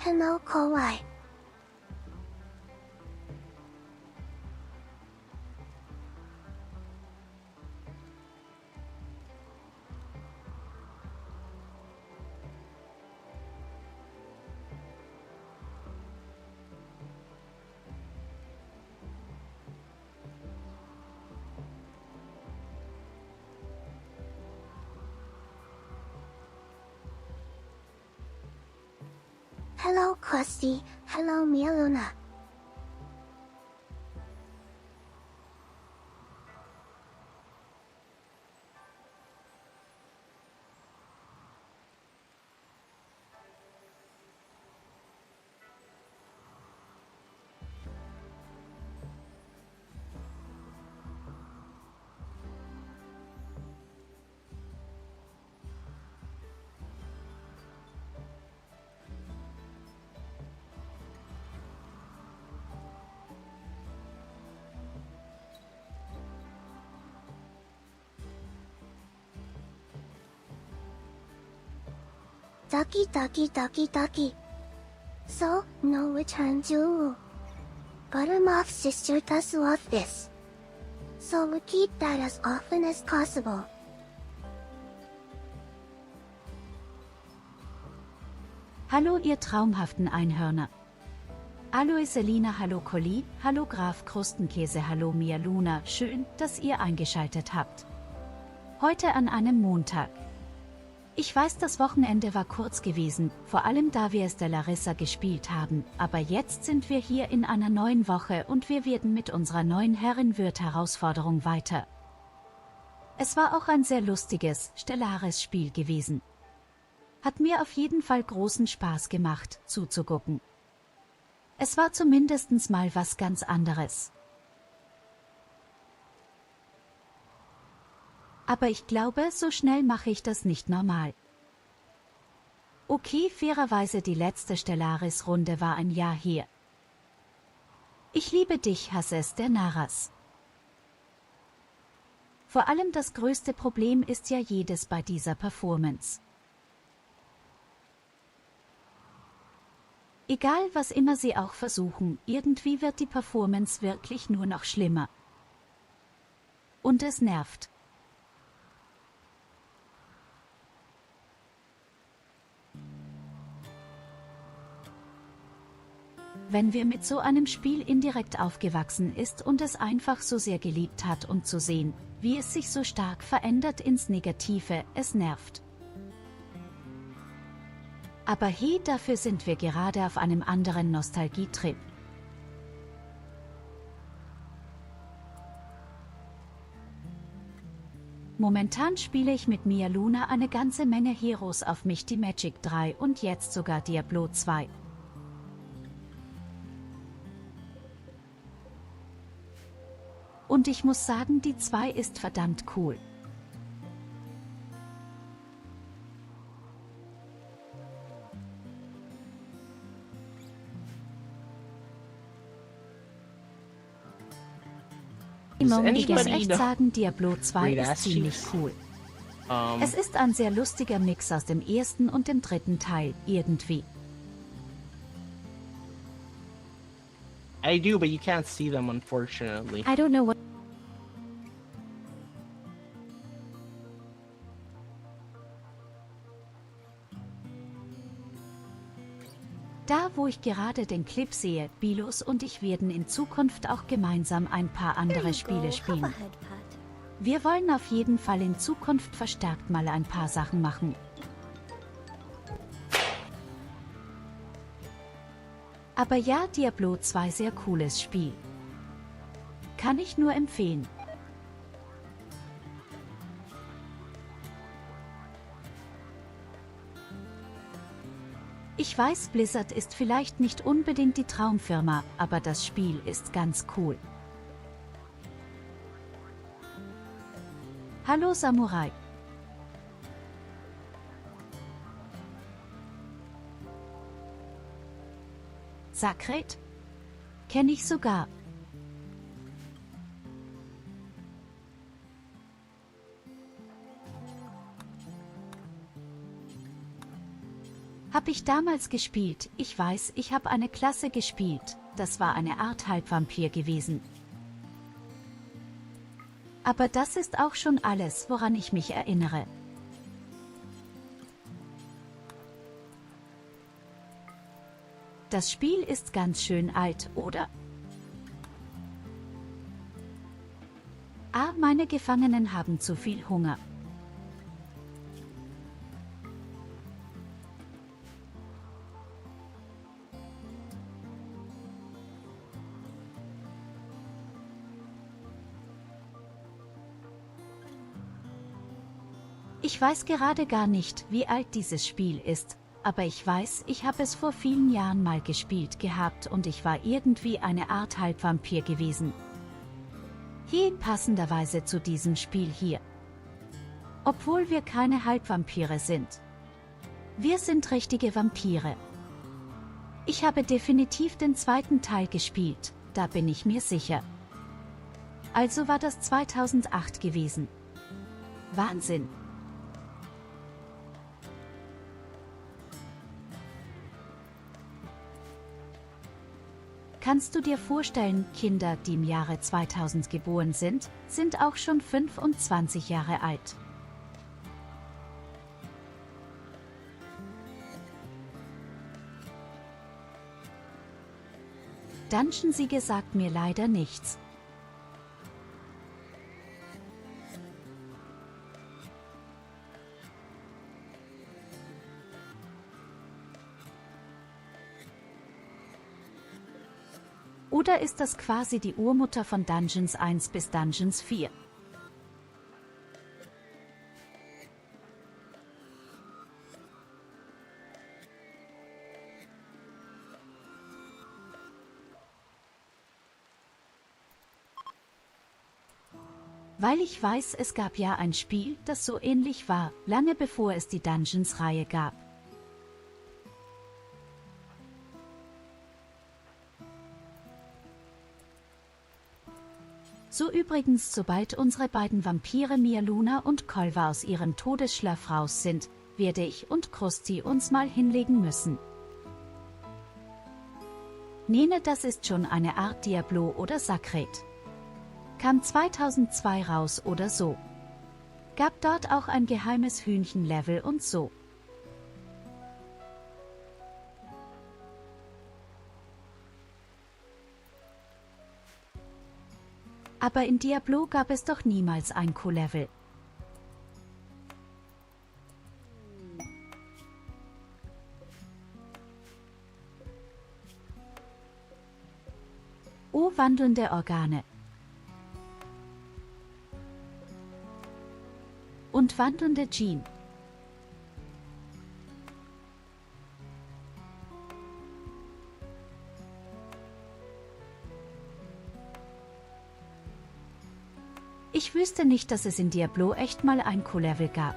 Hello, Kawaii. Hello, Krusty. Hello, Mieluna. Ducky. So, no return Tyurru. Buttermoth's sister does love this. So we keep that as often as possible. Hallo ihr traumhaften Einhörner. Hallo Selina, hallo Colli, hallo Graf Krustenkäse, hallo Mia Luna, schön, dass ihr eingeschaltet habt. Heute an einem Montag. Ich weiß, das Wochenende war kurz gewesen, vor allem da wir es der Larissa gespielt haben, aber jetzt sind wir hier in einer neuen Woche und wir werden mit unserer neuen Herrenwirt-Herausforderung weiter. Es war auch ein sehr lustiges, stellares Spiel gewesen. Hat mir auf jeden Fall großen Spaß gemacht, zuzugucken. Es war zumindest mal was ganz anderes. Aber ich glaube, so schnell mache ich das nicht normal. Okay, fairerweise die letzte Stellaris-Runde war ein Jahr her. Ich liebe dich, hasse es, der Naras. Vor allem das größte Problem ist ja jedes bei dieser Performance. Egal was immer sie auch versuchen, irgendwie wird die Performance wirklich nur noch schlimmer. Und es nervt. Wenn wir mit so einem Spiel indirekt aufgewachsen ist und es einfach so sehr geliebt hat und zu sehen, wie es sich so stark verändert ins Negative, es nervt. Aber hey, dafür sind wir gerade auf einem anderen Nostalgietrip. Momentan spiele ich mit Mia Luna eine ganze Menge Heroes auf Mighty Magic 3 und jetzt sogar Diablo 2. Und ich muss sagen, die 2 ist verdammt cool. Ich muss echt sagen, Diablo 2 ist ziemlich cool. Es ist ein sehr lustiger Mix aus dem ersten und dem dritten Teil, irgendwie. I do, but you can't see them, unfortunately. I don't know what... Da, wo ich gerade den Clip sehe, Bilos und ich werden in Zukunft auch gemeinsam ein paar andere Spiele spielen. Wir wollen auf jeden Fall in Zukunft verstärkt mal ein paar Sachen machen. Aber ja, Diablo 2 sehr cooles Spiel. Kann ich nur empfehlen. Ich weiß, Blizzard ist vielleicht nicht unbedingt die Traumfirma, aber das Spiel ist ganz cool. Hallo Samurai. Sacred? Kenn ich sogar. Hab ich damals gespielt, ich weiß, ich habe eine Klasse gespielt, das war eine Art Halbvampir gewesen. Aber das ist auch schon alles, woran ich mich erinnere. Das Spiel ist ganz schön alt, oder? Ah, meine Gefangenen haben zu viel Hunger. Ich weiß gerade gar nicht, wie alt dieses Spiel ist, aber ich weiß, ich habe es vor vielen Jahren mal gespielt gehabt und ich war irgendwie eine Art Halbvampir gewesen. Hier passenderweise zu diesem Spiel hier. Obwohl wir keine Halbvampire sind. Wir sind richtige Vampire. Ich habe definitiv den zweiten Teil gespielt, da bin ich mir sicher. Also war das 2008 gewesen. Wahnsinn! Kannst du dir vorstellen, Kinder, die im Jahre 2000 geboren sind, sind auch schon 25 Jahre alt. Dungeon-Siege sagt mir leider nichts. Oder ist das quasi die Urmutter von Dungeons 1 bis Dungeons 4? Weil ich weiß, es gab ja ein Spiel, das so ähnlich war, lange bevor es die Dungeons-Reihe gab. So übrigens, sobald unsere beiden Vampire Mialuna und Kolva aus ihrem Todesschlaf raus sind, werde ich und Krusty uns mal hinlegen müssen. Nene, das ist schon eine Art Diablo oder Sacred. Kam 2002 raus oder so. Gab dort auch ein geheimes Hühnchenlevel und so. Aber in Diablo gab es doch niemals ein Co-Level. Oh, wandelnde Organe. Und wandelnde Jean. Ich wüsste nicht, dass es in Diablo echt mal ein Co-Level gab.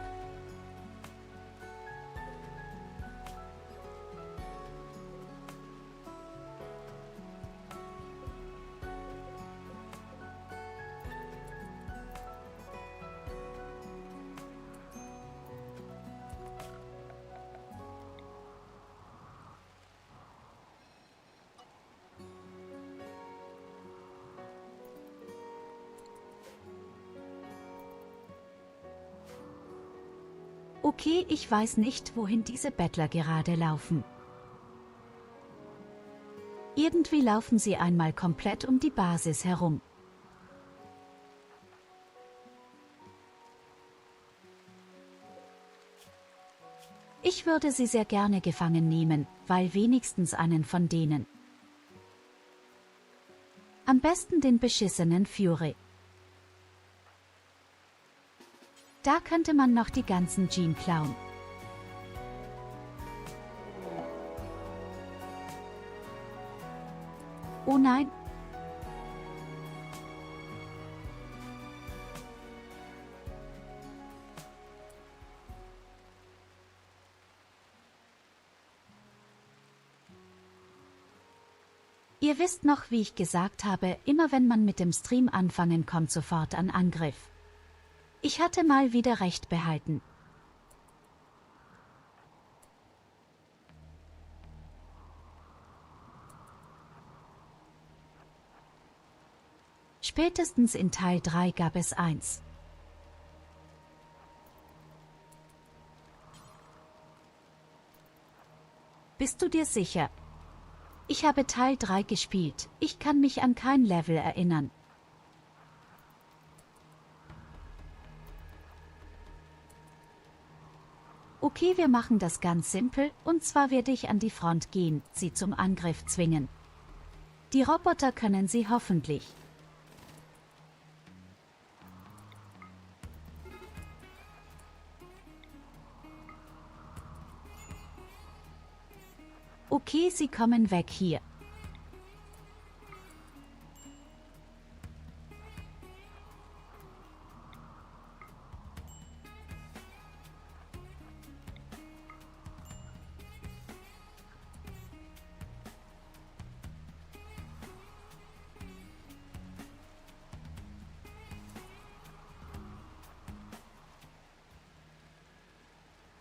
Okay, ich weiß nicht, wohin diese Bettler gerade laufen. Irgendwie laufen sie einmal komplett um die Basis herum. Ich würde sie sehr gerne gefangen nehmen, weil wenigstens einen von denen. Am besten den beschissenen Fury. Da könnte man noch die ganzen Jean klauen. Oh nein! Ihr wisst noch, wie ich gesagt habe, immer wenn man mit dem Stream anfangen, kommt sofort ein Angriff. Ich hatte mal wieder recht behalten. Spätestens in Teil 3 gab es eins. Bist du dir sicher? Ich habe Teil 3 gespielt, ich kann mich an kein Level erinnern. Okay, wir machen das ganz simpel, und zwar werde ich an die Front gehen, sie zum Angriff zwingen. Die Roboter können sie hoffentlich. Okay, sie kommen weg hier.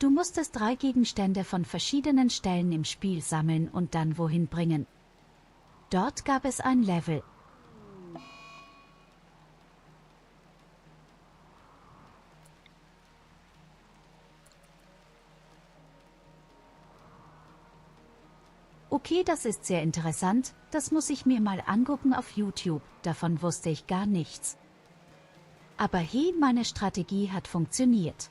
Du musstest 3 Gegenstände von verschiedenen Stellen im Spiel sammeln und dann wohin bringen. Dort gab es ein Level. Okay, das ist sehr interessant, das muss ich mir mal angucken auf YouTube, davon wusste ich gar nichts. Aber hey, meine Strategie hat funktioniert.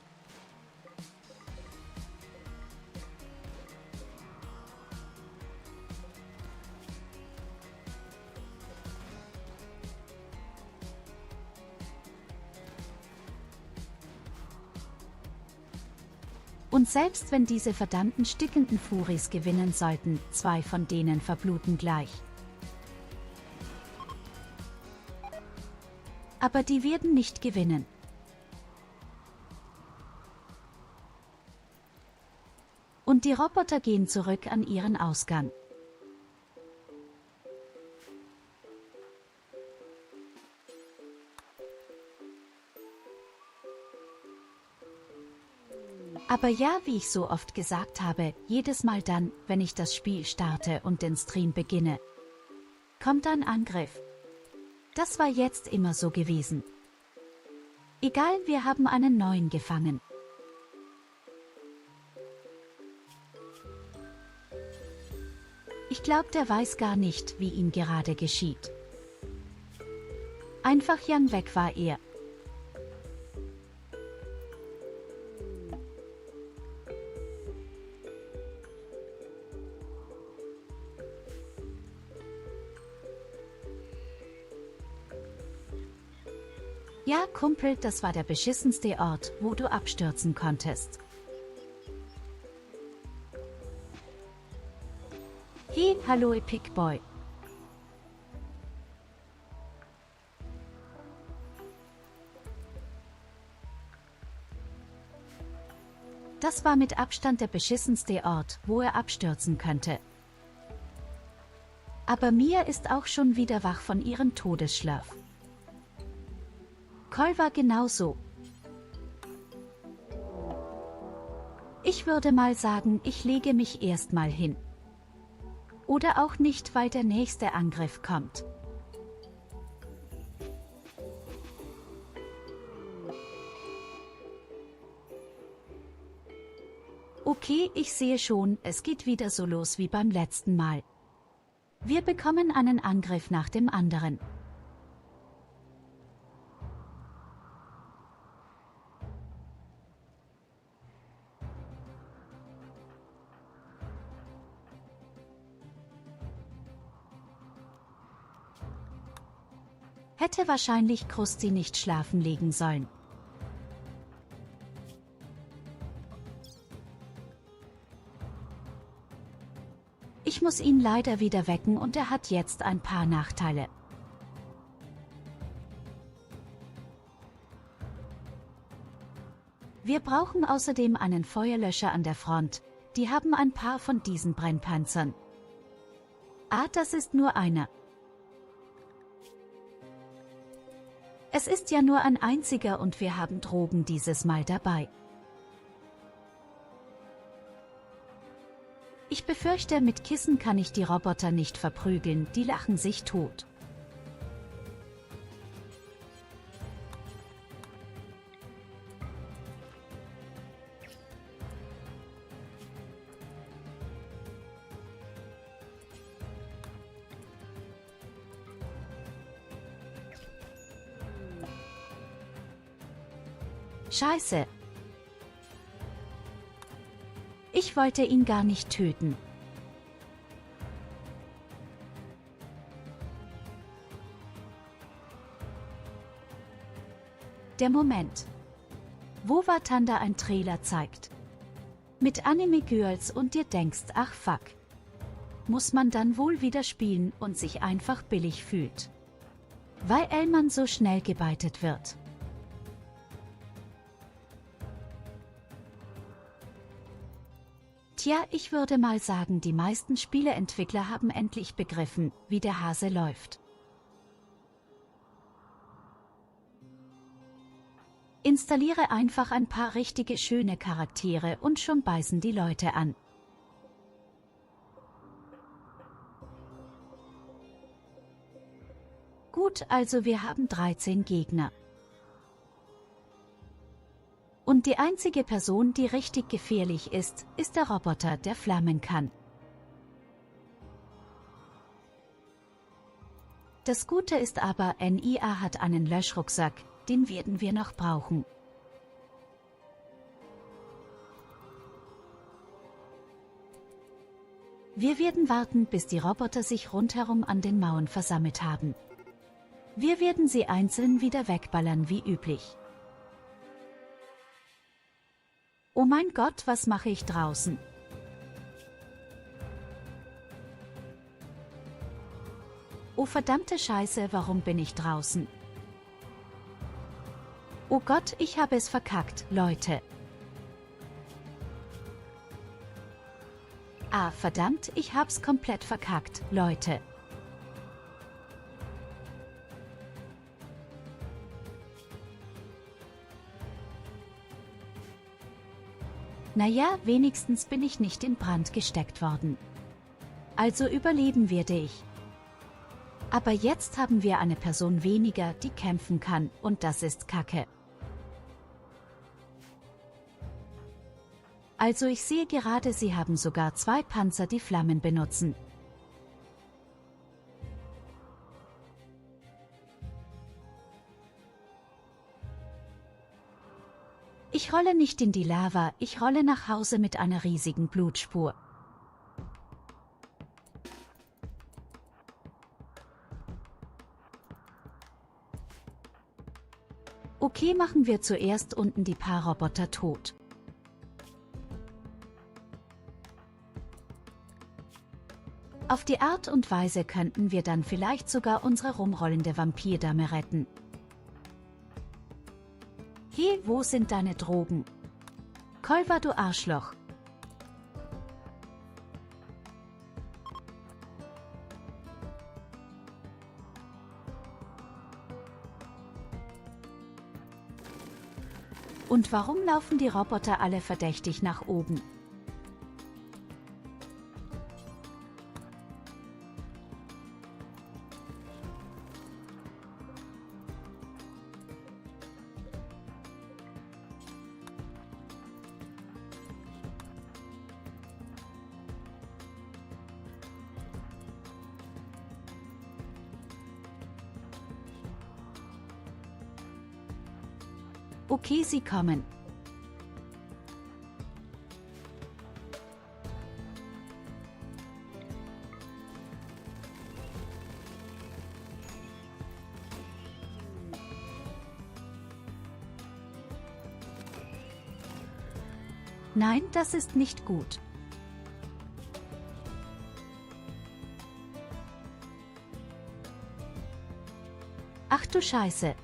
Und selbst wenn diese verdammten stickenden Furis gewinnen sollten, 2 von denen verbluten gleich. Aber die werden nicht gewinnen. Und die Roboter gehen zurück an ihren Ausgang. Aber ja, wie ich so oft gesagt habe, jedes Mal dann, wenn ich das Spiel starte und den Stream beginne, kommt ein Angriff. Das war jetzt immer so gewesen. Egal, wir haben einen neuen gefangen. Ich glaube, der weiß gar nicht, wie ihm gerade geschieht. Einfach Yang weg war er. Ja, Kumpel, das war der beschissenste Ort, wo du abstürzen konntest. Hey, hallo Epic Boy. Das war mit Abstand der beschissenste Ort, wo er abstürzen könnte. Aber Mia ist auch schon wieder wach von ihrem Todesschlaf. Cole war genauso. Ich würde mal sagen, ich lege mich erstmal hin. Oder auch nicht, weil der nächste Angriff kommt. Okay, ich sehe schon, es geht wieder so los wie beim letzten Mal. Wir bekommen einen Angriff nach dem anderen. Hätte wahrscheinlich Krusty nicht schlafen legen sollen. Ich muss ihn leider wieder wecken und er hat jetzt ein paar Nachteile. Wir brauchen außerdem einen Feuerlöscher an der Front, die haben ein paar von diesen Brennpanzern. Ah, das ist nur einer. Es ist ja nur ein einziger und wir haben Drogen dieses Mal dabei. Ich befürchte, mit Kissen kann ich die Roboter nicht verprügeln, die lachen sich tot. Scheiße. Ich wollte ihn gar nicht töten. Der Moment, wo War Thunder ein Trailer zeigt. Mit Anime-Girls und dir denkst, ach fuck. Muss man dann wohl wieder spielen und sich einfach billig fühlt. Weil Elman so schnell gebeitet wird. Tja, ich würde mal sagen, die meisten Spieleentwickler haben endlich begriffen, wie der Hase läuft. Installiere einfach ein paar richtige schöne Charaktere und schon beißen die Leute an. Gut, also wir haben 13 Gegner. Und die einzige Person, die richtig gefährlich ist, ist der Roboter, der flammen kann. Das Gute ist aber, NIA hat einen Löschrucksack, den werden wir noch brauchen. Wir werden warten, bis die Roboter sich rundherum an den Mauern versammelt haben. Wir werden sie einzeln wieder wegballern wie üblich. Oh mein Gott, was mache ich draußen? Oh verdammte Scheiße, warum bin ich draußen? Oh Gott, ich habe es verkackt, Leute. Ah, verdammt, ich hab's komplett verkackt, Leute. Naja, wenigstens bin ich nicht in Brand gesteckt worden. Also überleben werde ich. Aber jetzt haben wir eine Person weniger, die kämpfen kann, und das ist Kacke. Also ich sehe gerade, sie haben sogar 2 Panzer, die Flammen benutzen. Ich rolle nicht in die Lava, ich rolle nach Hause mit einer riesigen Blutspur. Okay, machen wir zuerst unten die paar Roboter tot. Auf die Art und Weise könnten wir dann vielleicht sogar unsere rumrollende Vampirdame retten. Hey, wo sind deine Drogen? Kolva, du Arschloch. Und warum laufen die Roboter alle verdächtig nach oben? Okay, sie kommen. Nein, das ist nicht gut. Ach du Scheiße.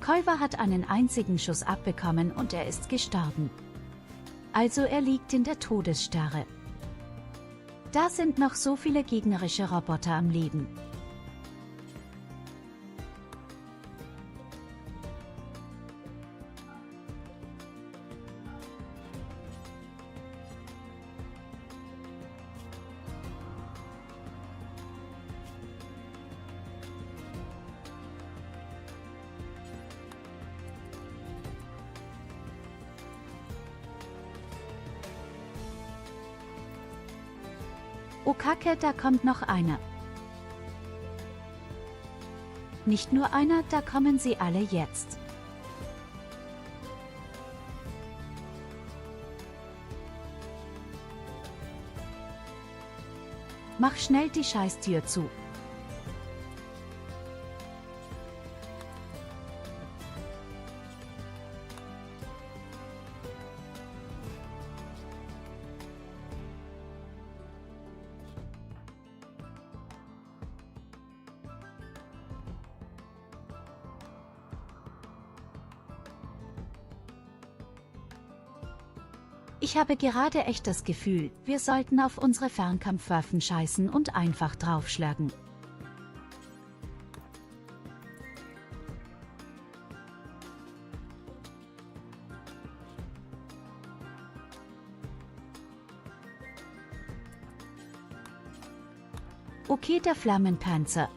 Kolva hat einen einzigen Schuss abbekommen und er ist gestorben. Also er liegt in der Todesstarre. Da sind noch so viele gegnerische Roboter am Leben. Oh Kacke, da kommt noch einer. Nicht nur einer, da kommen sie alle jetzt. Mach schnell die Scheißtür zu. Ich habe gerade echt das Gefühl, wir sollten auf unsere Fernkampfwaffen scheißen und einfach draufschlagen. Okay, der Flammenpanzer.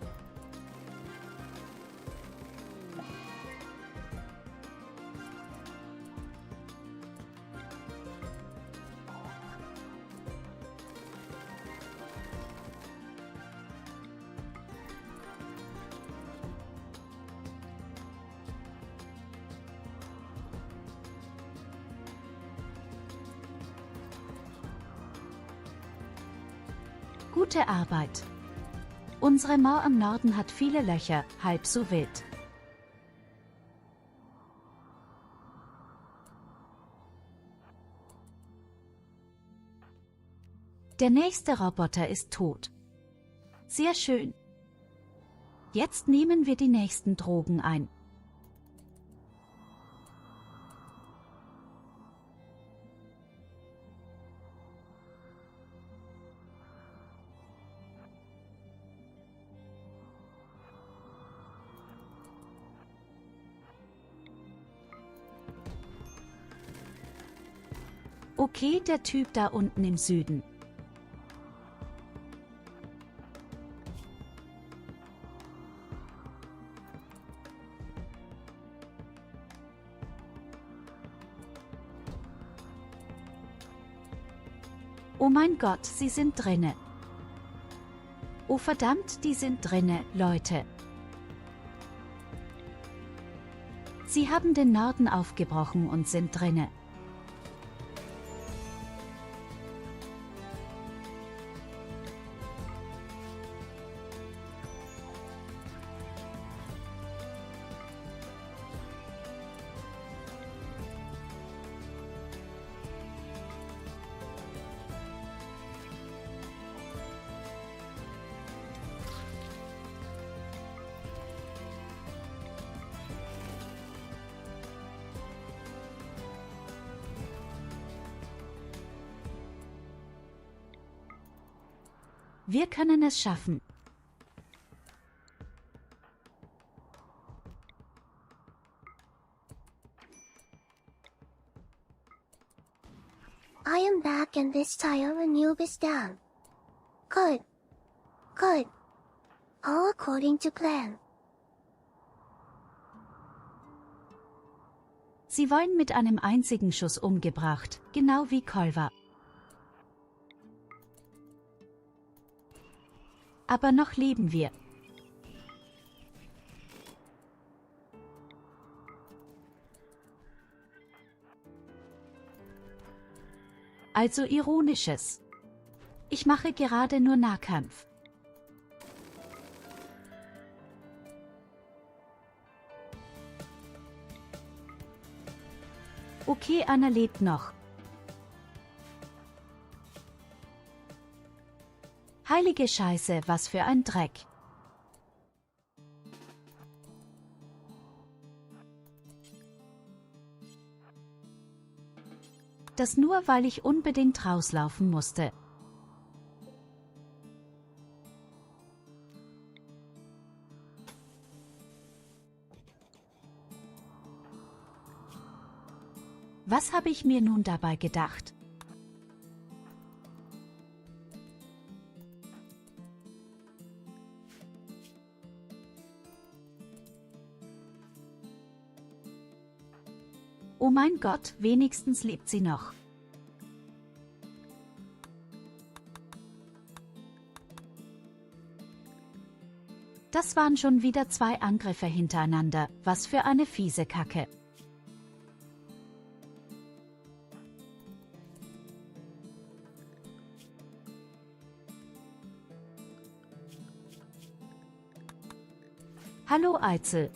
Gute Arbeit. Unsere Mauer im Norden hat viele Löcher, halb so wild. Der nächste Roboter ist tot. Sehr schön. Jetzt nehmen wir die nächsten Drogen ein. Okay, der Typ da unten im Süden. Oh mein Gott, sie sind drinne. Oh verdammt, die sind drinne, Leute. Sie haben den Norden aufgebrochen und sind drinne. Wir können es schaffen. I am back and this Tyurru noob is down. Good. Good. All according to plan. Sie wollen mit einem einzigen Schuss umgebracht, genau wie Kolva. Aber noch leben wir. Also Ironisches. Ich mache gerade nur Nahkampf. Okay, Anna lebt noch. Heilige Scheiße, was für ein Dreck. Das nur, weil ich unbedingt rauslaufen musste. Was habe ich mir nun dabei gedacht? Oh mein Gott, wenigstens lebt sie noch. Das waren schon wieder 2 Angriffe hintereinander, was für eine fiese Kacke. Hallo Eizel.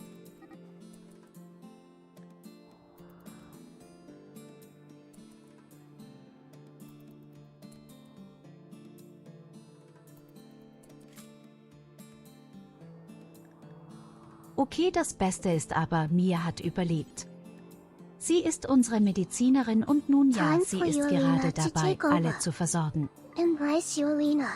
Okay, das Beste ist aber, Mia hat überlebt. Sie ist unsere Medizinerin und nun ja, Time sie for ist you, gerade Lena, to dabei, take over. alle zu versorgen. Embrace Yulina.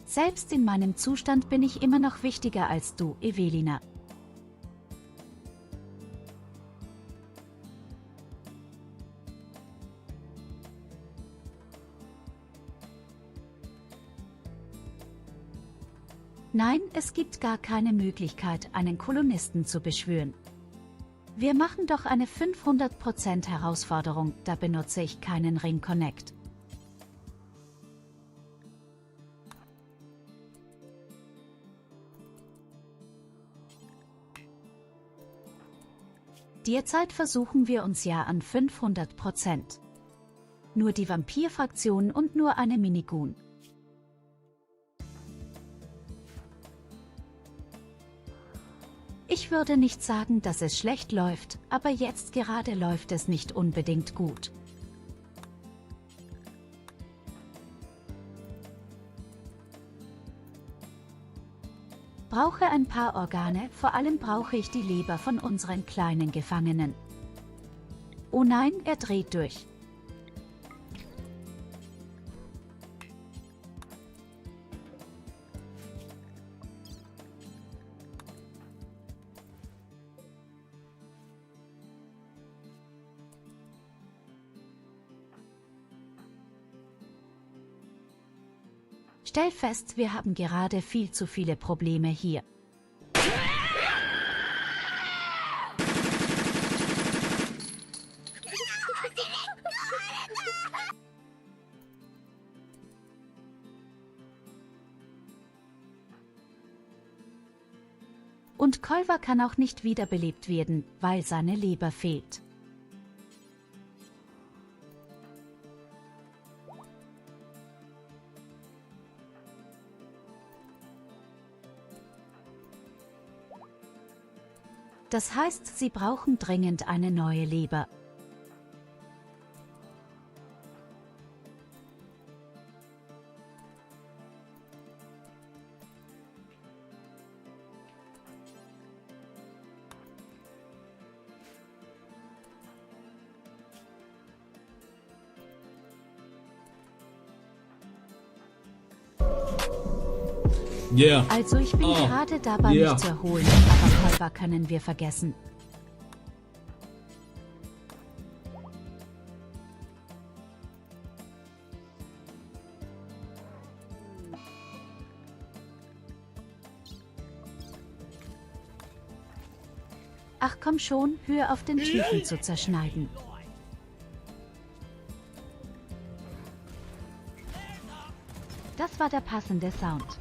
Selbst in meinem Zustand bin ich immer noch wichtiger als du, Evelina. Nein, es gibt gar keine Möglichkeit, einen Kolonisten zu beschwören. Wir machen doch eine 500% Herausforderung, da benutze ich keinen Ring Connect. Derzeit versuchen wir uns ja an 500%. Nur die Vampir-Fraktion und nur eine Minigun. Ich würde nicht sagen, dass es schlecht läuft, aber jetzt gerade läuft es nicht unbedingt gut. Brauche ein paar Organe, vor allem brauche ich die Leber von unseren kleinen Gefangenen. Oh nein, er dreht durch. Stell fest, wir haben gerade viel zu viele Probleme hier. Und Kolver kann auch nicht wiederbelebt werden, weil seine Leber fehlt. Das heißt, sie brauchen dringend eine neue Leber. Yeah. Also ich bin gerade dabei, Yeah. mich zu erholen, aber Kolber können wir vergessen. Ach komm schon, hör auf den Typen zu zerschneiden. Das war der passende Sound.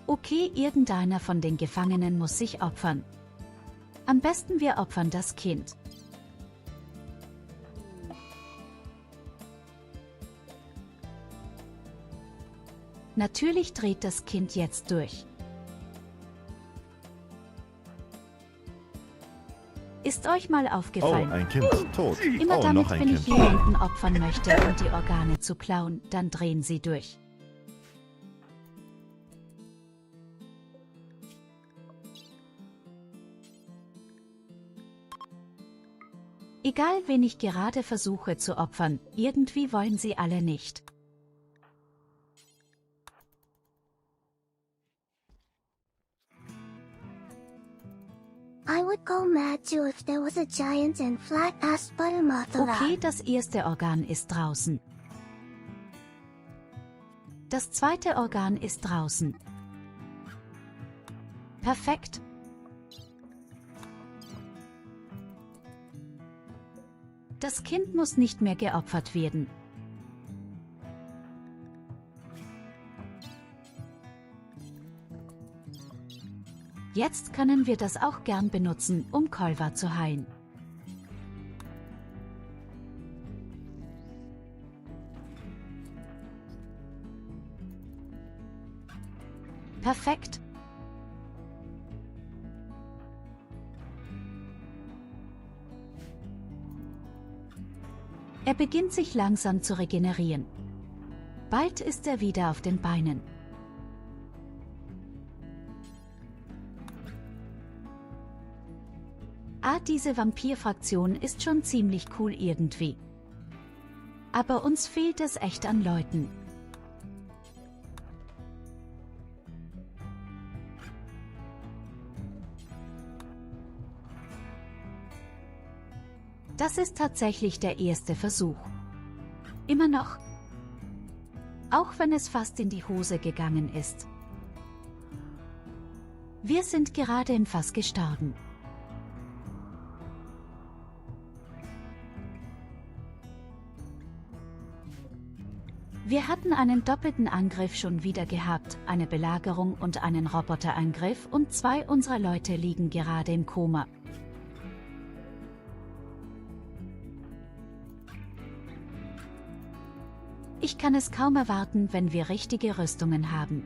Okay, irgendeiner von den Gefangenen muss sich opfern. Am besten wir opfern das Kind. Natürlich dreht das Kind jetzt durch. Ist euch mal Oh, aufgefallen? ein Kind tot. Immer Oh, damit, noch ein wenn ich Kind. jemanden opfern möchte, um die Organe zu klauen, dann drehen sie durch. Egal, wen ich gerade versuche zu opfern, irgendwie wollen sie alle nicht. I would go mad too if there was a giant and flat-ass buttermoth around. Okay, das erste Organ ist draußen. Das zweite Organ ist draußen. Perfekt. Das Kind muss nicht mehr geopfert werden. Jetzt können wir das auch gern benutzen, um Kolva zu heilen. Perfekt. Er beginnt sich langsam zu regenerieren. Bald ist er wieder auf den Beinen. Diese Vampir-Fraktion ist schon ziemlich cool irgendwie. Aber uns fehlt es echt an Leuten. Das ist tatsächlich der erste Versuch. Immer noch. Auch wenn es fast in die Hose gegangen ist. Wir sind gerade im Fass gestorben. Wir hatten einen doppelten Angriff schon wieder gehabt, eine Belagerung und einen Roboterangriff und 2 unserer Leute liegen gerade im Koma. Ich kann es kaum erwarten, wenn wir richtige Rüstungen haben.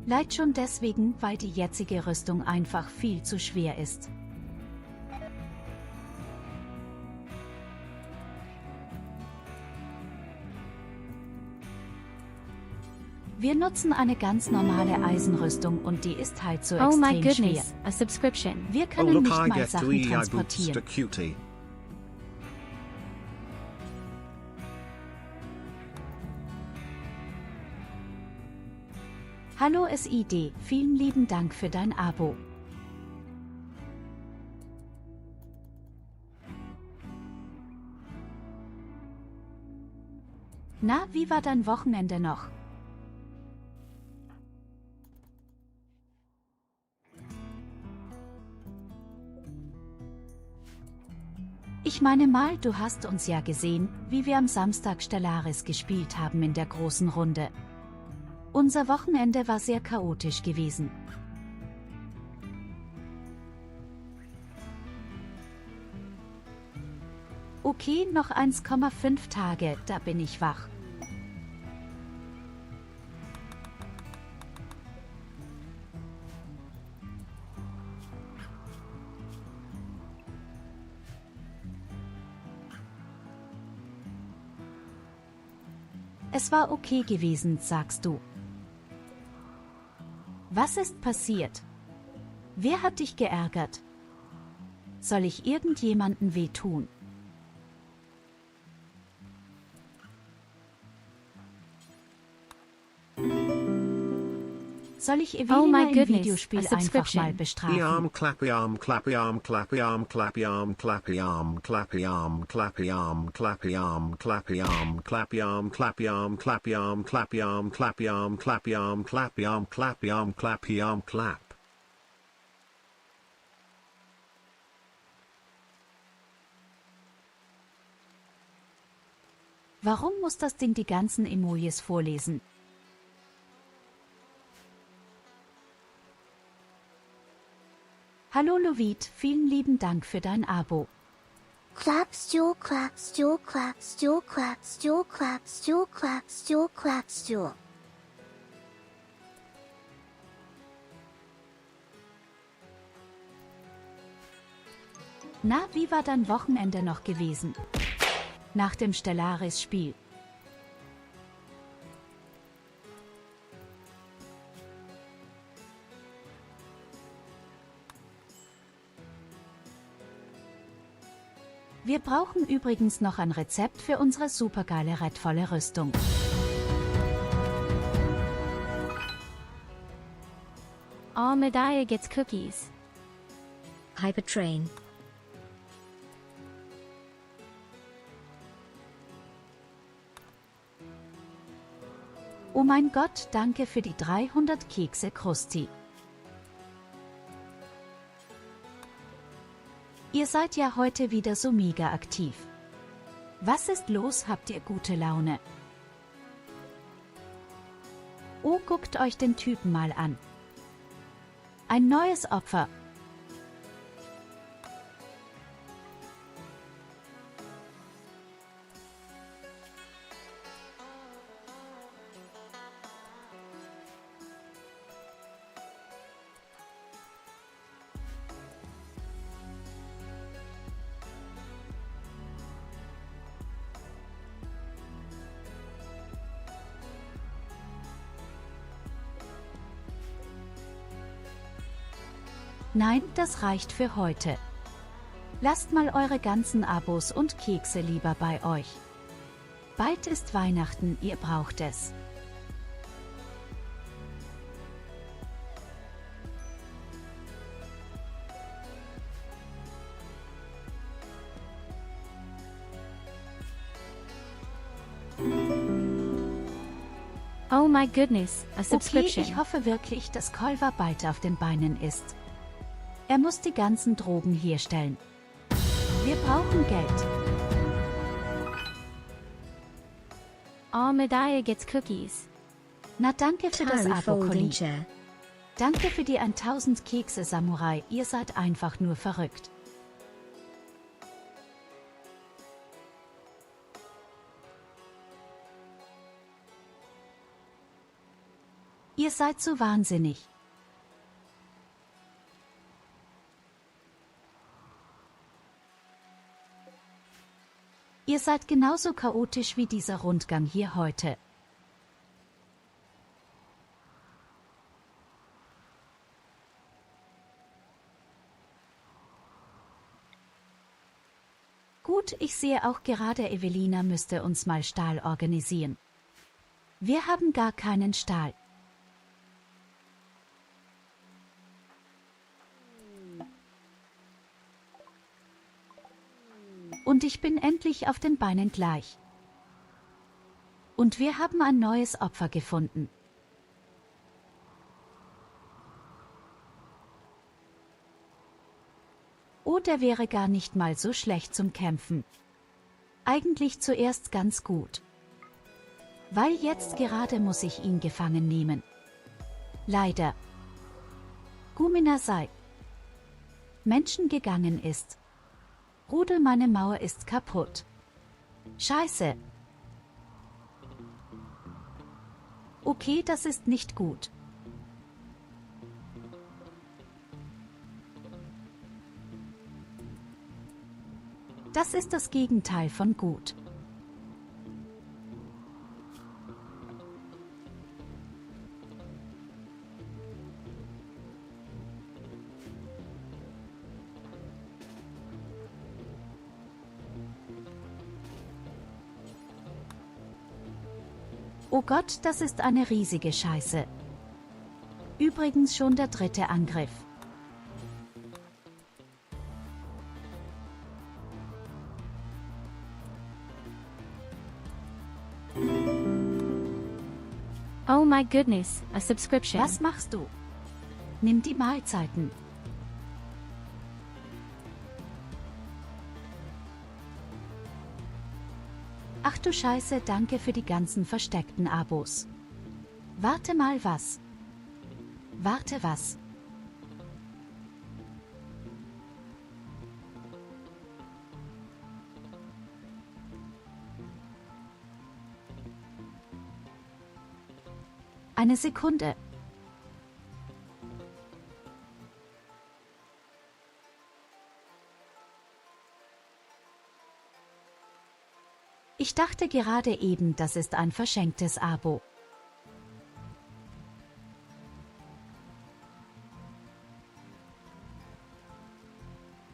Leid schon deswegen, weil die jetzige Rüstung einfach viel zu schwer ist. Wir nutzen eine ganz normale Eisenrüstung und die ist halt so extrem my schwer. goodness, a subscription. Wir können nicht mal Sachen transportieren. cutie. Hallo SID, vielen lieben Dank für dein Abo. Na, wie war dein Wochenende noch? Ich meine mal, du hast uns ja gesehen, wie wir am Samstag Stellaris gespielt haben in der großen Runde. Unser Wochenende war sehr chaotisch gewesen. Okay, noch 1,5 Tage, da bin ich wach. Es war okay gewesen, sagst du. Was ist passiert? Wer hat dich geärgert? Soll ich irgendjemandem wehtun? Soll ich Evelina im Videospiel einfach mal bestrafen? Arm, clappy arm, clappy arm, clappy arm, clappy arm, clappy arm, clappy arm, clappy arm, clappy arm, clappy arm, clappy arm, clappy arm, clappy arm, clappy arm, clappy arm, clappy arm, clappy arm, clappy arm, clappy arm, clap. Warum muss das Ding die ganzen Emojis vorlesen? Hallo Lovid, vielen lieben Dank für dein Abo. Clap, stool, clap, stool, clap, stool, clap, stool, clap, stool, clap, stool, clap, stool. Na, wie war dein Wochenende noch gewesen? Nach dem Stellaris-Spiel. Wir brauchen übrigens noch ein Rezept für unsere supergeile rettvolle Rüstung. Armadillo gets cookies. Hypertrain. Oh mein Gott, danke für die 300 Kekse, Krusty. Ihr seid ja heute wieder so mega aktiv. Was ist los, habt ihr gute Laune? Oh, guckt euch den Typen mal an. Ein neues Opfer. Nein, das reicht für heute. Lasst mal eure ganzen Abos und Kekse lieber bei euch. Bald ist Weihnachten, ihr braucht es. Oh my goodness, a Okay, subscription. ich hoffe wirklich, dass Kolver bald auf den Beinen ist. Er muss die ganzen Drogen herstellen. Wir brauchen Geld. Armadillo gets cookies. Na danke für das Tyurru Abo, folding Collie. chair. Danke für die 1000 Kekse, Samurai. Ihr seid einfach nur verrückt. Ihr seid so wahnsinnig. Ihr seid genauso chaotisch wie dieser Rundgang hier heute. Gut, ich sehe auch gerade, Evelina müsste uns mal Stahl organisieren. Wir haben gar keinen Stahl. Und ich bin endlich auf den Beinen gleich. Und wir haben ein neues Opfer gefunden. Oh, der wäre gar nicht mal so schlecht zum Kämpfen. Eigentlich zuerst ganz gut. Weil jetzt gerade muss ich ihn gefangen nehmen. Leider. Gumina sei Menschen gegangen ist. Rudel, meine Mauer ist kaputt. Scheiße. Okay, das ist nicht gut. Das ist das Gegenteil von gut. Oh Gott, das ist eine riesige Scheiße. Übrigens schon der 3. Angriff. Oh my goodness, a subscription. Was machst du? Nimm die Mahlzeiten. Ach du Scheiße, danke für die ganzen versteckten Abos. Warte mal, was? Warte, was? Eine Sekunde. Ich dachte gerade eben, das ist ein verschenktes Abo.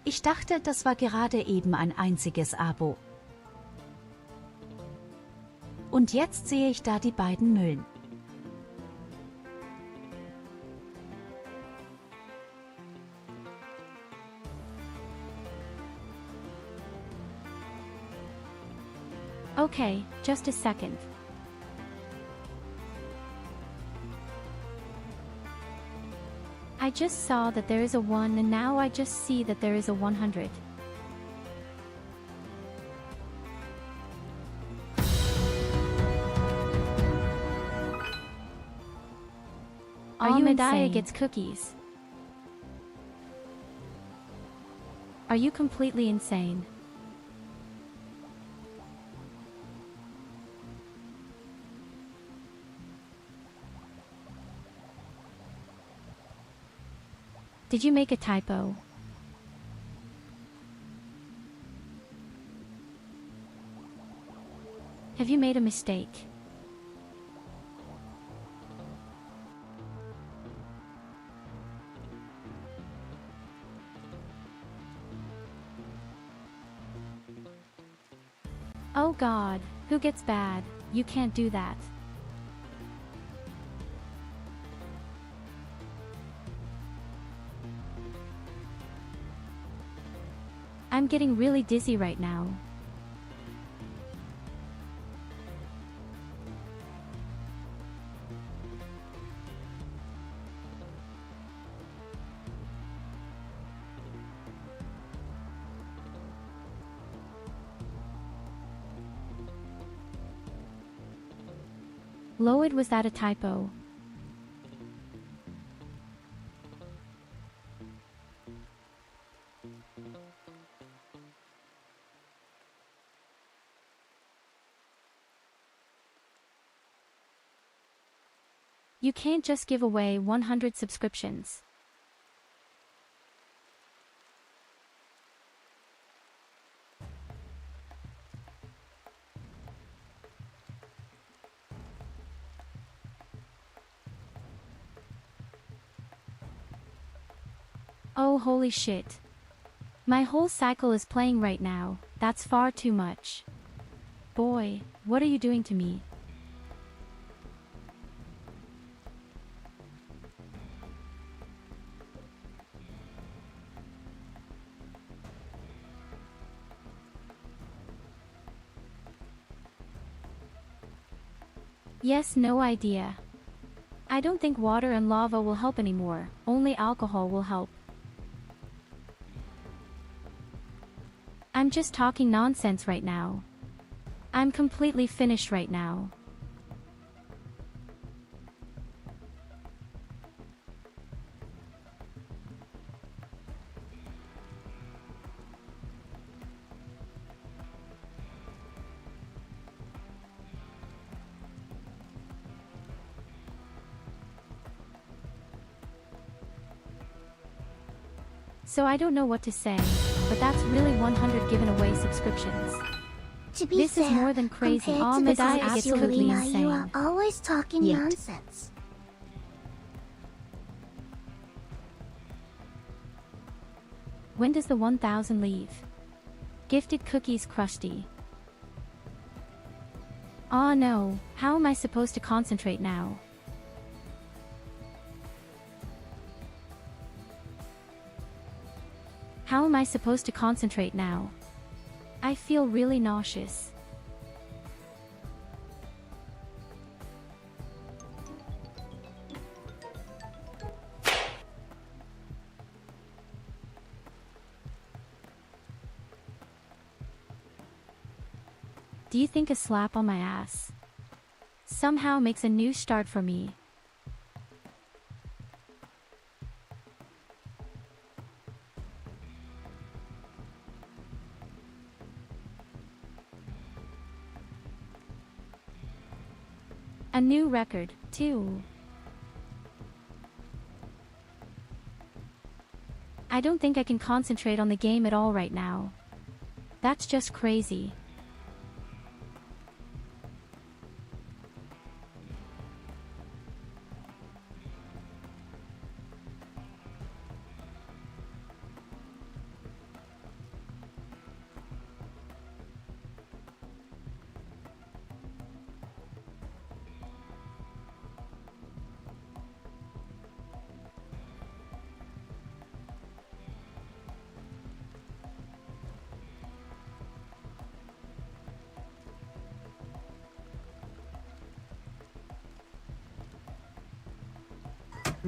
Ich dachte, das war gerade eben ein einziges Abo. Und jetzt sehe ich da die beiden Müllen. Okay, just a second. I just saw that there is a 1 and now I just see that there is a 100. Are you insane? Gets cookies. Are you completely insane? Did you make a typo? Have you made a mistake? Oh God, who gets bad? You can't do that. I'm getting really dizzy right now. Loid, was that a typo? You can't just give away 100 subscriptions. Oh, holy shit. My whole cycle is playing right now. That's far too much. Boy, what are you doing to me? Yes, no idea. I don't think water and lava will help anymore, only alcohol will help. I'm just talking nonsense right now. I'm completely finished right now. So I don't know what to say, but that's really 100 given away subscriptions. To be This fair, is more than crazy. compared to the Medaya size gets you completely Lena, you are insane. always talking Yet. nonsense. When does the 1000 leave? Gifted cookies, Krusty. Aw no, how am I supposed to concentrate now? How am I supposed to concentrate now? I feel really nauseous. Do you think a slap on my ass somehow makes a new start for me? A new record, too. I don't think I can concentrate on the game at all right now. That's just crazy.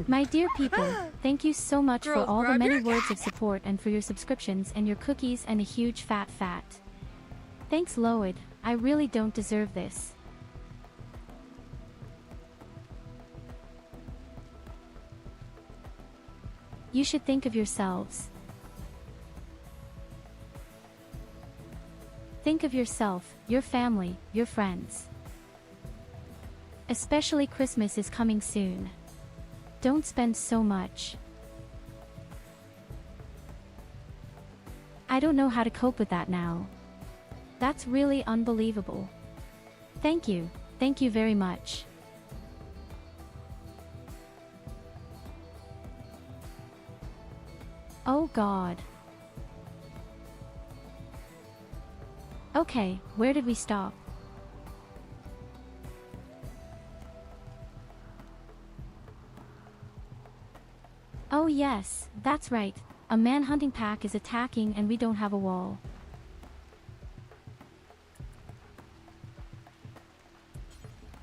My dear people, thank you so much for Girls, all the grab many your words of support and for your subscriptions and your cookies and a huge fat. Thanks Loid, I really don't deserve this. You should think of yourselves. Think of yourself, your family, your friends. Especially Christmas is coming soon. Don't spend so much. I don't know how to cope with that now. That's really unbelievable. Thank you very much. Oh God. Okay, where did we stop? Oh yes, that's right. A manhunting pack is attacking and we don't have a wall.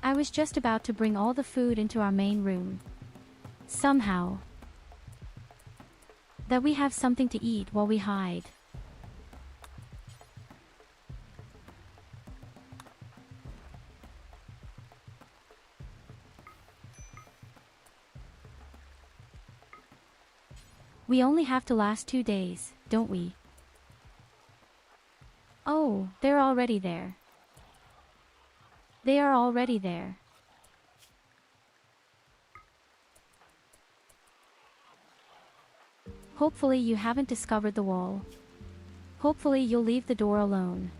I was just about to bring all the food into our main room. Somehow. That we have something to eat while we hide. We only have to last 2 days, don't we? Oh, they're already there. They are already there. Hopefully you haven't discovered the wall. Hopefully you'll leave the door alone.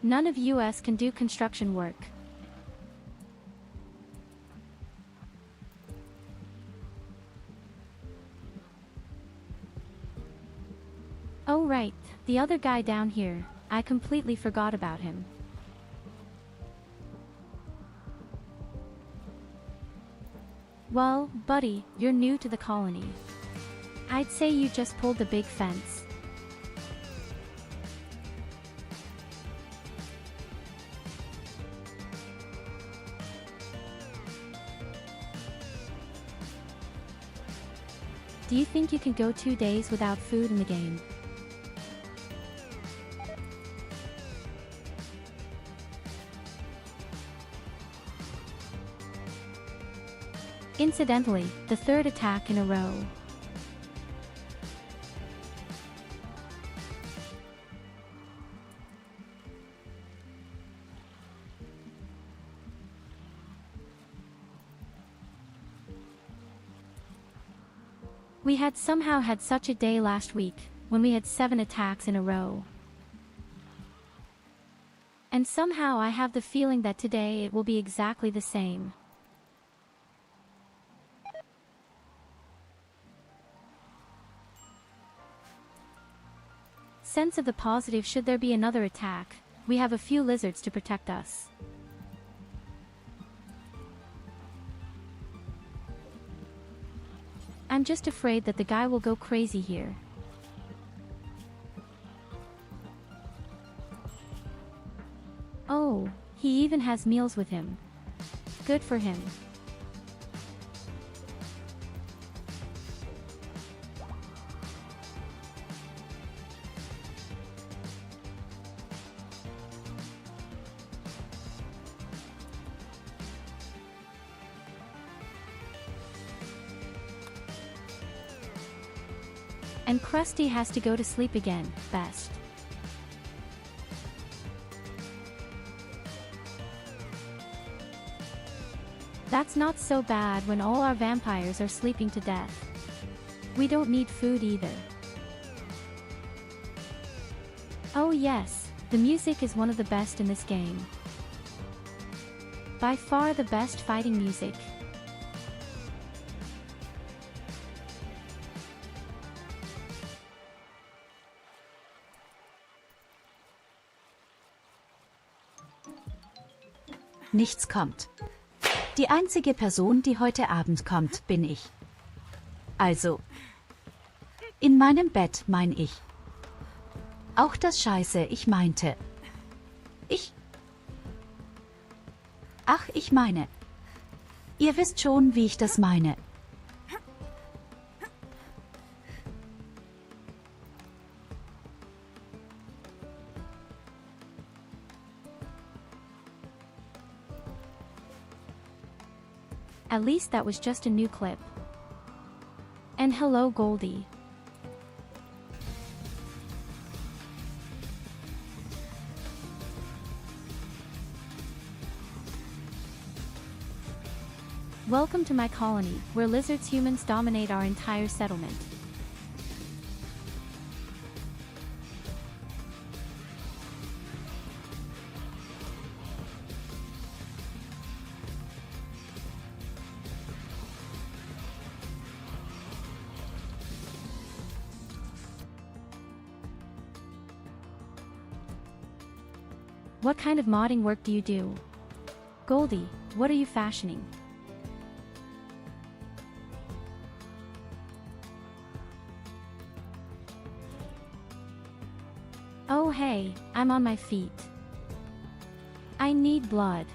None of us can do construction work. Oh right, the other guy down here, I completely forgot about him. Well, buddy, you're new to the colony. I'd say you just pulled the big fence. Do you think you can go 2 days without food in the game? Incidentally, the third attack in a row. We had somehow had such a day last week, when we had 7 attacks in a row. And somehow I have the feeling that today it will be exactly the same. Sense of the positive should there be another attack, we have a few lizards to protect us. I'm just afraid that the guy will go crazy here. Oh, he even has meals with him. Good for him. And Krusty has to go to sleep again, best. That's not so bad when all our vampires are sleeping to death. We don't need food either. Oh yes, the music is one of the best in this game. By far the best fighting music. Nichts kommt. Die einzige Person, die heute Abend kommt, bin ich. Also, in meinem Bett mein ich. Auch das Scheiße, ich meinte. Ich. Ach, ich meine. Ihr wisst schon, wie ich das meine. At least that was just a new clip. And hello Goldie. Welcome to my colony, where lizards humans dominate our entire settlement. What kind of modding work do you do? Goldie, what are you fashioning? Oh hey, I'm on my feet. I need blood.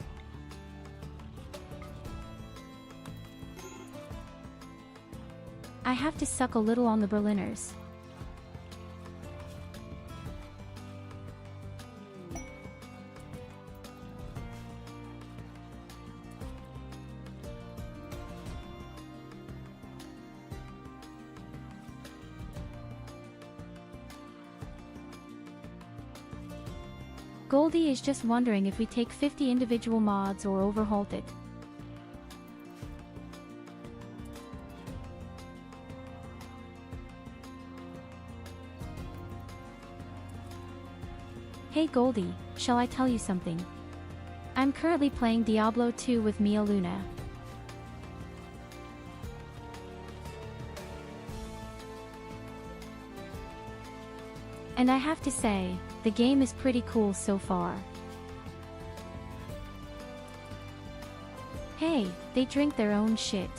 I have to suck a little on the Berliners. Goldie is just wondering if we take 50 individual mods or overhaul it. Hey Goldie, shall I tell you something? I'm currently playing Diablo 2 with Mia Luna. And I have to say, the game is pretty cool so far. Hey, they drink their own shit.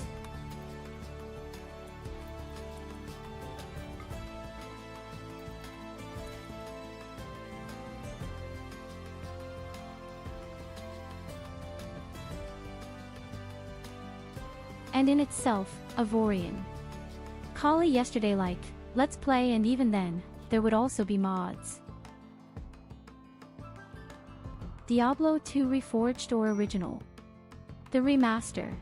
And in itself, a Vorian. Kali yesterday liked, let's play, and even then, there would also be mods. Diablo 2 Reforged or Original? The Remaster.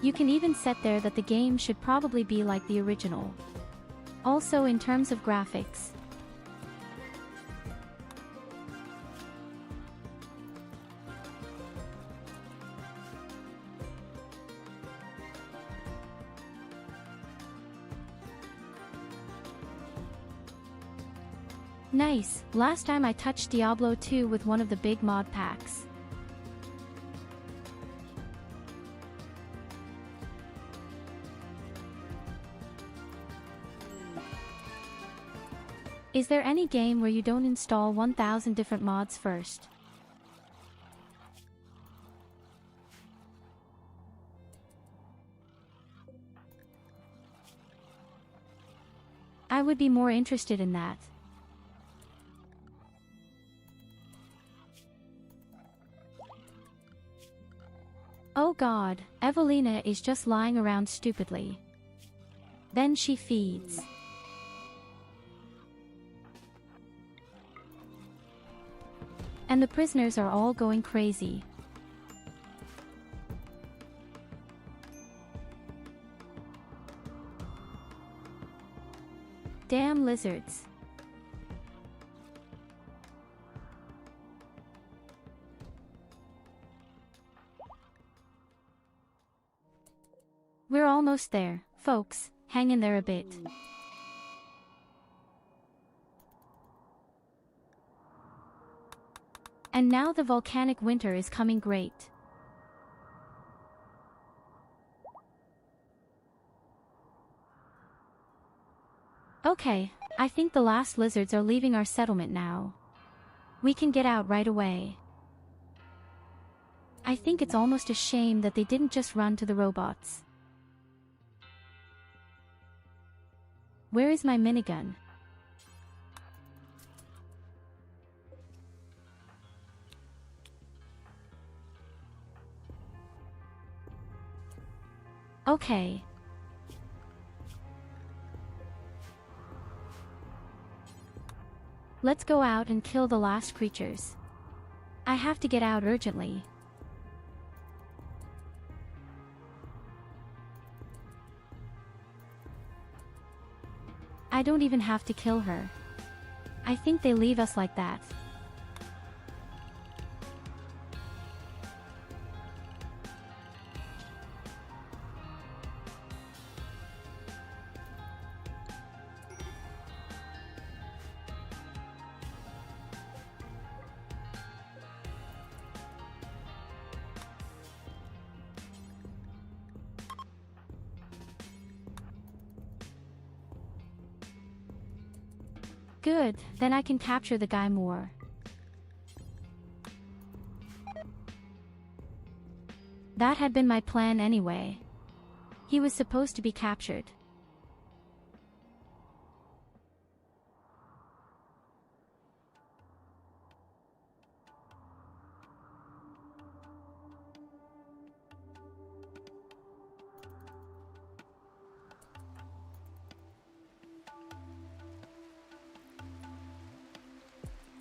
You can even set there that the game should probably be like the original. Also in terms of graphics. Nice, last time I touched Diablo 2 with one of the big mod packs. Is there any game where you don't install 1000 different mods first? I would be more interested in that. Oh god, Evelina is just lying around stupidly. Then she feeds. And the prisoners are all going crazy. Damn lizards. We're almost there, folks, hang in there a bit. And now the volcanic winter is coming great. Okay, I think the last lizards are leaving our settlement now. We can get out right away. I think it's almost a shame that they didn't just run to the robots. Where is my minigun? Okay. Let's go out and kill the last creatures. I have to get out urgently. I don't even have to kill her. I think they leave us like that. Good, then I can capture the guy more. That had been my plan anyway. He was supposed to be captured.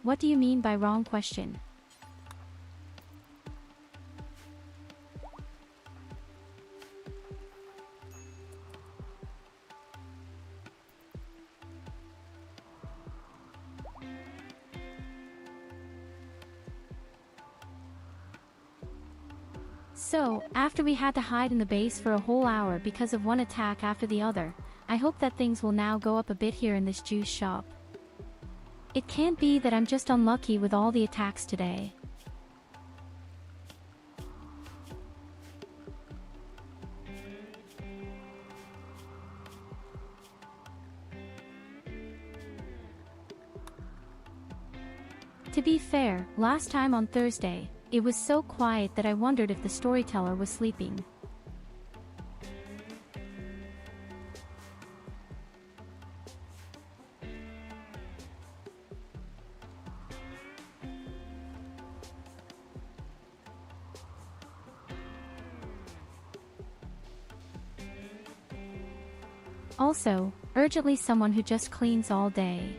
What do you mean by wrong question? So, after we had to hide in the base for a whole hour because of one attack after the other, I hope that things will now go up a bit here in this juice shop. It can't be that I'm just unlucky with all the attacks today. To be fair, last time on Thursday, it was so quiet that I wondered if the storyteller was sleeping. Also, urgently someone who just cleans all day.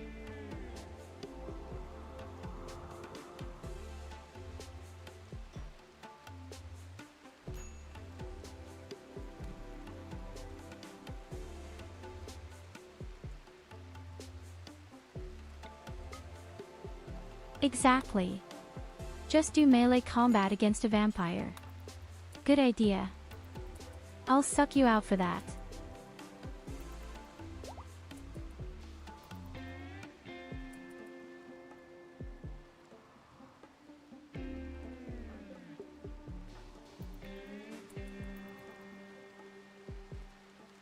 Exactly. Just do melee combat against a vampire. Good idea. I'll suck you out for that.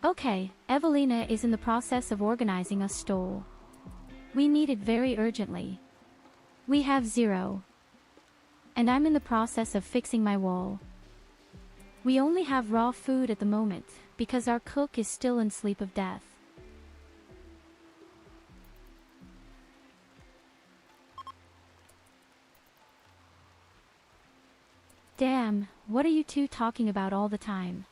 Okay, Evelina is in the process of organizing a stole. We need it very urgently. We have 0. And I'm in the process of fixing my wall. We only have raw food at the moment, because our cook is still in sleep of death. Damn, what are you two talking about all the time?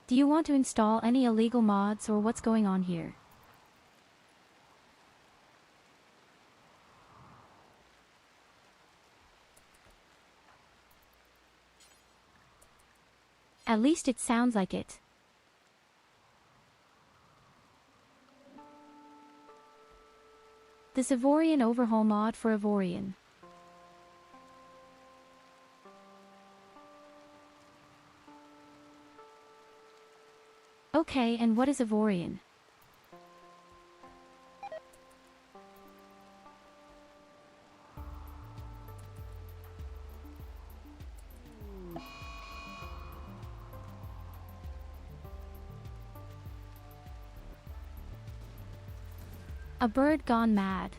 Do you want to install any illegal mods or what's going on here? At least it sounds like it. The Savorian overhaul mod for Avorian. Okay, and what is Avorian? A bird gone mad.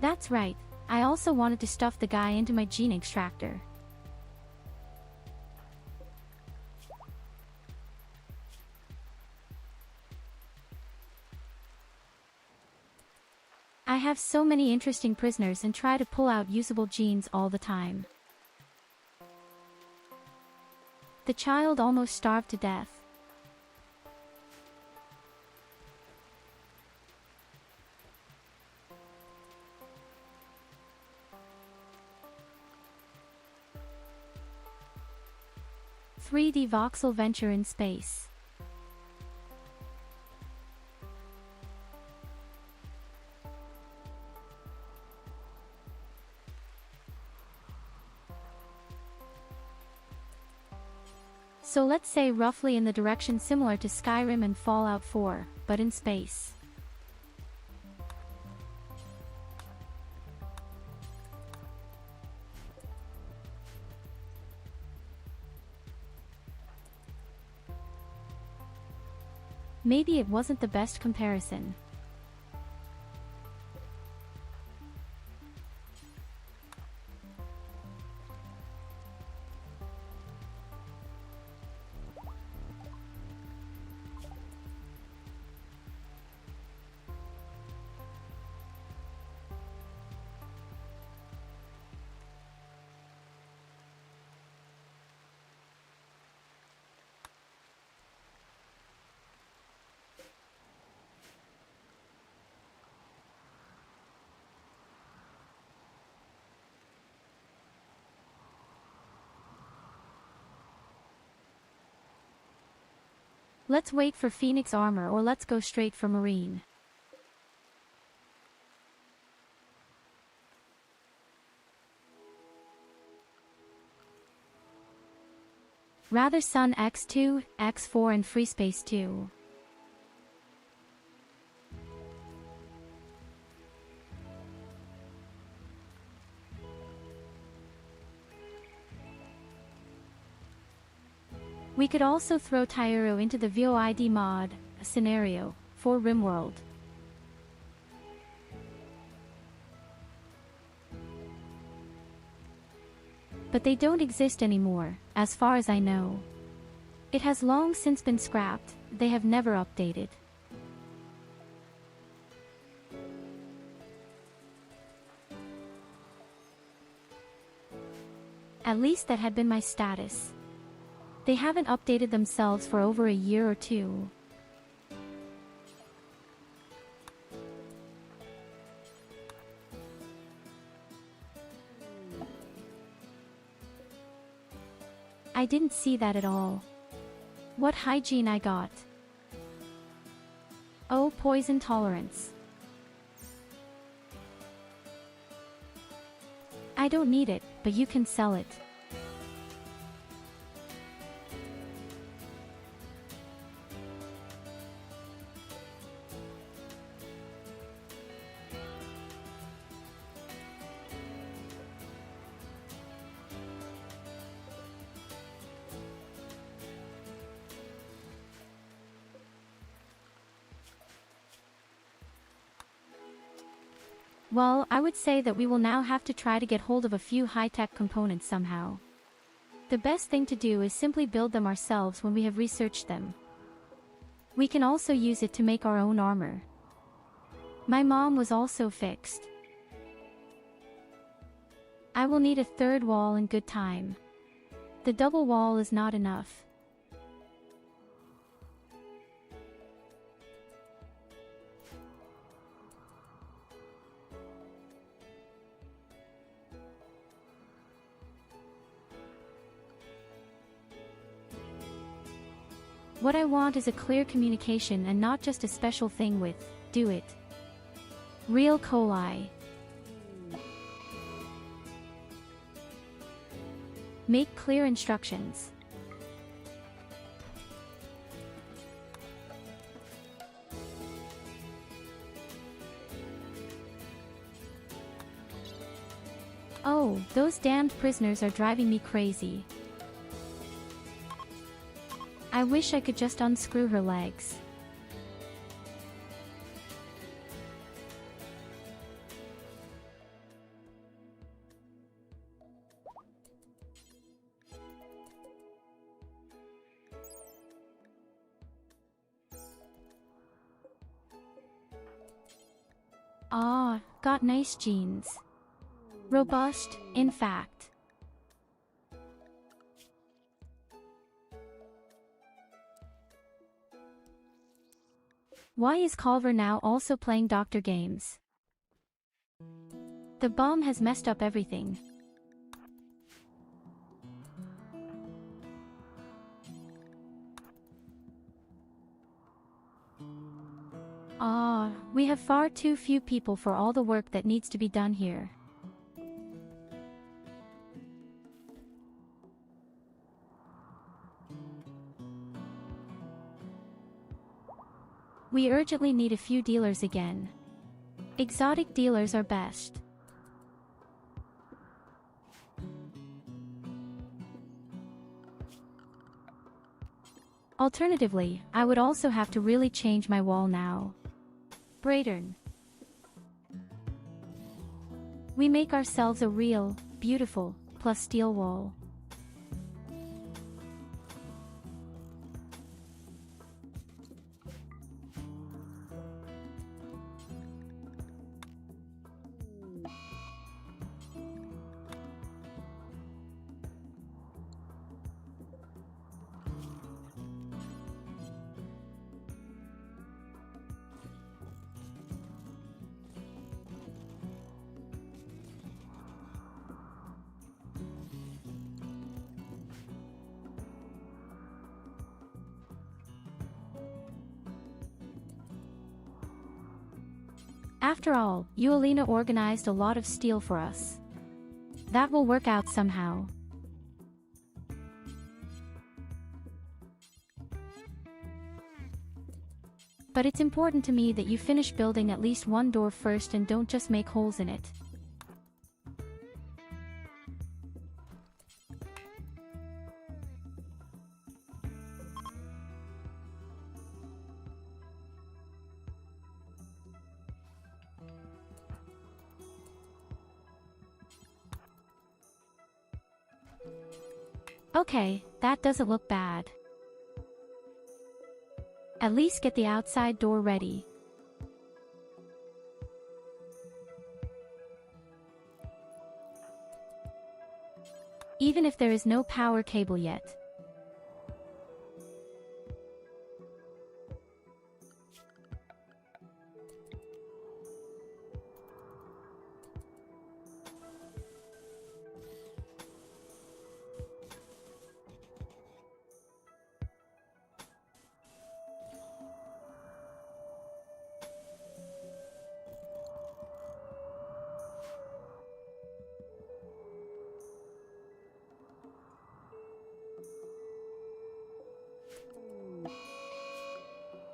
That's right, I also wanted to stuff the guy into my gene extractor. I have so many interesting prisoners and try to pull out usable genes all the time. The child almost starved to death. "3D voxel venture in space." So let's say roughly in the direction similar to Skyrim and Fallout 4, but in space. Maybe it wasn't the best comparison. Let's wait for Phoenix armor, or let's go straight for Marine. Rather Sun X2, X4 and Free Space 2. We could also throw Tyurru into the VoD mod scenario for Rimworld. But they don't exist anymore, as far as I know. It has long since been scrapped, they have never updated. At least that had been my status. They haven't updated themselves for over a year or two. I didn't see that at all. What hygiene I got. Oh, poison tolerance. I don't need it, but you can sell it. Well, I would say that we will now have to try to get hold of a few high-tech components somehow. The best thing to do is simply build them ourselves when we have researched them. We can also use it to make our own armor. My mom was also fixed. I will need a third wall in good time. The double wall is not enough. What I want is a clear communication and not just a special thing with, do it. Real coli. Make clear instructions. Oh, those damned prisoners are driving me crazy. I wish I could just unscrew her legs. Ah, got nice jeans. Robust, in fact. Why is Culver now also playing doctor games? The bomb has messed up everything. Ah, we have far too few people for all the work that needs to be done here. We urgently need a few dealers again. Exotic dealers are best. Alternatively, I would also have to really change my wall now. Braydon. We make ourselves a real, beautiful, plus steel wall. After all, Eulina organized a lot of steel for us. That will work out somehow. But it's important to me that you finish building at least one door first and don't just make holes in it. Okay, that doesn't look bad. At least get the outside door ready. Even if there is no power cable yet.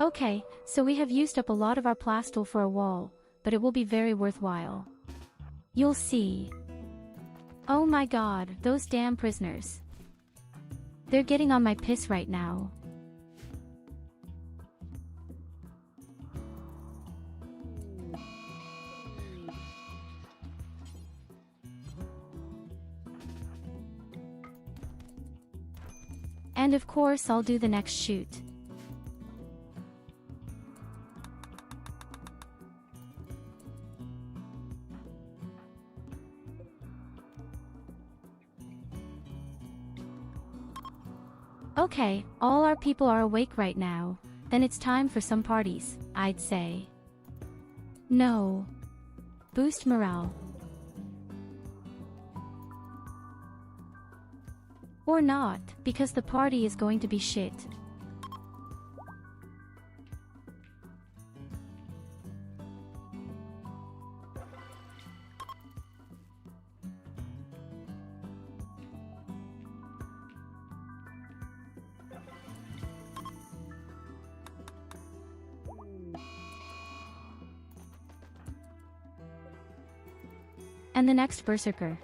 Okay, so we have used up a lot of our plastel for a wall, but it will be very worthwhile. You'll see. Oh my god, those damn prisoners. They're getting on my piss right now. And of course I'll do the next shoot. Okay, all our people are awake right now, then it's time for some parties, I'd say. No. Boost morale. Or not, because the party is going to be shit. And the next berserker.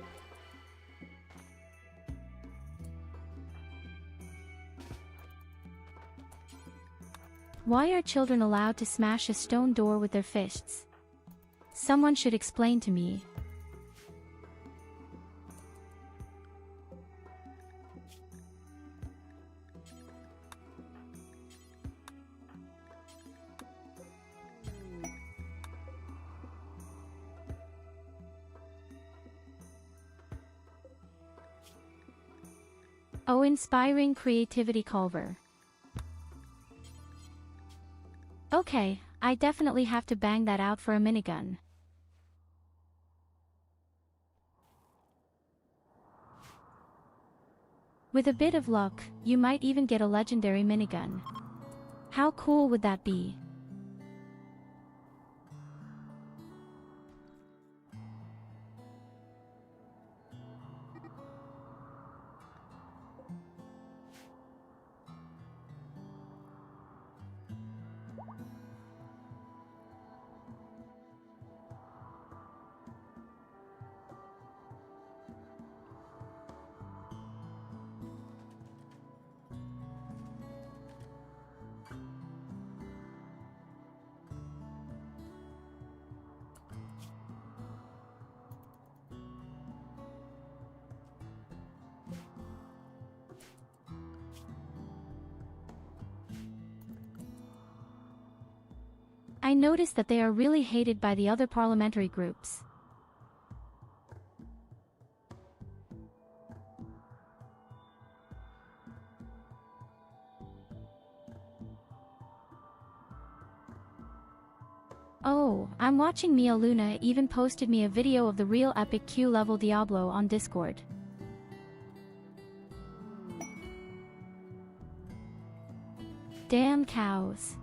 Why are children allowed to smash a stone door with their fists? Someone should explain to me. Oh, inspiring creativity, Culver. Okay, I definitely have to bang that out for a minigun. With a bit of luck, you might even get a legendary minigun. How cool would that be? I noticed that they are really hated by the other parliamentary groups. Oh, I'm watching Mia Luna even posted me a video of the real epic Q level Diablo on Discord. Damn cows.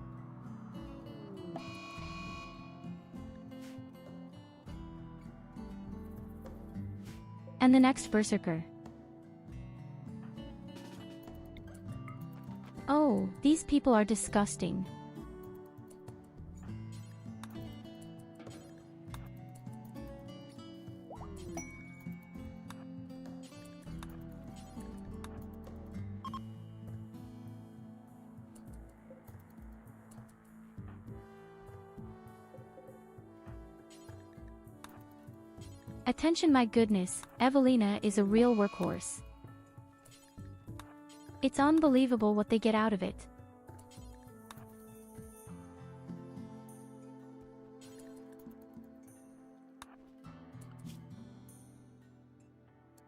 And the next berserker. Oh, these people are disgusting. Attention, my goodness, Evelina is a real workhorse. It's unbelievable what they get out of it.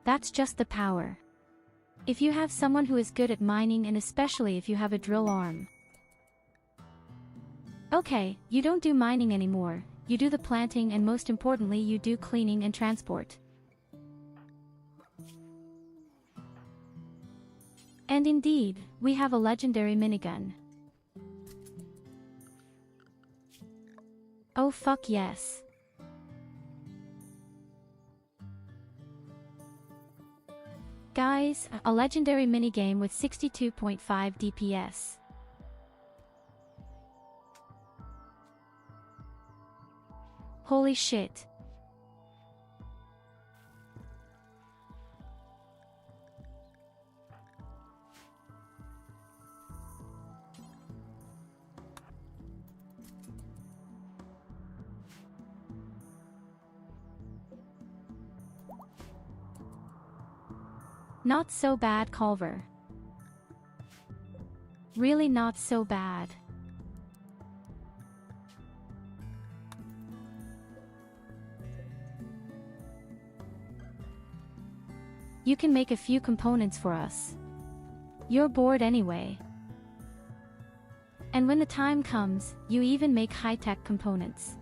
That's just the power. If you have someone who is good at mining, and especially if you have a drill arm. Okay, you don't do mining anymore. You do the planting, and most importantly, you do cleaning and transport. And indeed, we have a legendary minigun. Oh fuck yes. Guys, a legendary minigame with 62.5 DPS. Holy shit. Not so bad, Culver. Really not so bad. You can make a few components for us. You're bored anyway. And when the time comes, you even make high-tech components.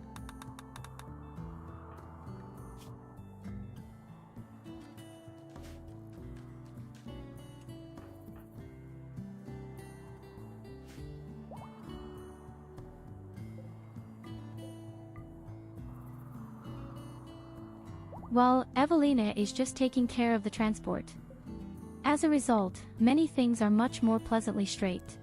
Well, Evelina is just taking care of the transport. As a result, many things are much more pleasantly straight.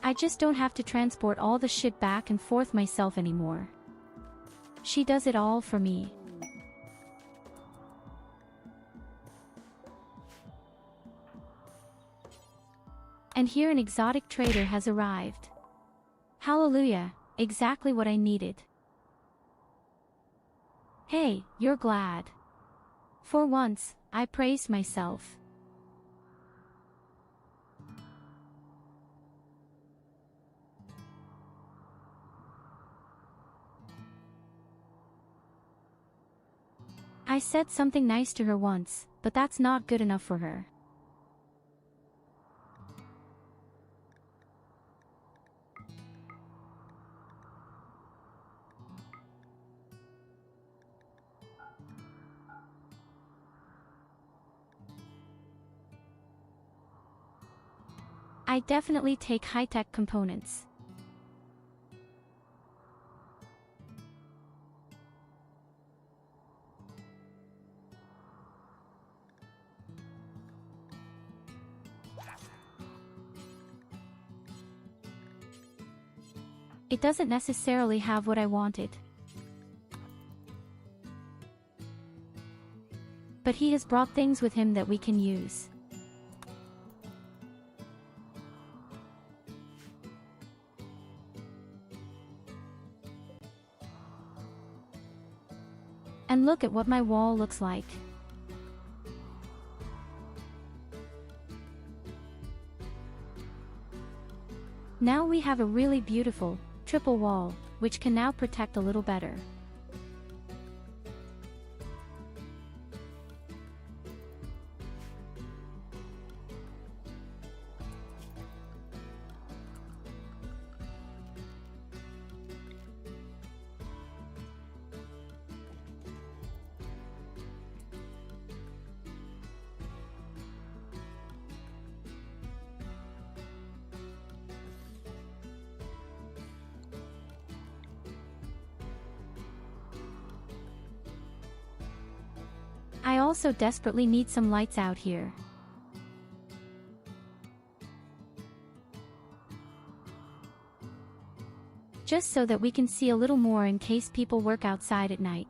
I just don't have to transport all the shit back and forth myself anymore. She does it all for me. And here an exotic trader has arrived. Hallelujah, exactly what I needed. Hey, you're glad. For once, I praised myself. I said something nice to her once, but that's not good enough for her. I definitely take high-tech components. It doesn't necessarily have what I wanted. But he has brought things with him that we can use. And look at what my wall looks like. Now we have a really beautiful, triple wall, which can now protect a little better. I also desperately need some lights out here. Just so that we can see a little more in case people work outside at night.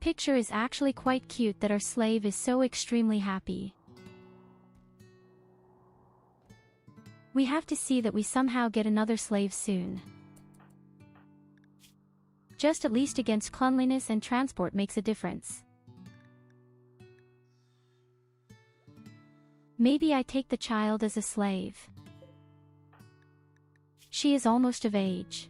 Picture is actually quite cute that our slave is so extremely happy. We have to see that we somehow get another slave soon. Just at least against cleanliness and transport makes a difference. Maybe I take the child as a slave. She is almost of age.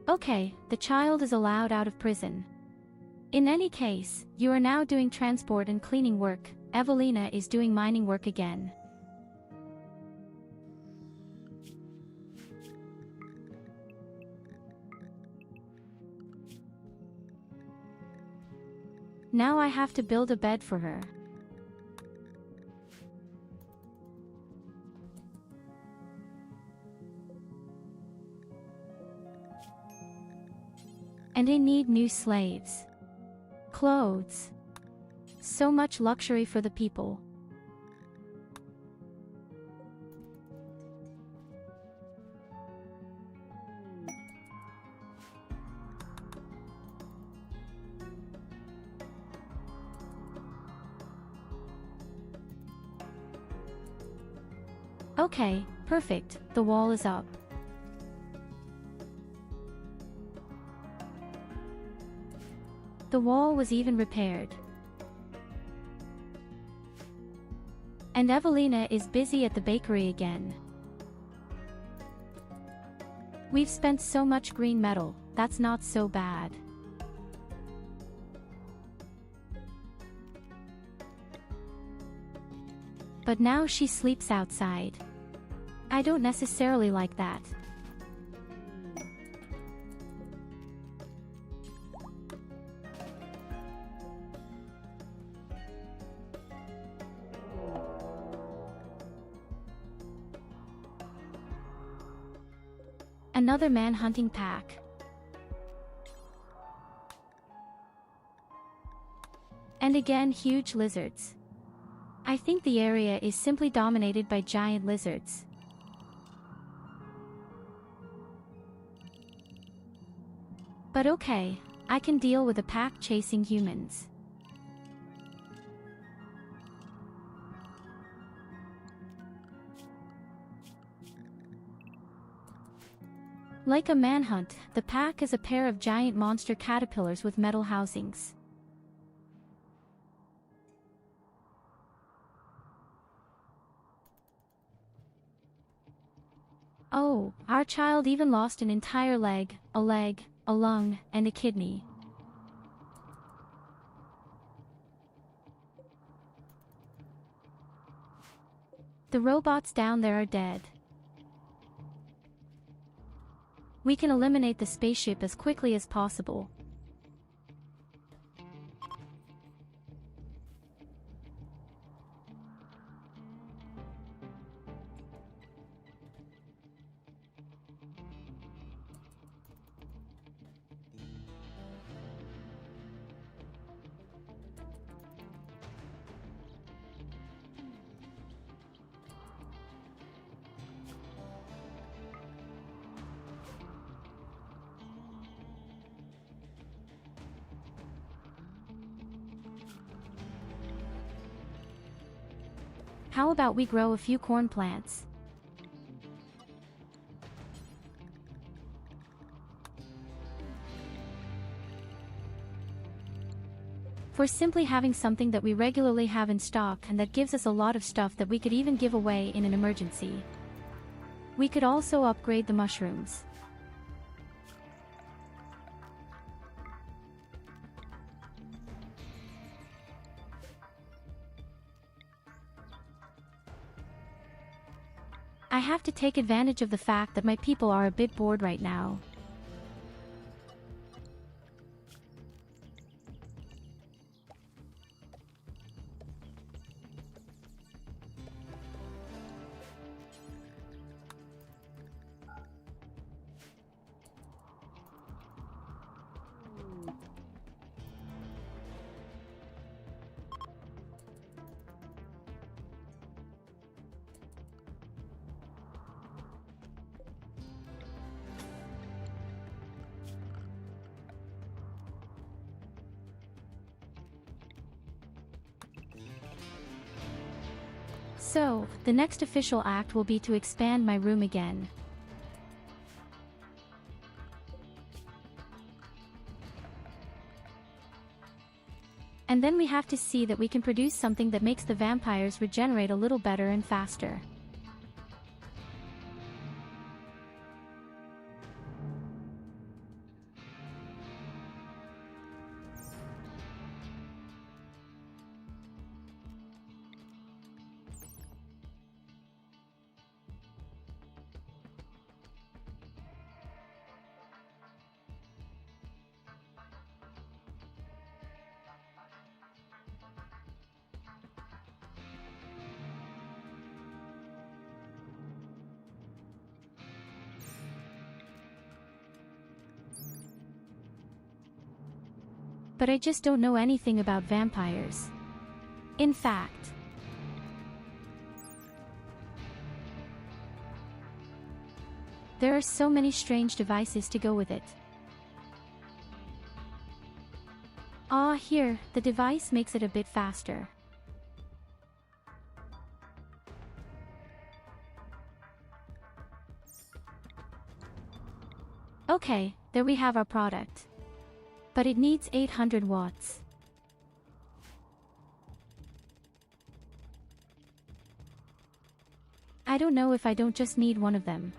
Okay, the child is allowed out of prison. In any case, you are now doing transport and cleaning work. Evelina is doing mining work again. Now I have to build a bed for her. And I need new slaves. Clothes. So much luxury for the people. Okay, perfect, the wall is up. The wall was even repaired. And Evelina is busy at the bakery again. We've spent so much green metal, that's not so bad. But now she sleeps outside. I don't necessarily like that. Another man-hunting pack. And again huge lizards. I think the area is simply dominated by giant lizards. But okay, I can deal with a pack chasing humans. Like a manhunt, the pack is a pair of giant monster caterpillars with metal housings. Oh, our child even lost an entire leg, a lung, and a kidney. The robots down there are dead. We can eliminate the spaceship as quickly as possible. How about we grow a few corn plants? For simply having something that we regularly have in stock and that gives us a lot of stuff that we could even give away in an emergency. We could also upgrade the mushrooms. I have to take advantage of the fact that my people are a bit bored right now. So, the next official act will be to expand my room again. And then we have to see that we can produce something that makes the vampires regenerate a little better and faster. But I just don't know anything about vampires. In fact, there are so many strange devices to go with it. Here, the device makes it a bit faster. Okay, there we have our product. But it needs 800 watts. I don't know if I don't just need one of them.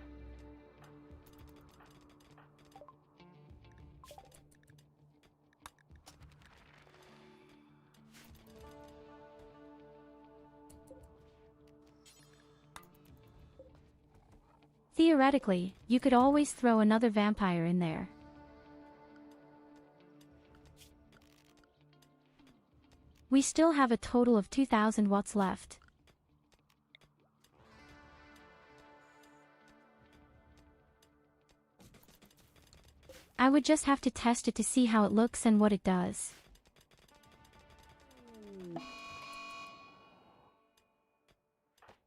Theoretically, you could always throw another vampire in there. We still have a total of 2000 watts left. I would just have to test it to see how it looks and what it does.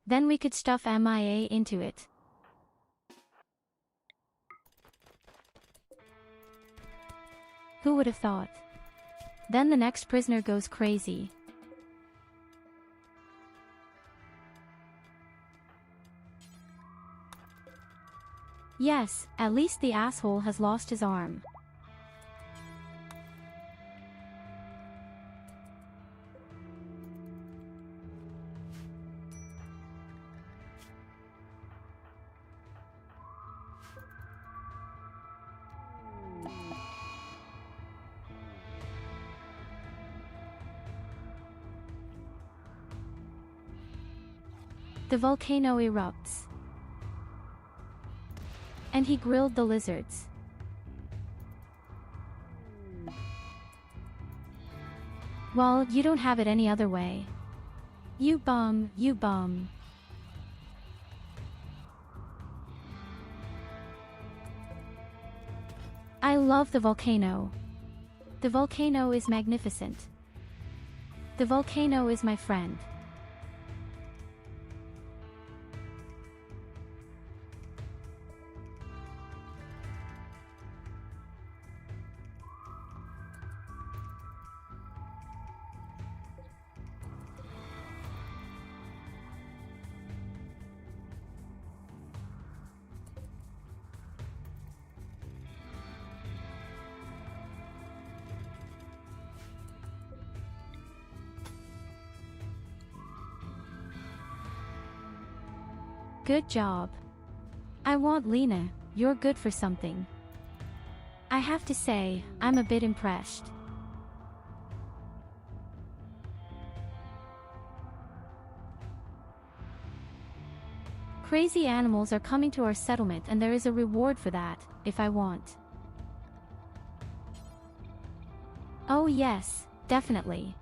Then we could stuff MIA into it. Who would have thought? Then the next prisoner goes crazy. Yes, at least the asshole has lost his arm. The volcano erupts. And he grilled the lizards. Well, you don't have it any other way. You bum, you bum. I love the volcano. The volcano is magnificent. The volcano is my friend. Good job. I want Lena, you're good for something. I have to say, I'm a bit impressed. Crazy animals are coming to our settlement and there is a reward for that, if I want. Oh yes, definitely.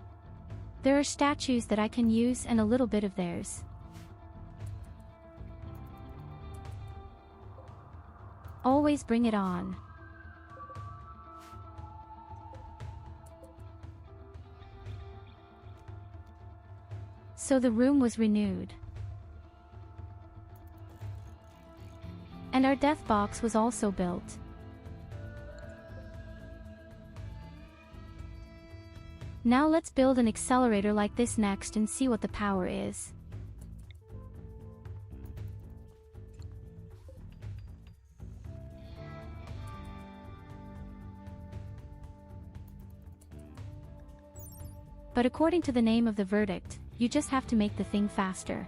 There are statues that I can use and a little bit of theirs. Always bring it on. So the room was renewed. And our death box was also built. Now let's build an accelerator like this next and see what the power is. But according to the name of the verdict, you just have to make the thing faster.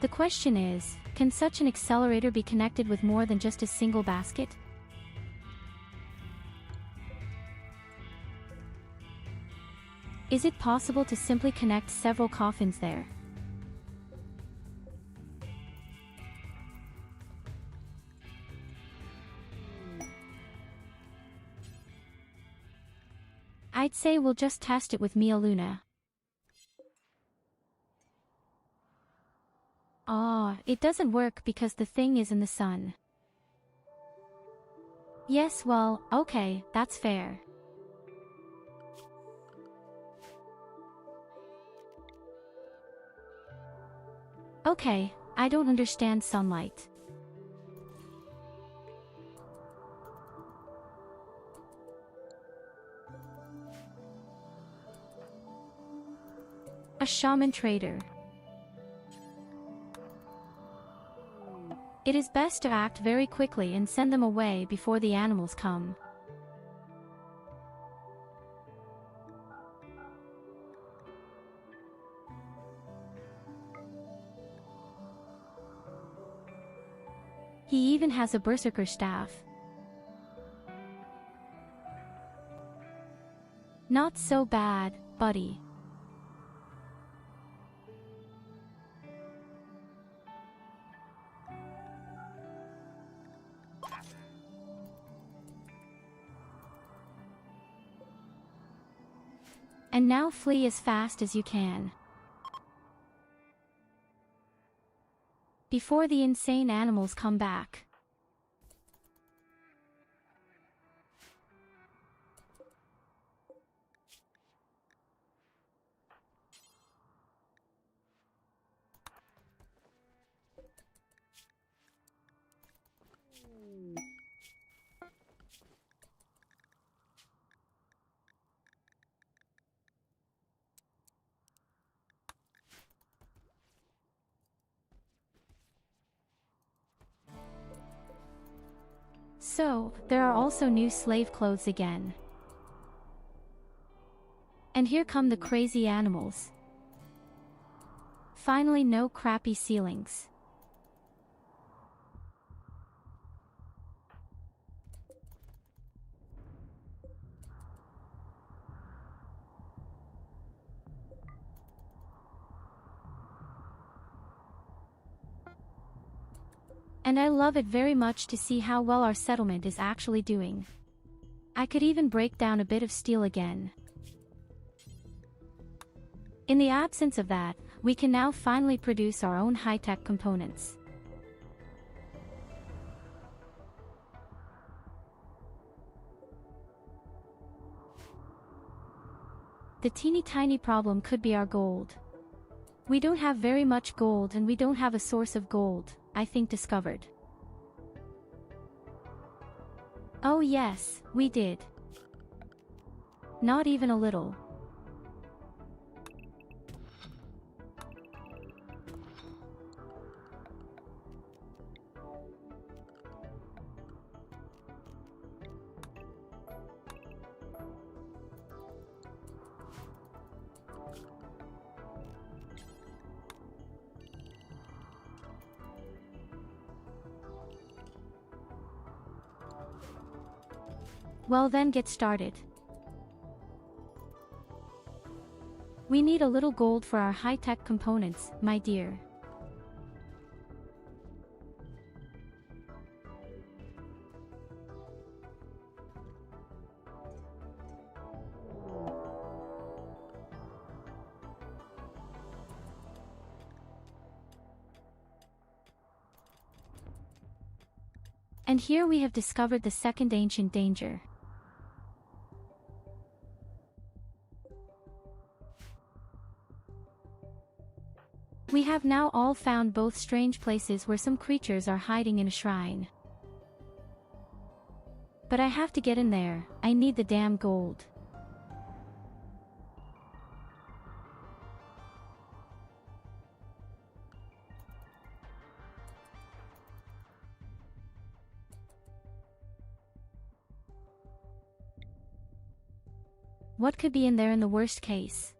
The question is, can such an accelerator be connected with more than just a single basket? Is it possible to simply connect several coffins there? I'd say we'll just test it with Mia Luna. It doesn't work because the thing is in the sun. Yes, well, okay, that's fair. Okay, I don't understand sunlight. shaman trader. It is best to act very quickly and send them away before the animals come. He even has a berserker staff. Not so bad, buddy. And now flee as fast as you can, before the insane animals come back. So, there are also new slave clothes again. And here come the crazy animals. Finally, no crappy ceilings. And I love it very much to see how well our settlement is actually doing. I could even break down a bit of steel again. In the absence of that, we can now finally produce our own high-tech components. The teeny tiny problem could be our gold. We don't have very much gold and we don't have a source of gold, I think, discovered. Oh yes, we did. Not even a little. Well then, get started. We need a little gold for our high-tech components, my dear. And here we have discovered the second ancient danger. We have now all found both strange places where some creatures are hiding in a shrine. But I have to get in there, I need the damn gold. What could be in there in the worst case?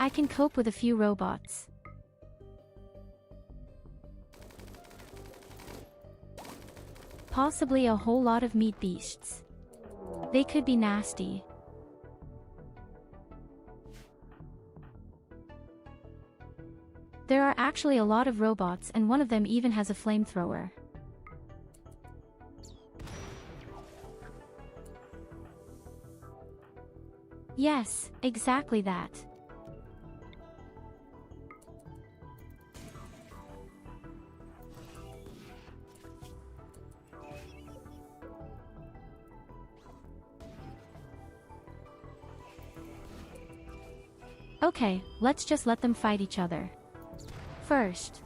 I can cope with a few robots. Possibly a whole lot of meat beasts. They could be nasty. There are actually a lot of robots and one of them even has a flamethrower. Yes, exactly that. Okay, let's just let them fight each other. First.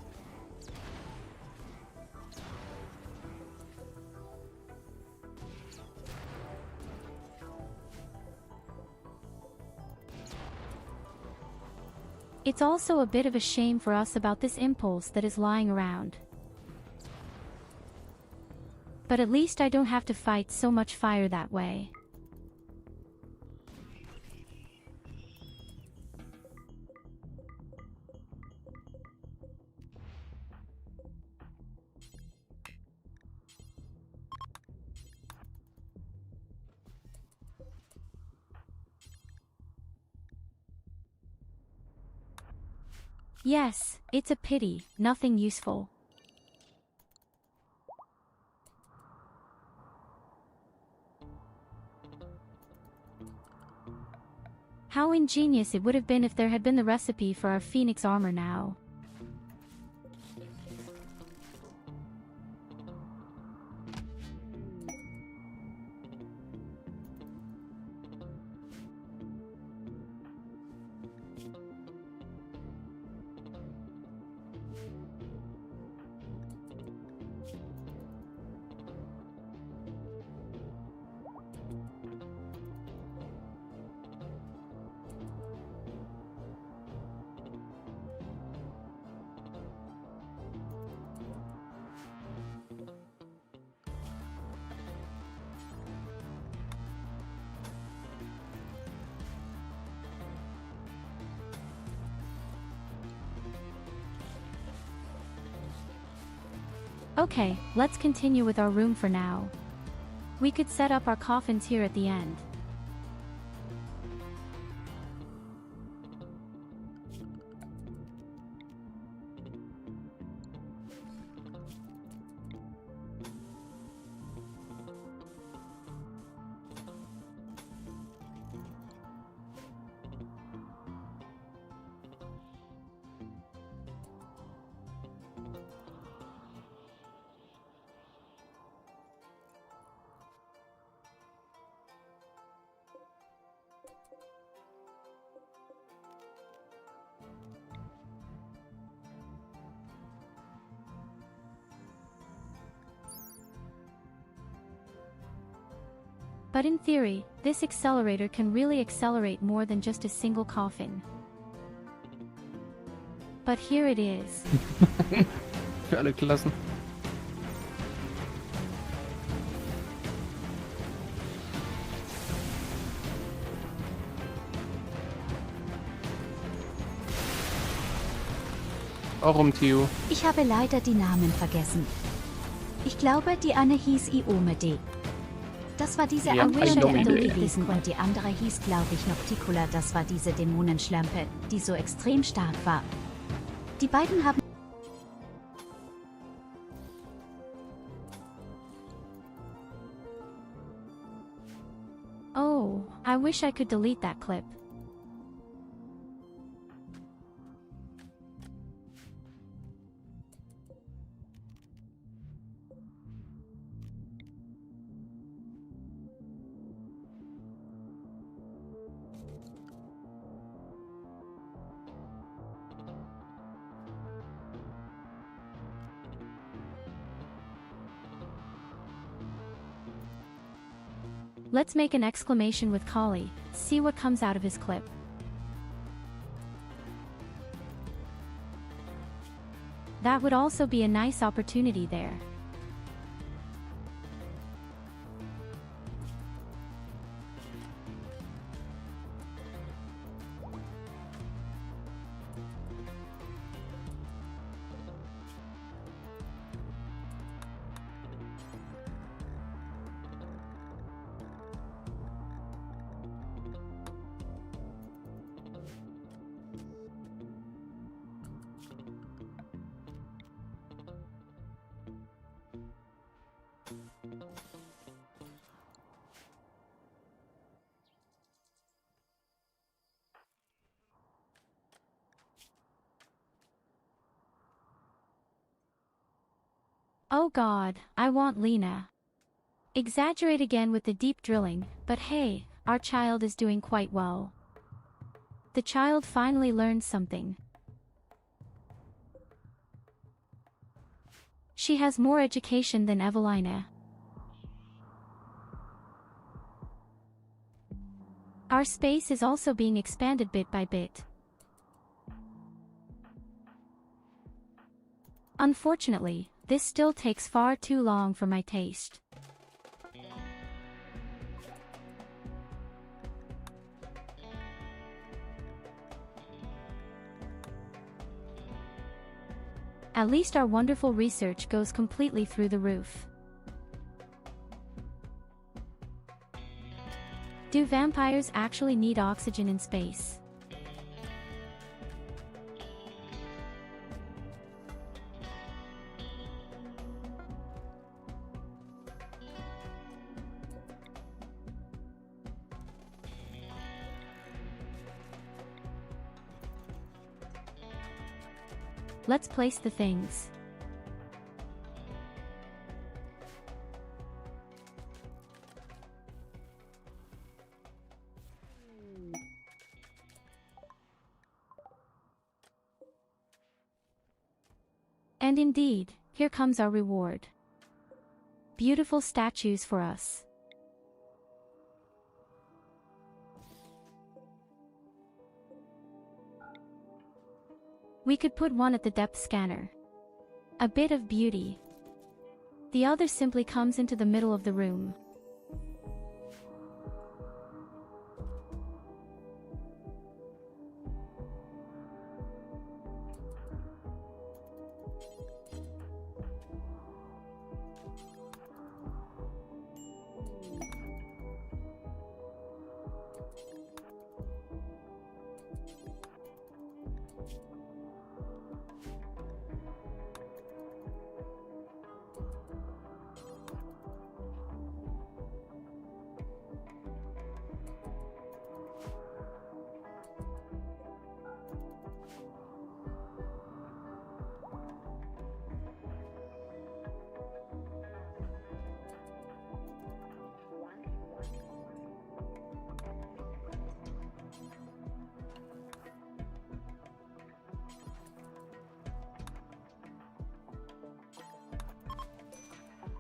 It's also a bit of a shame for us about this impulse that is lying around. But at least I don't have to fight so much fire that way. Yes, it's a pity, nothing useful. How ingenious it would have been if there had been the recipe for our phoenix armor now. Okay, let's continue with our room for now. We could set up our coffins here at the end. But in theory, this accelerator can really accelerate more than just a single coffin. But here it is. Für alle Klassen. Warum, Theo? Ich habe leider die Namen vergessen. Ich glaube, die eine hieß Iomede. Das war diese Ja, Anwendung Iomede. gewesen und die andere hieß, glaube ich, noch Ticula. Das war diese Dämonenschlampe, die so extrem stark war. Die beiden haben... Oh, I wish I could delete that clip. Let's make an exclamation with Kali, see what comes out of his clip. That would also be a nice opportunity there. Oh god, I want Lena. Exaggerate again with the deep drilling, but hey, our child is doing quite well. The child finally learned something. She has more education than Evelina. Our space is also being expanded bit by bit. Unfortunately, this still takes far too long for my taste. At least our wonderful research goes completely through the roof. Do vampires actually need oxygen in space? Let's place the things. And indeed, here comes our reward. Beautiful statues for us. We could put one at the depth scanner. A bit of beauty. The other simply comes into the middle of the room.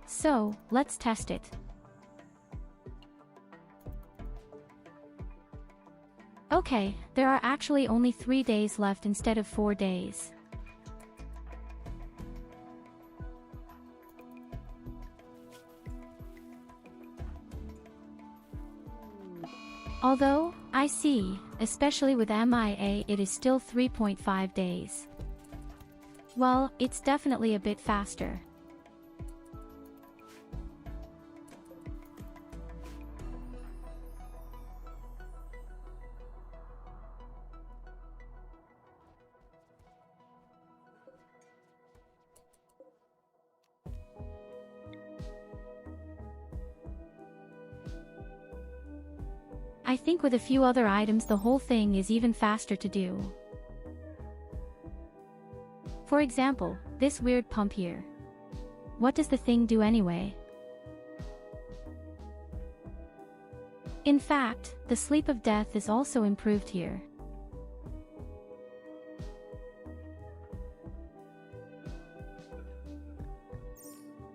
So, let's test it. Okay, there are actually only 3 days left instead of 4 days. Although, I see, especially with MIA, it is still 3.5 days. Well, it's definitely a bit faster. I think with a few other items the whole thing is even faster to do. For example, this weird pump here. What does the thing do anyway? In fact, the sleep of death is also improved here.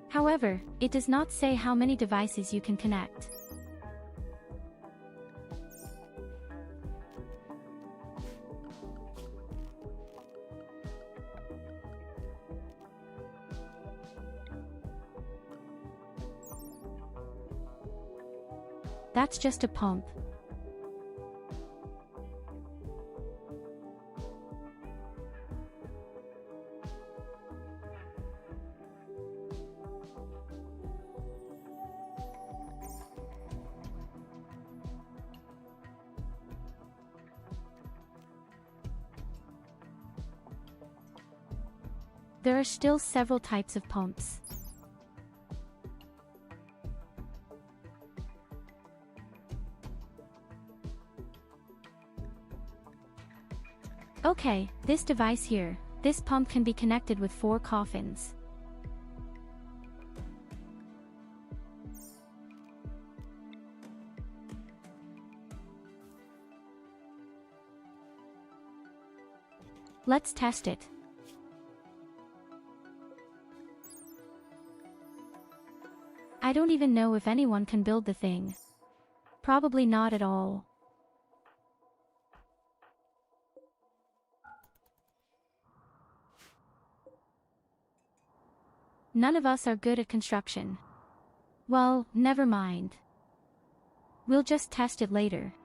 However, it does not say how many devices you can connect. That's just a pump. There are still several types of pumps. Okay, this device here, this pump can be connected with 4 coffins. Let's test it. I don't even know if anyone can build the thing. Probably not at all. None of us are good at construction. Well, never mind. We'll just test it later.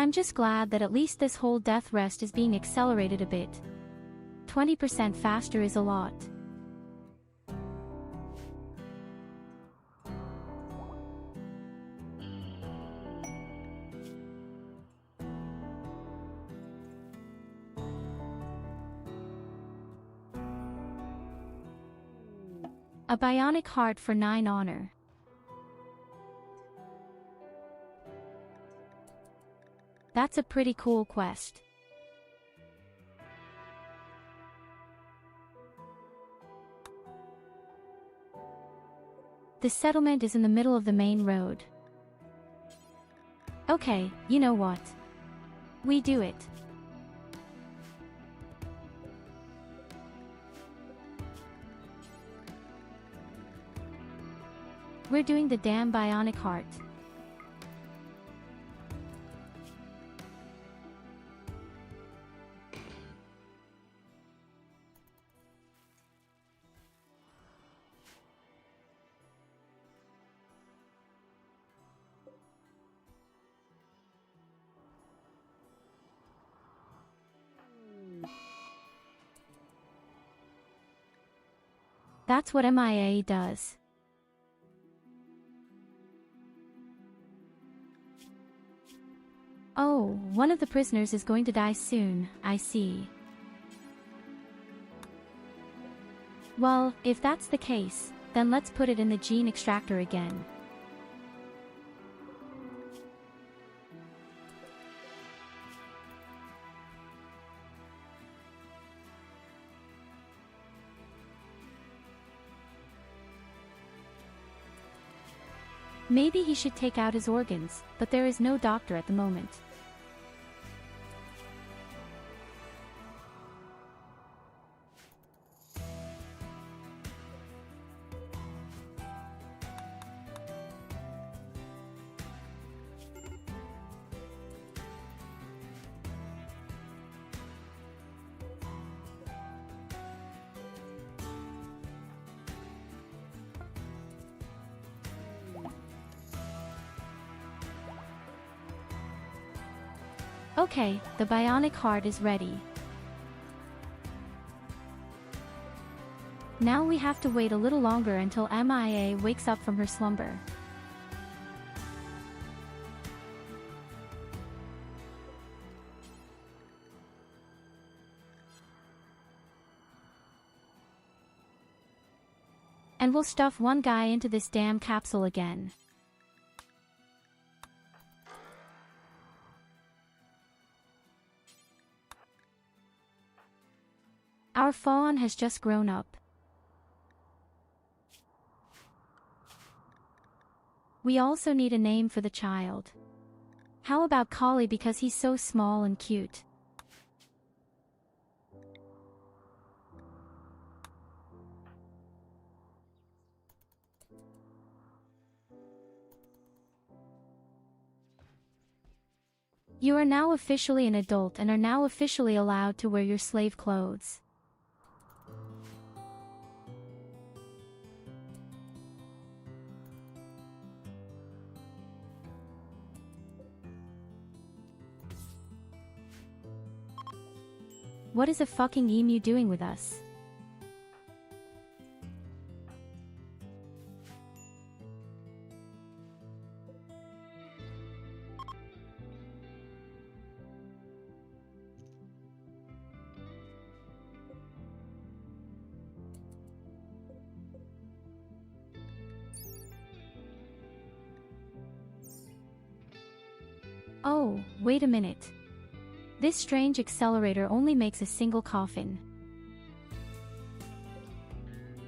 I'm just glad that at least this whole death rest is being accelerated a bit. 20% faster is a lot. A bionic heart for 9 honor. That's a pretty cool quest. The settlement is in the middle of the main road. Okay, you know what? We do it. We're doing the damn bionic heart. That's what MIA does. Oh, one of the prisoners is going to die soon, I see. Well, if that's the case, then let's put it in the gene extractor again. Maybe he should take out his organs, but there is no doctor at the moment. Okay, the bionic heart is ready. Now we have to wait a little longer until MIA wakes up from her slumber. And we'll stuff one guy into this damn capsule again. Our fawn has just grown up. We also need a name for the child. How about Collie, because he's so small and cute? You are now officially an adult and are now officially allowed to wear your slave clothes. What is a fucking emu doing with us? Oh, wait a minute. This strange accelerator only makes a single coffin.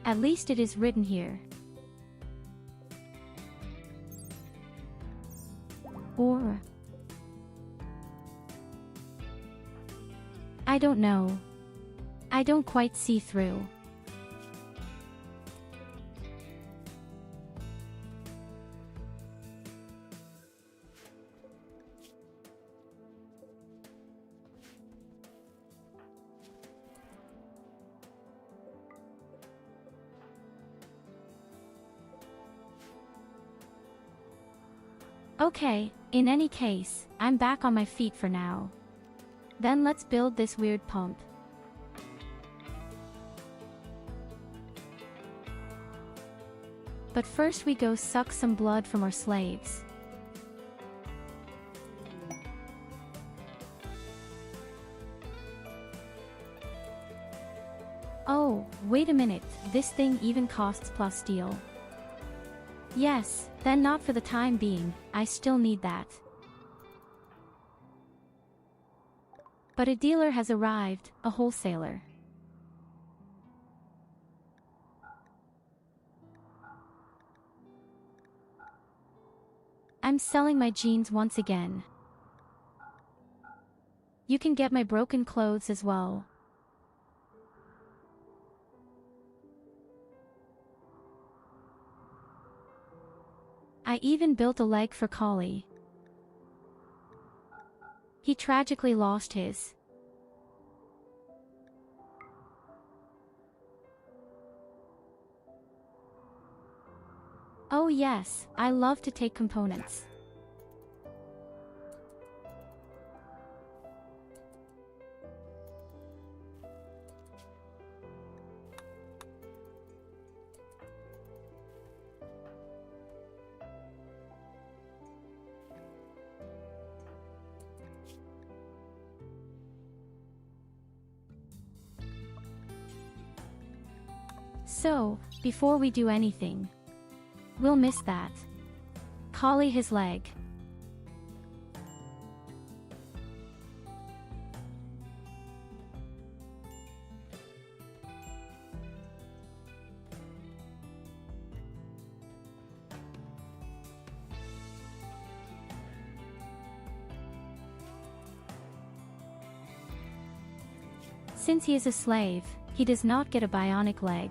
At least it is written here. I don't know. I don't quite see through. Okay, in any case, I'm back on my feet for now. Then let's build this weird pump. But first we go suck some blood from our slaves. Oh, wait a minute, this thing even costs plus steel. Yes, then not for the time being, I still need that. But a dealer has arrived, a wholesaler. I'm selling my jeans once again. You can get my broken clothes as well. I even built a leg for Collie. He tragically lost his. Oh yes, I love to take components. So, before we do anything, we'll miss that. Collie his leg. Since he is a slave, he does not get a bionic leg.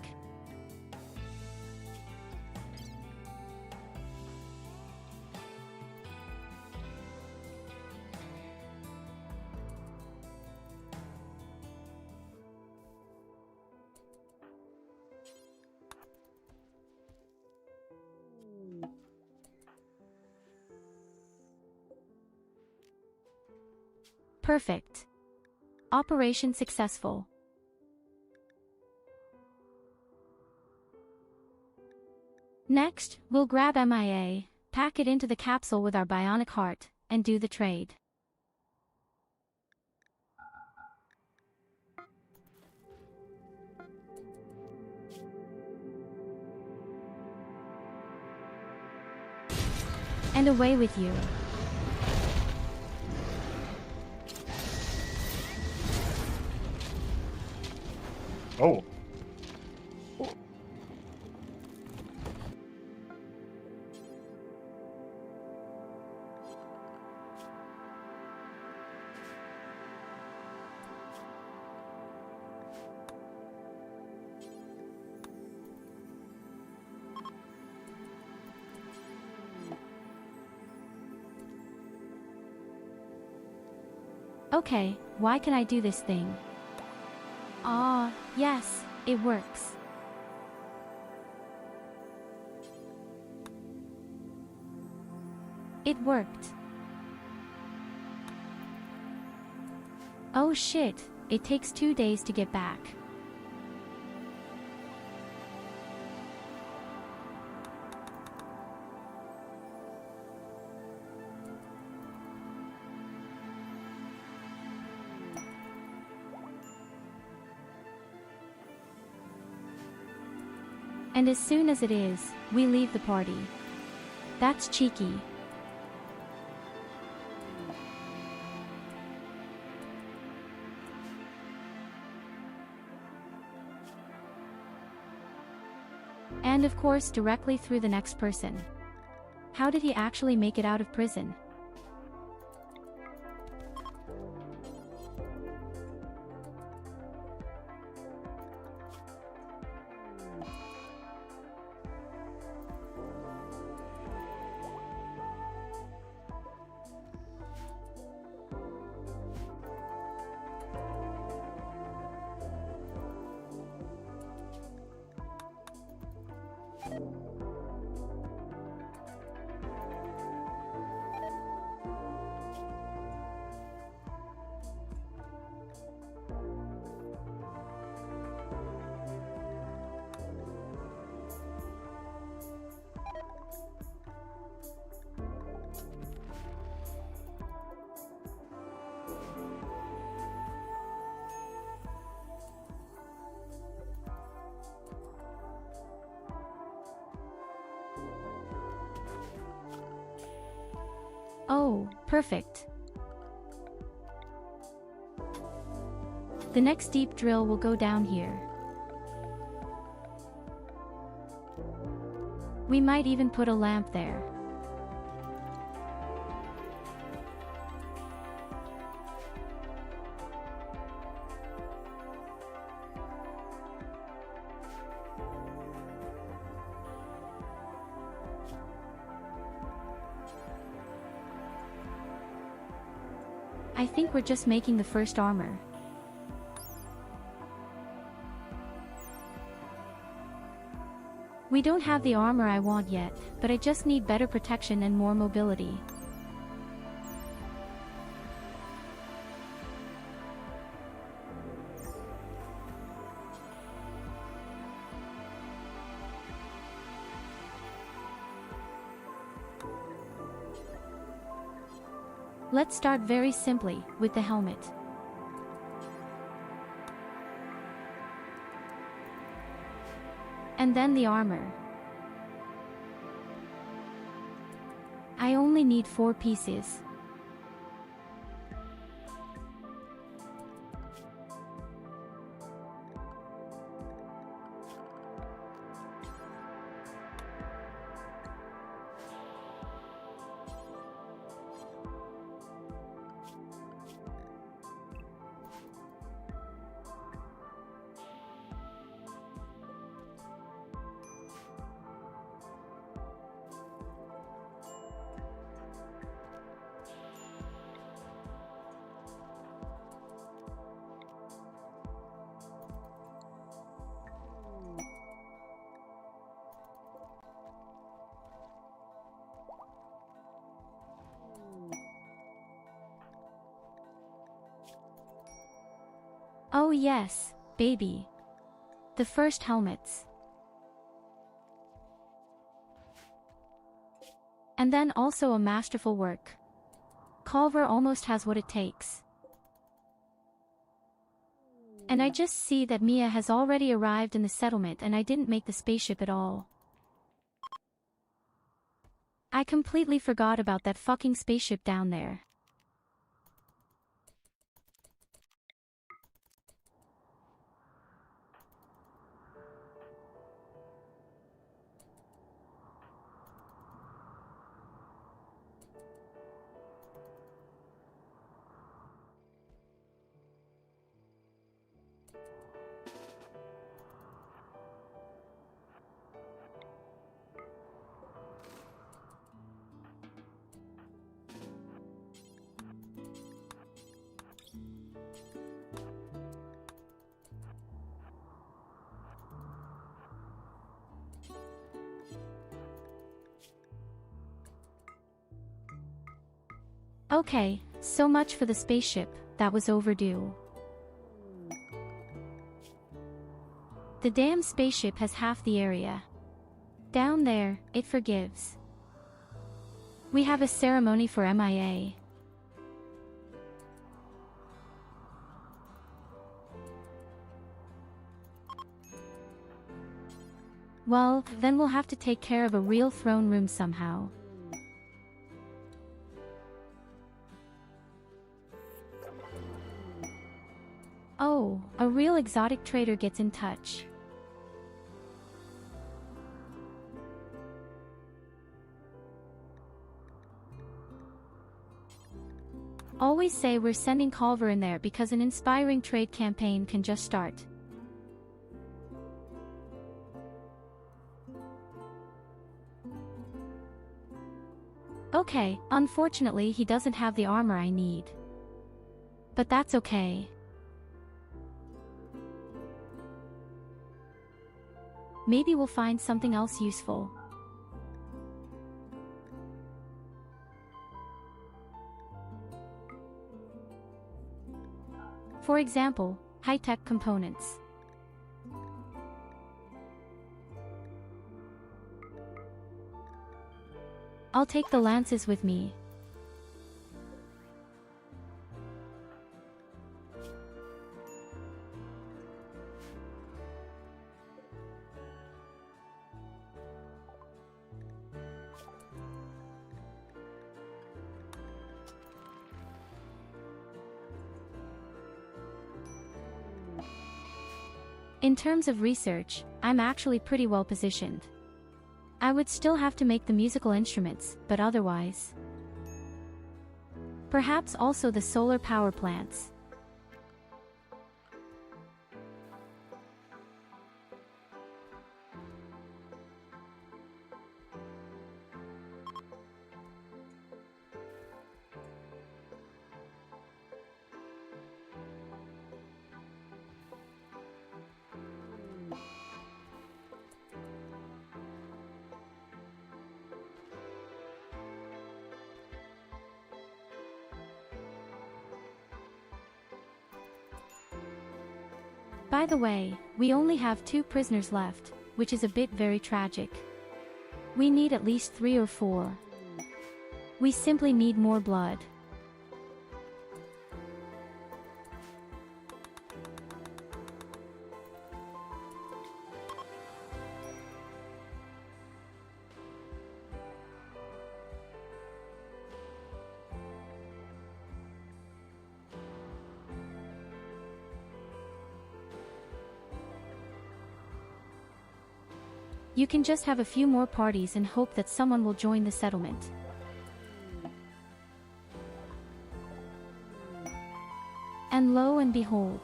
Perfect. Operation successful. Next, we'll grab MIA, pack it into the capsule with our bionic heart, and do the trade. And away with you. Oh. Okay, why can I do this thing? Ah, yes, it works. It worked. Oh shit, it takes 2 days to get back. And as soon as it is, we leave the party. That's cheeky. And of course directly through the next person. How did he actually make it out of prison? Oh, perfect. The next deep drill will go down here. We might even put a lamp there. I think we're just making the first armor. We don't have the armor I want yet, but I just need better protection and more mobility. Let's start very simply, with the helmet. And then the armor. I only need 4 pieces. Oh yes, baby. The first helmets. And then also a masterful work. Culver almost has what it takes. And I just see that Mia has already arrived in the settlement and I didn't make the spaceship at all. I completely forgot about that fucking spaceship down there. Okay, so much for the spaceship, that was overdue. The damn spaceship has half the area. Down there, it forgives. We have a ceremony for MIA. Well, then we'll have to take care of a real throne room somehow. Oh, a real exotic trader gets in touch. Always say we're sending Culver in there because an inspiring trade campaign can just start. Okay, unfortunately he doesn't have the armor I need. But that's okay. Maybe we'll find something else useful. For example, high-tech components. I'll take the lances with me. In terms of research, I'm actually pretty well positioned. I would still have to make the musical instruments, but otherwise. Perhaps also the solar power plants. By the way, we only have 2 prisoners left, which is a bit very tragic. We need at least 3 or 4. We simply need more blood. You can just have a few more parties and hope that someone will join the settlement. And lo and behold,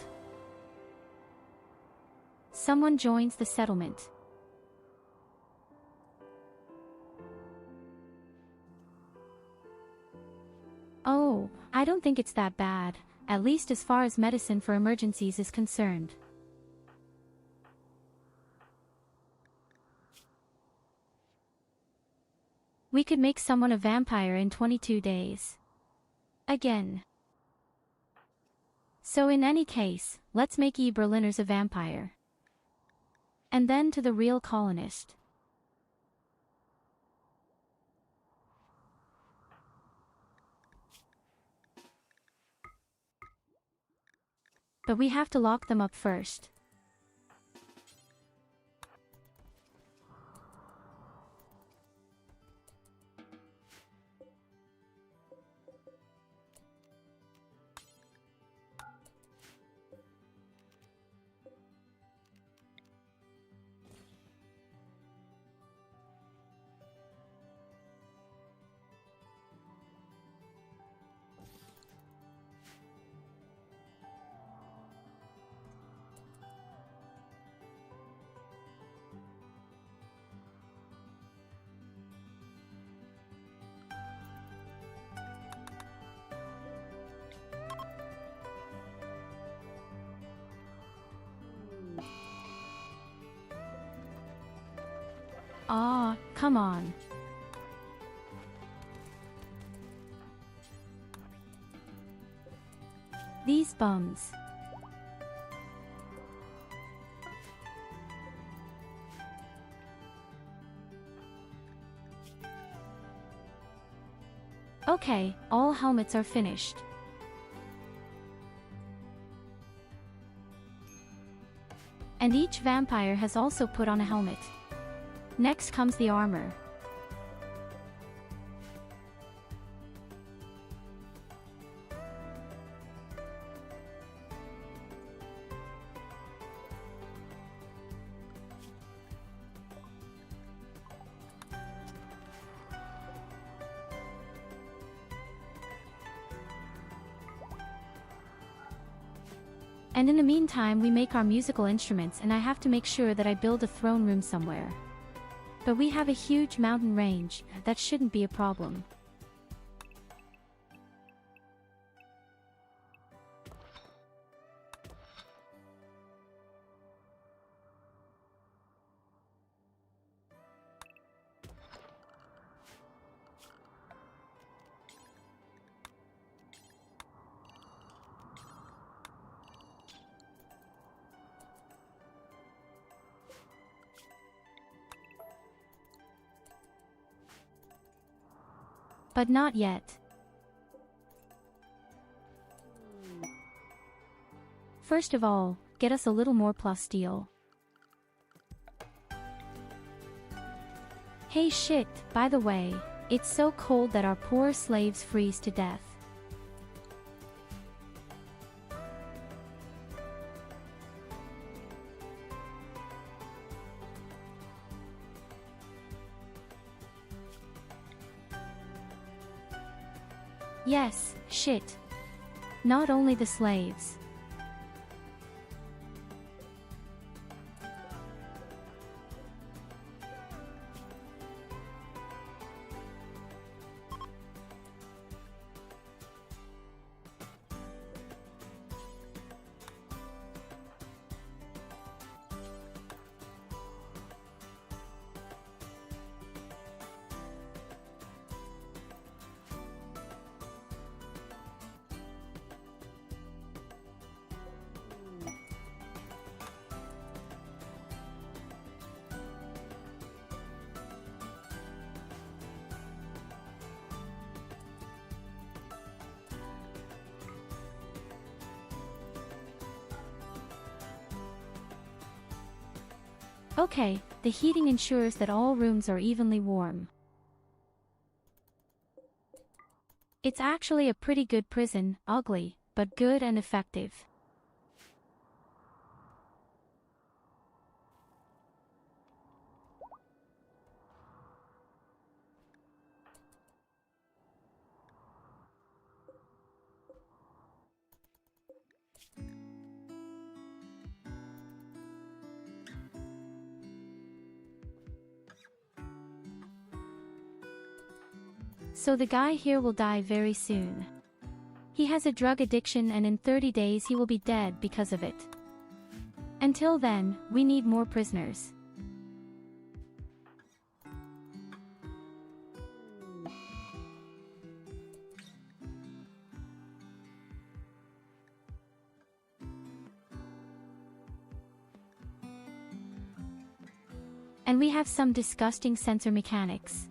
someone joins the settlement. Oh, I don't think it's that bad, at least as far as medicine for emergencies is concerned. We could make someone a vampire in 22 days. Again. So in any case, let's make Berliners a vampire. And then to the real colonist. But we have to lock them up first. Aw, come on. These bums. Okay, all helmets are finished. And each vampire has also put on a helmet. Next comes the armor. And in the meantime we make our musical instruments, and I have to make sure that I build a throne room somewhere. But we have a huge mountain range, that shouldn't be a problem. But not yet. First of all, get us a little more plasteel. Hey shit, by the way, it's so cold that our poor slaves freeze to death. Yes, shit. Not only the slaves. Okay, the heating ensures that all rooms are evenly warm. It's actually a pretty good prison, ugly, but good and effective. So the guy here will die very soon. He has a drug addiction and in 30 days he will be dead because of it. Until then, we need more prisoners. And we have some disgusting sensor mechanics.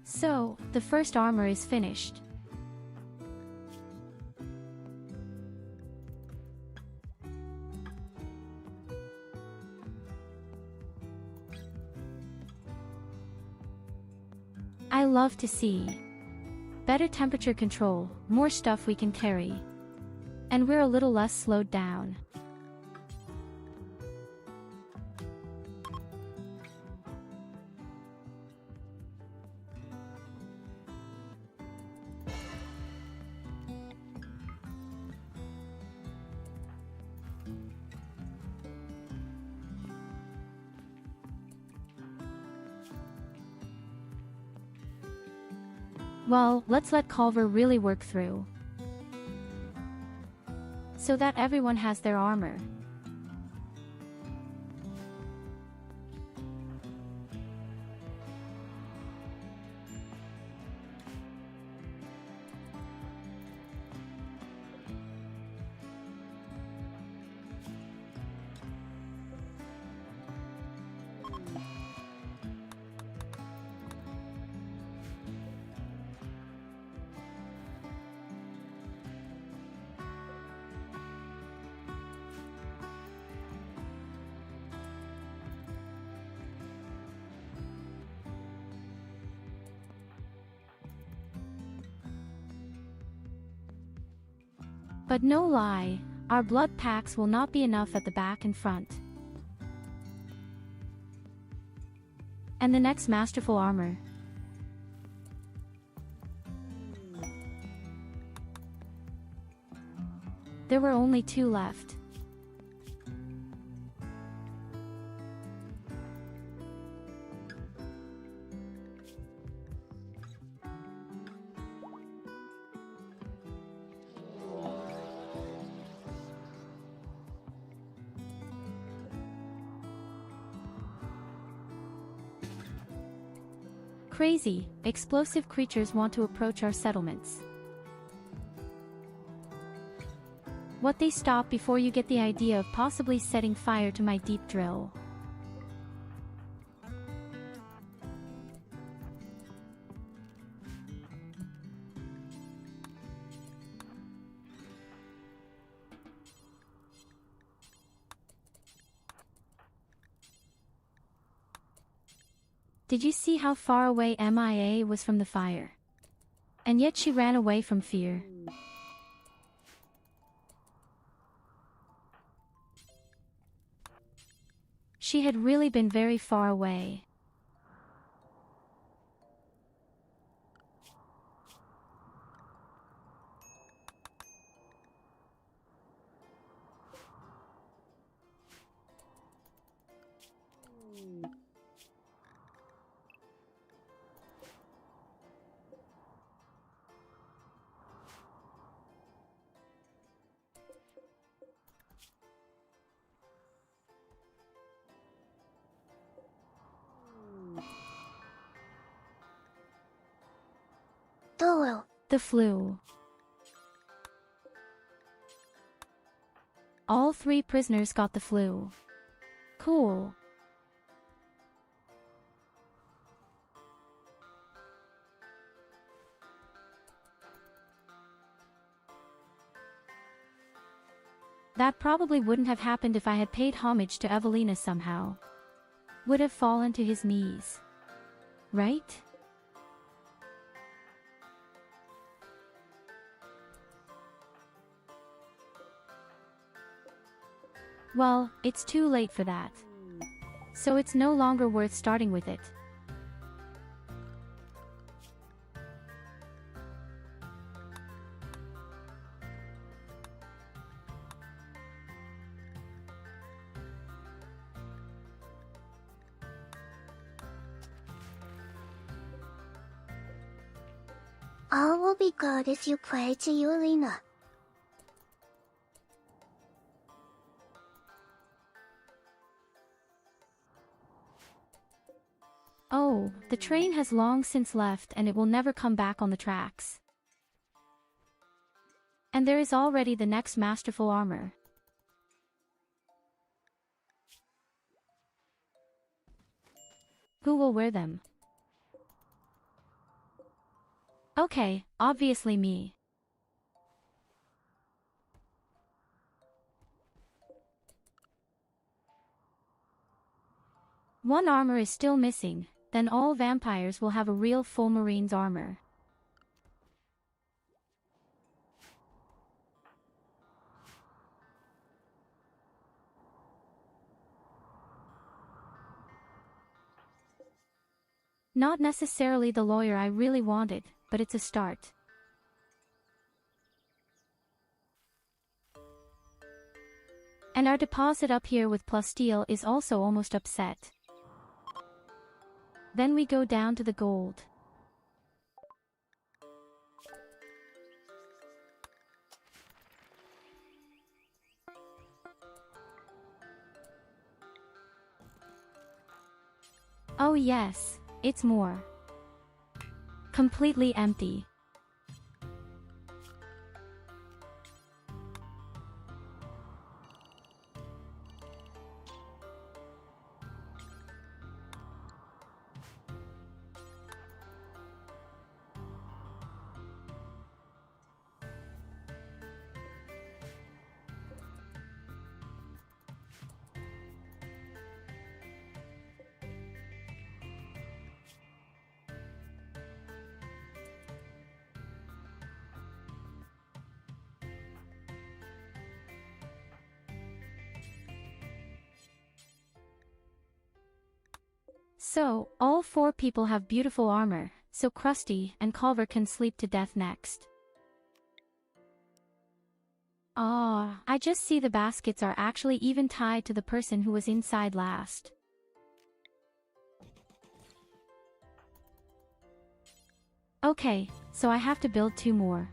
So, the first armor is finished. I love to see. Better temperature control, more stuff we can carry. And we're a little less slowed down. Well, let's let Culver really work through. So that everyone has their armor. But no lie, our blood packs will not be enough at the back and front. And the next masterful armor. There were only 2 left. Crazy, explosive creatures want to approach our settlements. What they stop before you get the idea of possibly setting fire to my deep drill. Did you see how far away MIA was from the fire? And yet she ran away from fear. She had really been very far away. Tyurru. The flu. All 3 prisoners got the flu. Cool. That probably wouldn't have happened if I had paid homage to Evelina somehow. Would have fallen to his knees. Right? Well, it's too late for that. So it's no longer worth starting with it. All will be good if you pray to Evelina. Oh, the train has long since left and it will never come back on the tracks. And there is already the next masterful armor. Who will wear them? Okay, obviously me. One armor is still missing, then all vampires will have a real full Marine's armor. Not necessarily the lawyer I really wanted, but it's a start. And our deposit up here with Plasteel is also almost upset. Then we go down to the gold. Oh yes, it's more. Completely empty. So, all 4 people have beautiful armor, so Krusty and Culver can sleep to death next. Ah, I just see the baskets are actually even tied to the person who was inside last. Okay, so I have to build 2 more.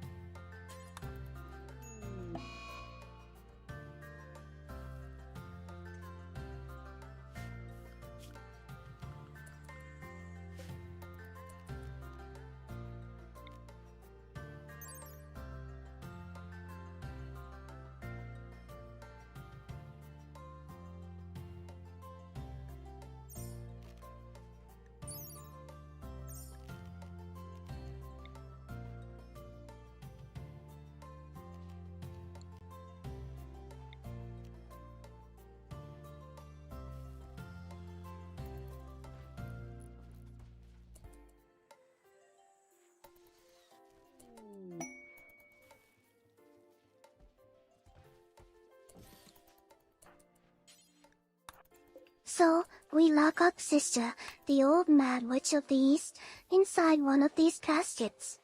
So, we lock up Sister, the old mad witch of the East, inside one of these caskets.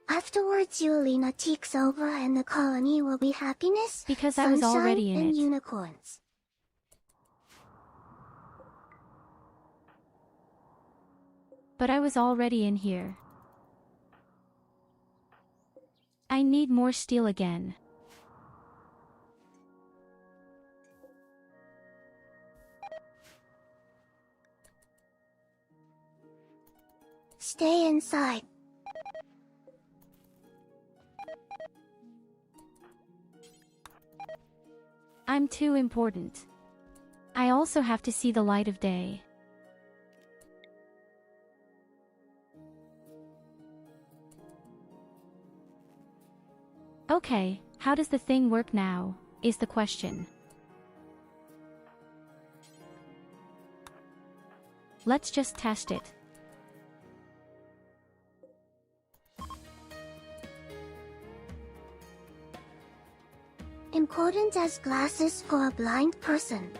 Afterwards Yulina takes over and the colony will be happiness, Because I was sunshine, already in and it. unicorns. But I was already in here. I need more steel again. Stay inside. I'm too important. I also have to see the light of day. Okay, how does the thing work now, is the question. Let's just test it. Important as glasses for a blind person.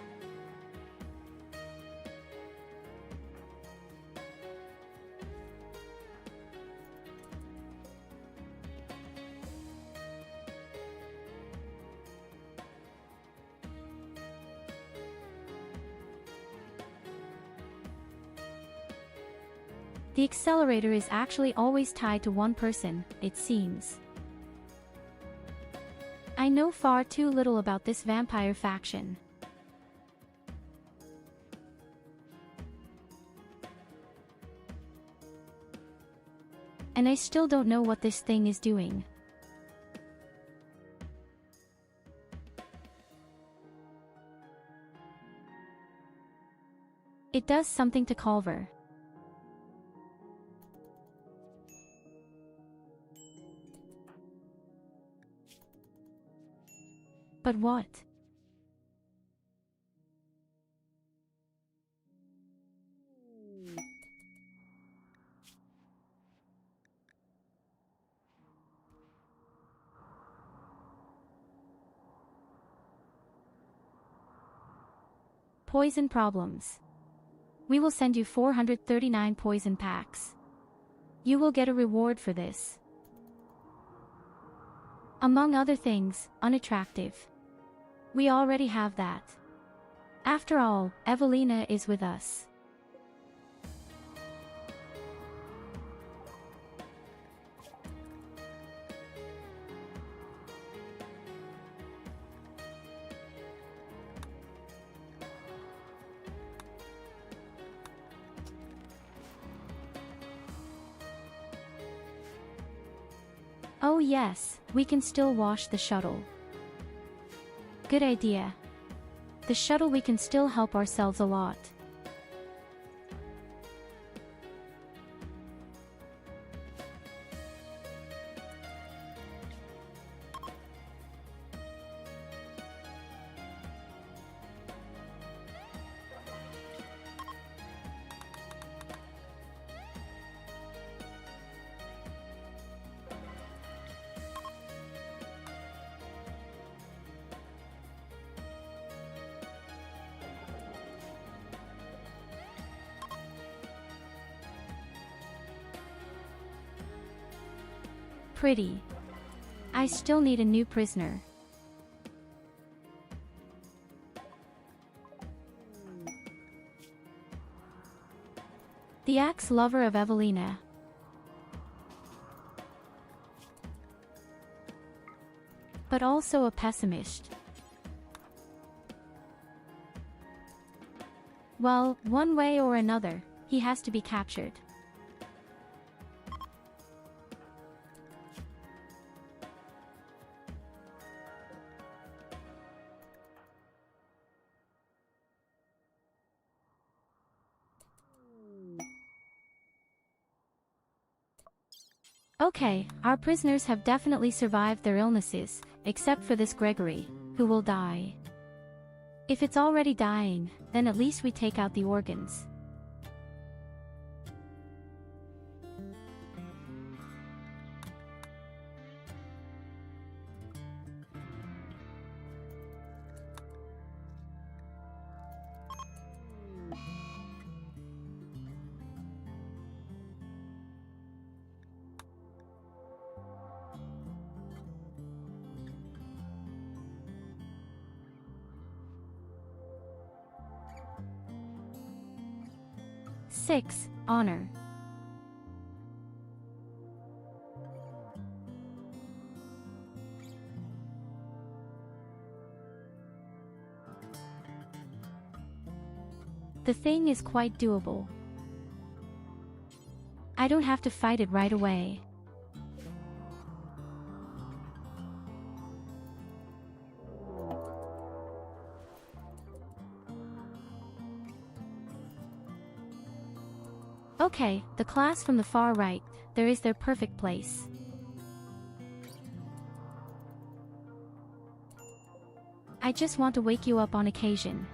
The accelerator is actually always tied to one person, it seems. I know far too little about this vampire faction. And I still don't know what this thing is doing. It does something to Culver. But what? Poison problems. We will send you 439 poison packs. You will get a reward for this. Among other things, unattractive. We already have that. After all, Evelina is with us. Oh yes, we can still wash the shuttle. Good idea. The shuttle, we can still help ourselves a lot. Pretty. I still need a new prisoner. The axe lover of Evelina. But also a pessimist. Well, one way or another, he has to be captured. Okay, our prisoners have definitely survived their illnesses, except for this Gregory, who will die. If it's already dying, then at least we take out the organs. 6. Honor. The thing is quite doable. I don't have to fight it right away. Okay, the class from the far right, there is their perfect place. I just want to wake you up on occasion.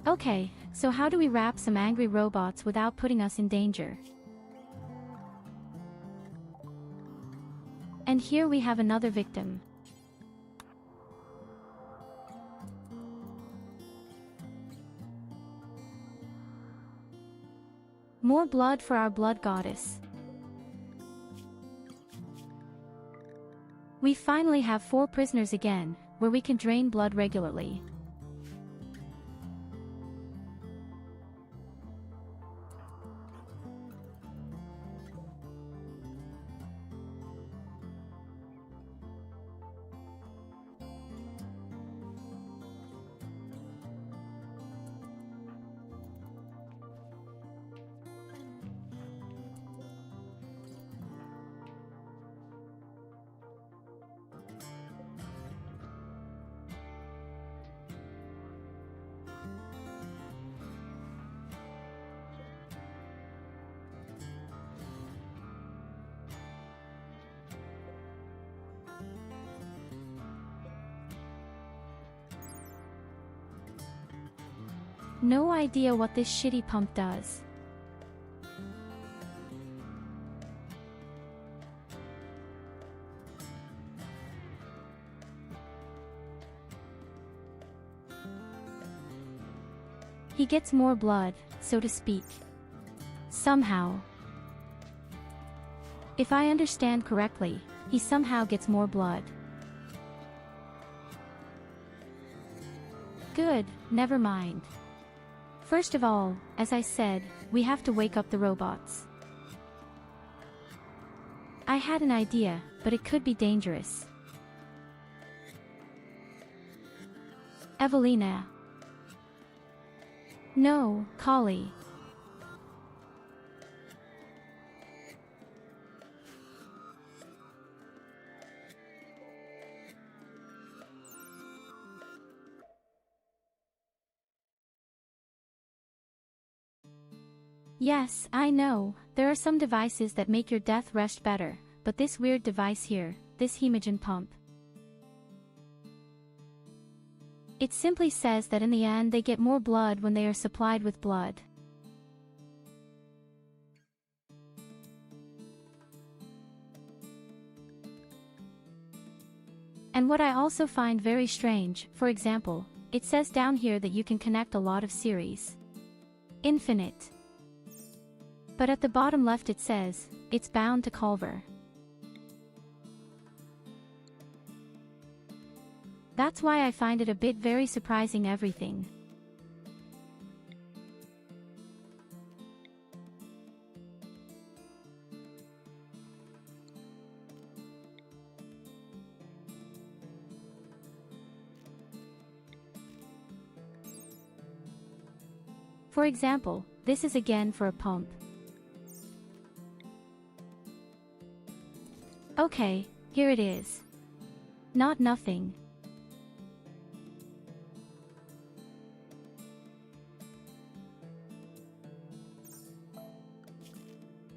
Okay, so how do we wrap some angry robots without putting us in danger? And here we have another victim. More blood for our blood goddess. We finally have 4 prisoners again, where we can drain blood regularly. No idea what this shitty pump does. He gets more blood, so to speak. Somehow. If I understand correctly, he somehow gets more blood. Good, never mind. First of all, as I said, we have to wake up the robots. I had an idea, but it could be dangerous. Evelina. No, Kali. Yes, I know, there are some devices that make your death rest better, but this weird device here, this Minigun pump. It simply says that in the end they get more blood when they are supplied with blood. And what I also find very strange, for example, it says down here that you can connect a lot of series. Infinite. But at the bottom left it says, it's bound to Culver. That's why I find it a bit very surprising everything. For example, this is again for a pump. Okay, here it is. Not nothing.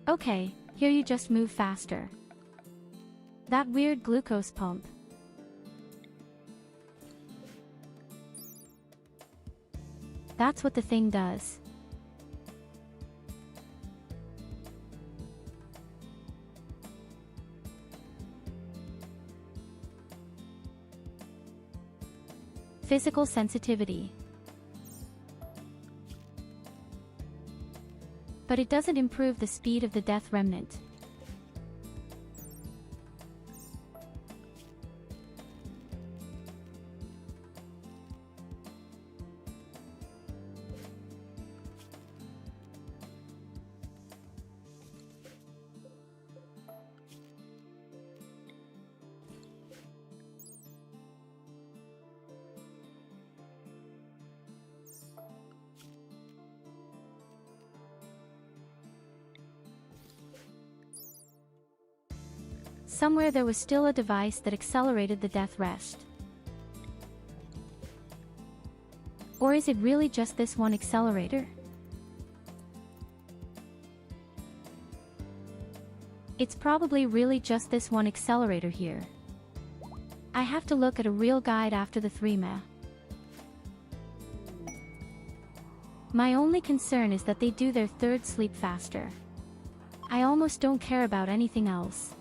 Okay, here you just move faster. That weird glucose pump. That's what the thing does. Physical sensitivity. But it doesn't improve the speed of the Death Remnant. Somewhere there was still a device that accelerated the death rest. Or is it really just this one accelerator? It's probably really just this one accelerator here. I have to look at a real guide after the 3 My only concern is that they do their third sleep faster. I almost don't care about anything else.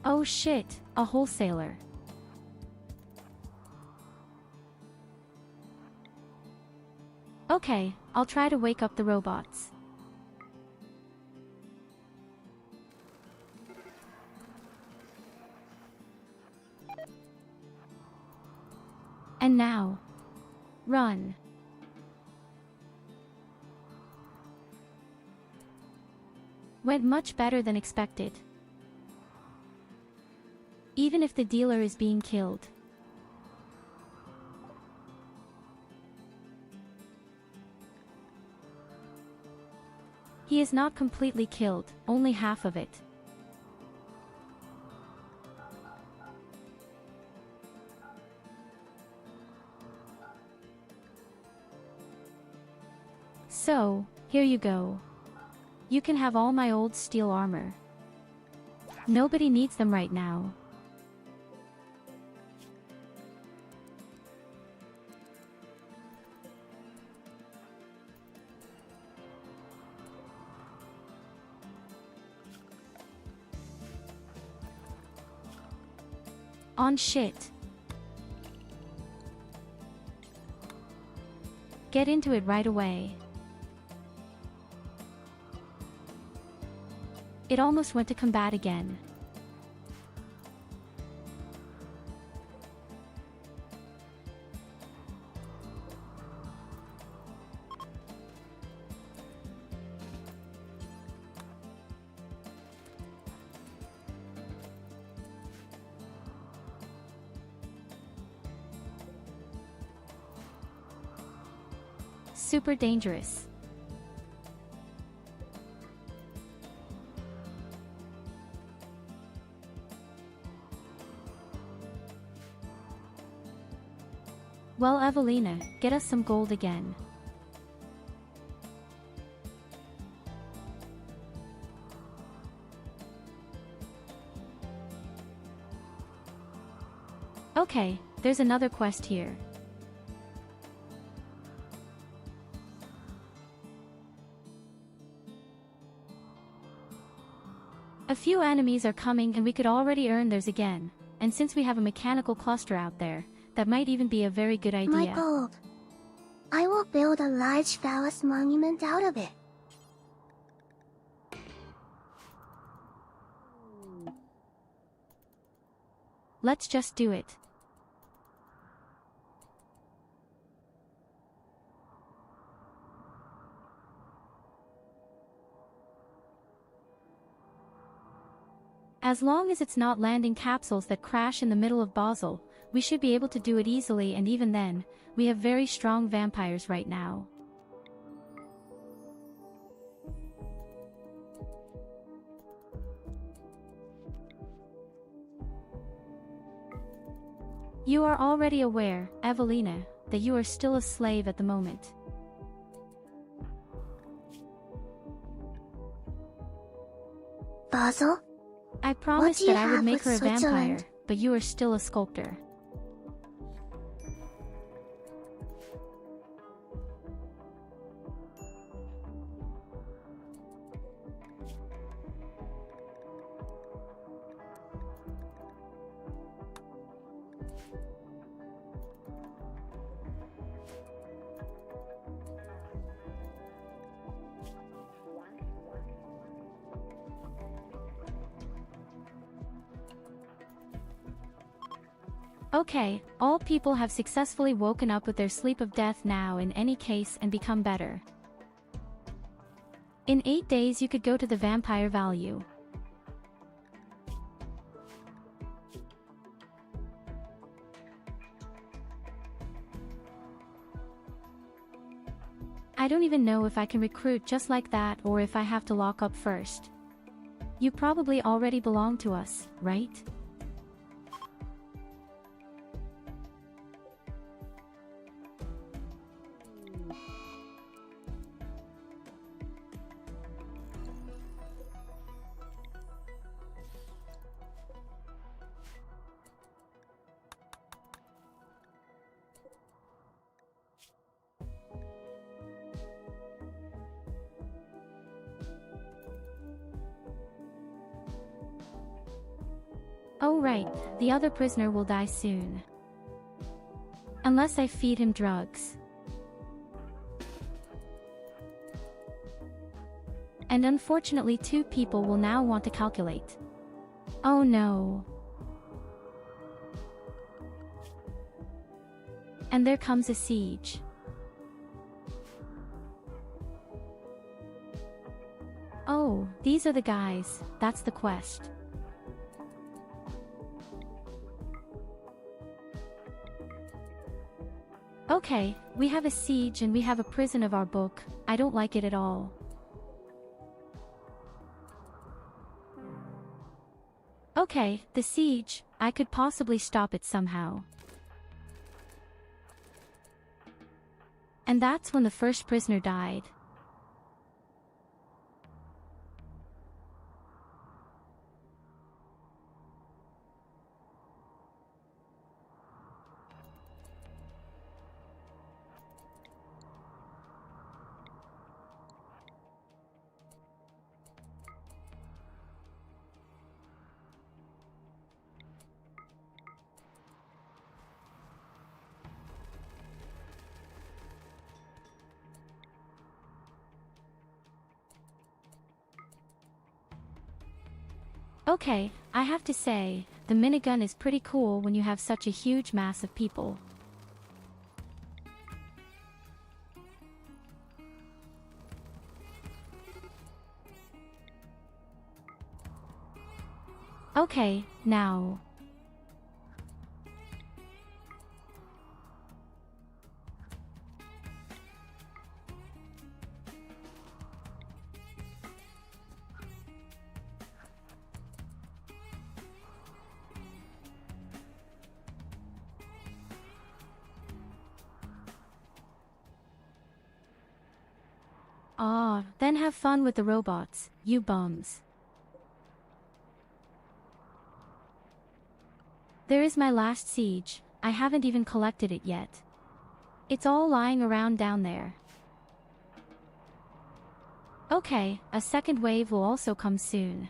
Oh shit, a wholesaler. Okay, I'll try to wake up the robots. And now, run. Went much better than expected. Even if the dealer is being killed. He is not completely killed, only half of it. So, here you go. You can have all my old steel armor. Nobody needs them right now. On shit. Get into it right away. It almost went to combat again. Super dangerous. Well, Evelina, get us some gold again. Okay, there's another quest here. A few enemies are coming and we could already earn theirs again, and since we have a mechanical cluster out there, that might even be a very good idea. My gold. I will build a large phallus monument out of it. Let's just do it. As long as it's not landing capsules that crash in the middle of Basel, we should be able to do it easily, and even then, we have very strong vampires right now. You are already aware, Evelina, that you are still a slave at the moment. Basil? I promised do you that I would have make her with a vampire, Switzerland? but you are still a sculptor. Okay, all people have successfully woken up with their sleep of death now in any case and become better. In 8 days you could go to the vampire value. I don't even know if I can recruit just like that or if I have to lock up first. You probably already belong to us, right? Oh right, the other prisoner will die soon. Unless I feed him drugs. And unfortunately 2 people will now want to calculate. Oh no. And there comes a siege. Oh, these are the guys, that's the quest. Okay, we have a siege and we have a prison of our book. I don't like it at all. Okay, the siege, I could possibly stop it somehow. And that's when the first prisoner died. Okay, I have to say, the minigun is pretty cool when you have such a huge mass of people. Okay, now. Ah, then have fun with the robots, you bums. There is my last siege, I haven't even collected it yet. It's all lying around down there. Okay, a second wave will also come soon.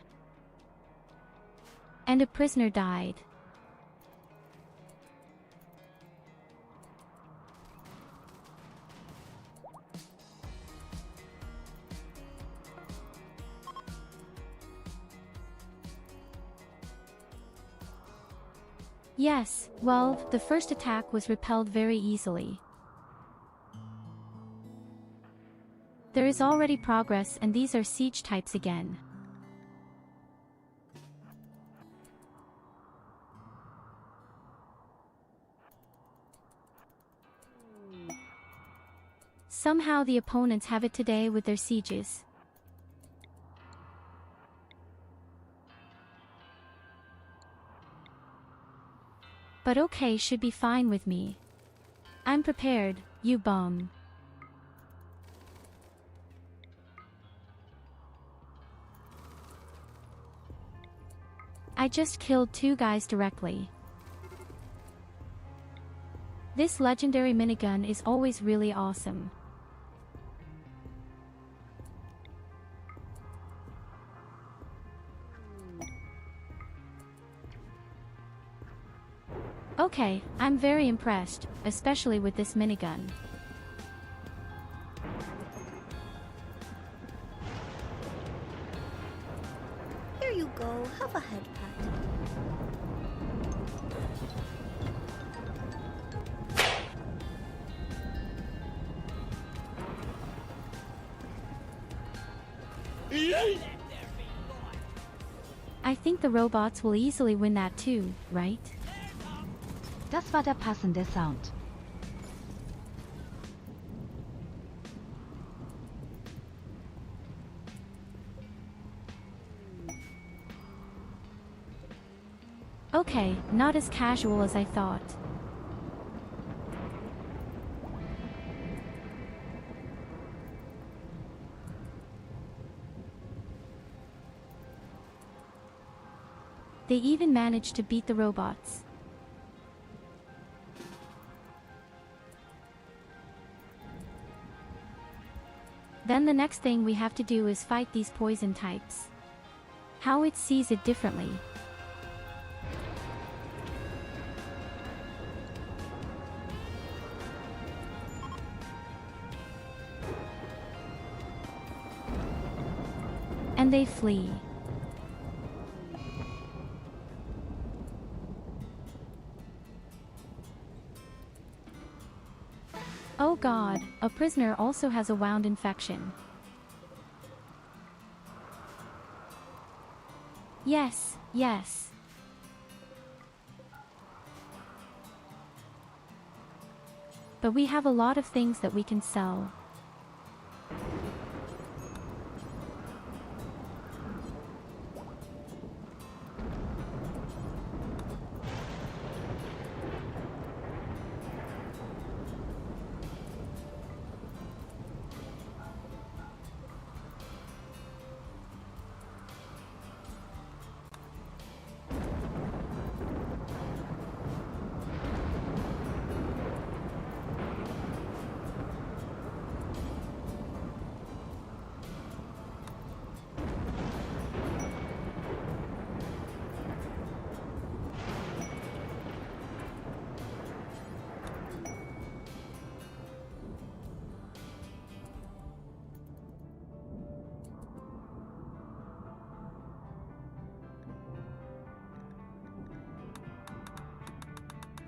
And a prisoner died. Yes, well, the first attack was repelled very easily. There is already progress and these are siege types again. Somehow the opponents have it today with their sieges. But okay, should be fine with me. I'm prepared, you bum. I just killed 2 guys directly. This legendary minigun is always really awesome. Okay, I'm very impressed, especially with this minigun. Here you go, have a head pat. I think the robots will easily win that too, right? Das war der passende Sound. Okay, not as casual as I thought. They even managed to beat the robots. Then the next thing we have to do is fight these poison types. How it sees it differently. And they flee. Oh god, a prisoner also has a wound infection. Yes, yes. But we have a lot of things that we can sell.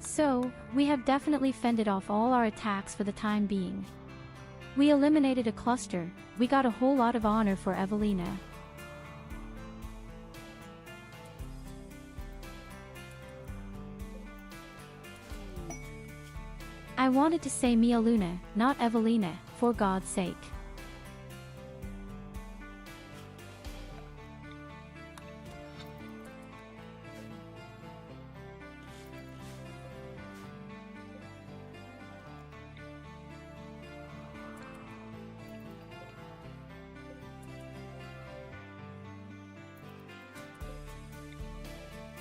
So, we have definitely fended off all our attacks for the time being. We eliminated a cluster, we got a whole lot of honor for Evelina. I wanted to say Mia Luna, not Evelina, for God's sake.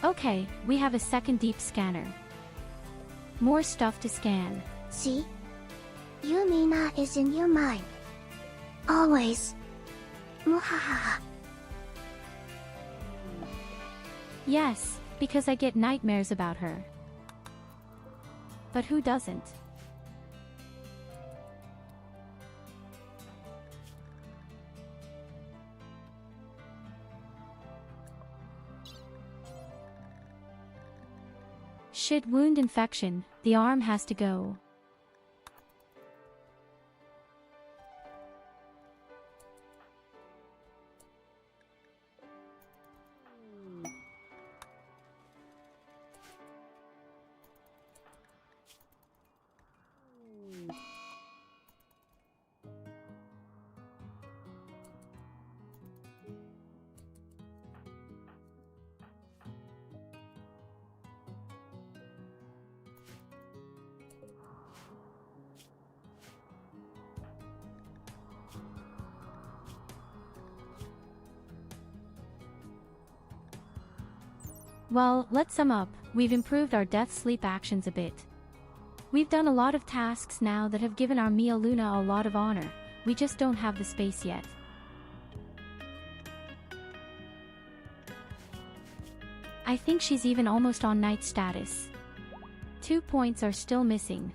Okay, we have a second deep scanner. More stuff to scan. See? Yumina is in your mind. Always. Muhahaha. Yes, because I get nightmares about her. But who doesn't? Shit, wound infection, the arm has to go. Well, let's sum up. We've improved our death-sleep actions a bit. We've done a lot of tasks now that have given our Mia Luna a lot of honor. We just don't have the space yet. I think she's even almost on knight status. 2 points are still missing.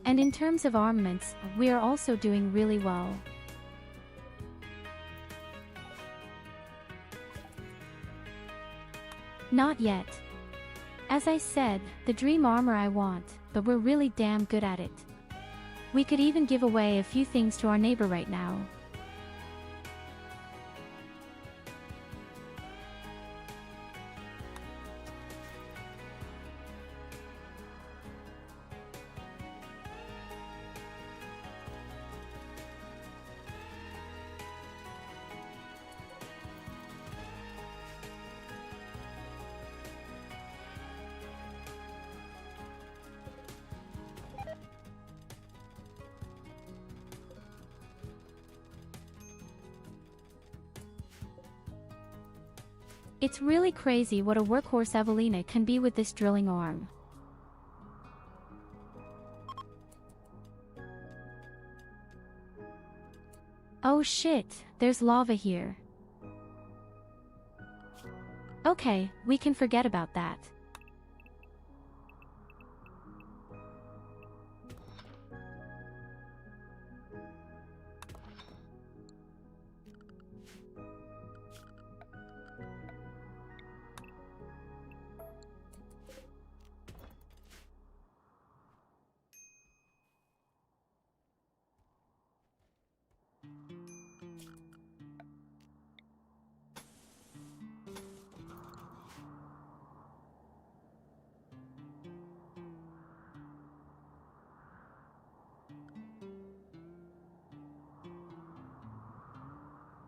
And in terms of armaments, we are also doing really well. Not yet. As I said, the dream armor I want, but we're really damn good at it. We could even give away a few things to our neighbor right now. It's really crazy what a workhorse Evelina can be with this drilling arm. Oh shit, there's lava here. Okay, we can forget about that.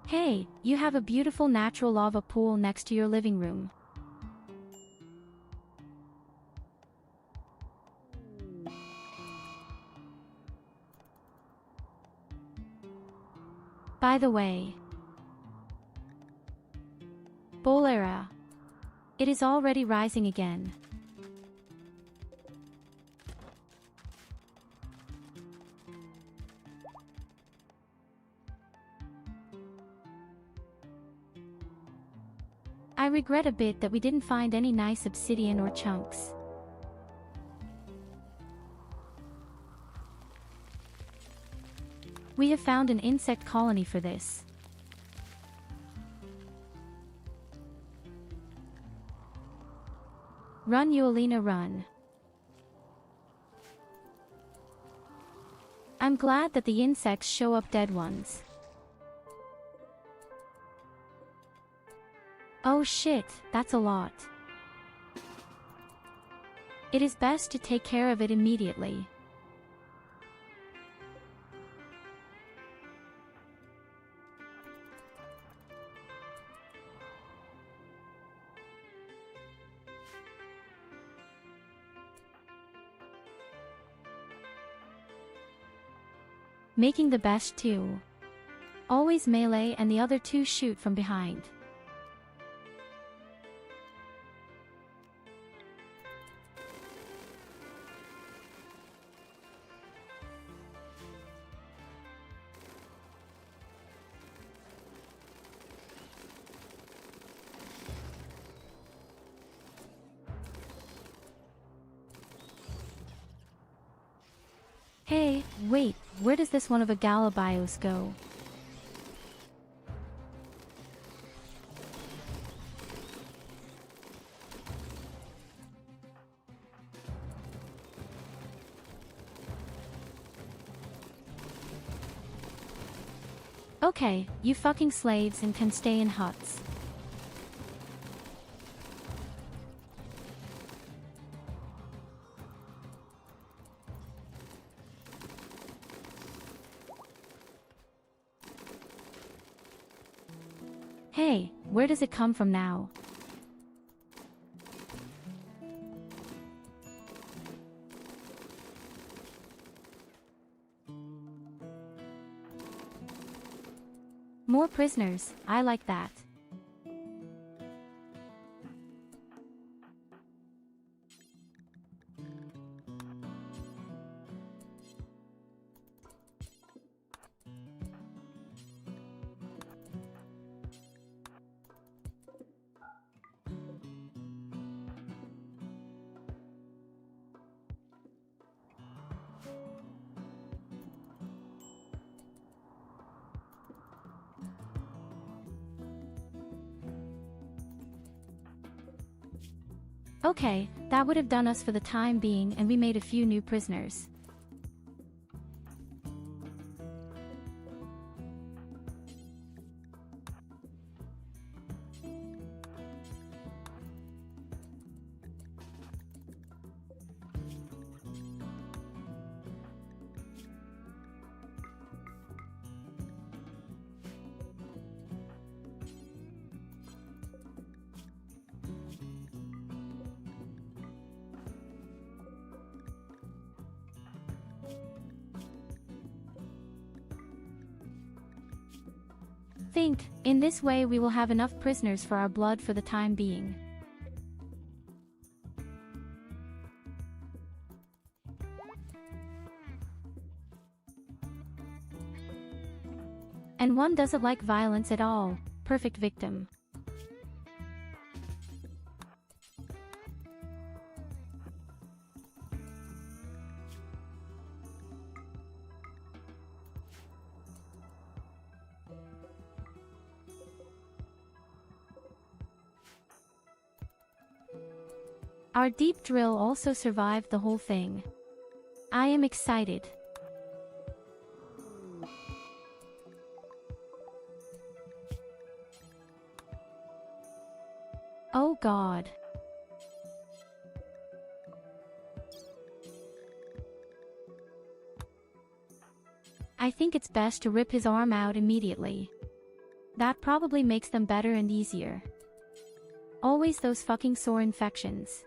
Hey, you have a beautiful natural lava pool next to your living room. By the way, Bolera. It is already rising again. I regret a bit that we didn't find any nice obsidian or chunks. We have found an insect colony for this. Run, Eulina, run. I'm glad that the insects show up dead ones. Oh shit, that's a lot. It is best to take care of it immediately. Making the best two. Always melee and the other two shoot from behind. Hey, wait, where does this one of a Galabios go? Okay, you fucking slaves and can stay in huts. Hey, where does it come from now? More prisoners, I like that. Okay, that would have done us for the time being, and we made a few new prisoners. In this way we will have enough prisoners for our blood for the time being. And one doesn't like violence at all. Perfect victim. Our deep drill also survived the whole thing. I am excited. Oh God. I think it's best to rip his arm out immediately. That probably makes them better and easier. Always those fucking sore infections.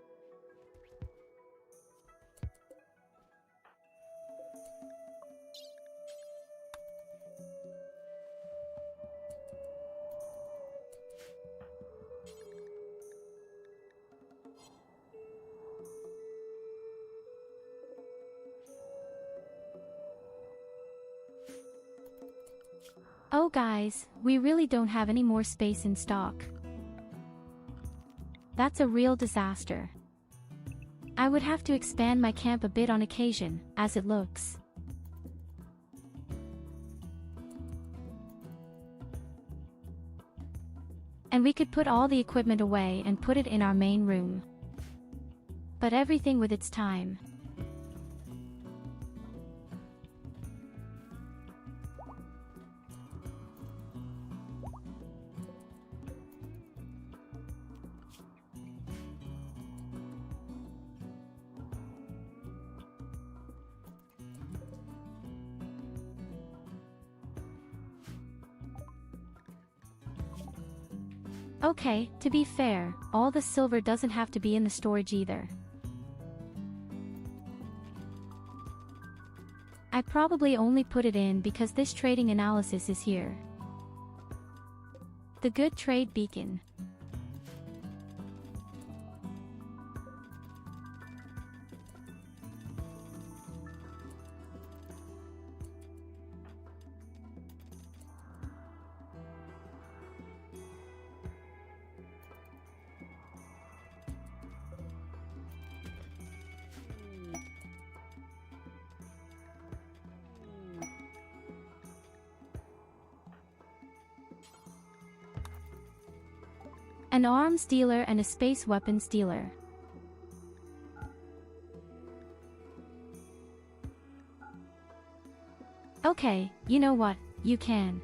Oh guys, we really don't have any more space in stock. That's a real disaster. I would have to expand my camp a bit on occasion, as it looks. And we could put all the equipment away and put it in our main room. But everything with its time. Okay, to be fair, all the silver doesn't have to be in the storage either. I probably only put it in because this trading analysis is here. The good trade beacon. An arms dealer and a space weapons dealer. Okay, you know what, you can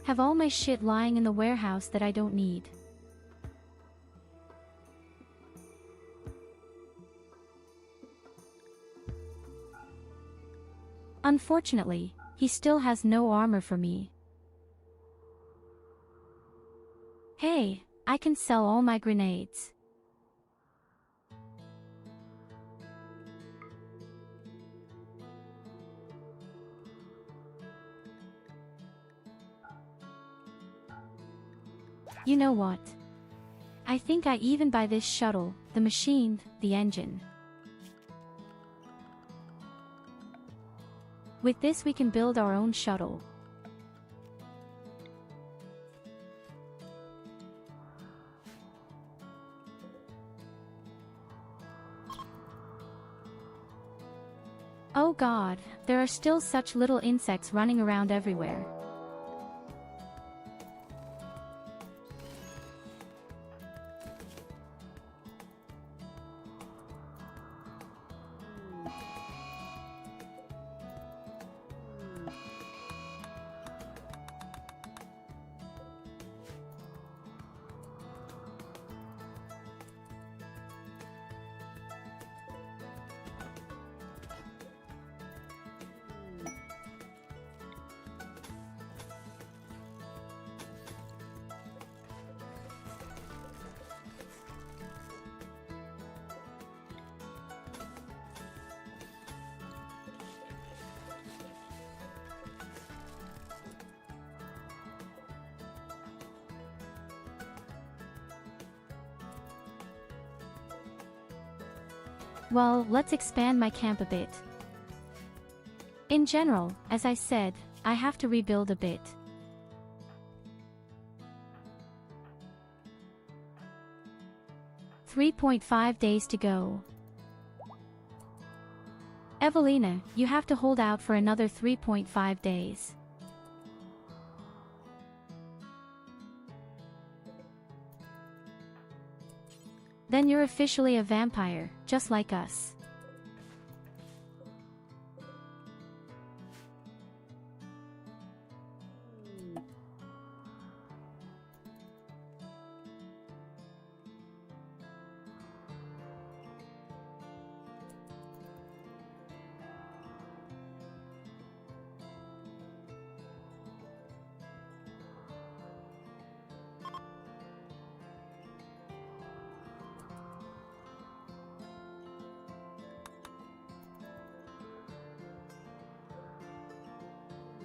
have all my shit lying in the warehouse that I don't need. Unfortunately, he still has no armor for me. Hey, I can sell all my grenades. You know what? I think I even buy this shuttle, the machine, the engine. With this we can build our own shuttle. Oh god, there are still such little insects running around everywhere. Well, let's expand my camp a bit. In general, as I said, I have to rebuild a bit. "3.5 days to go. Evelina, you have to hold out for another 3.5 days. Then you're officially a vampire, just like us.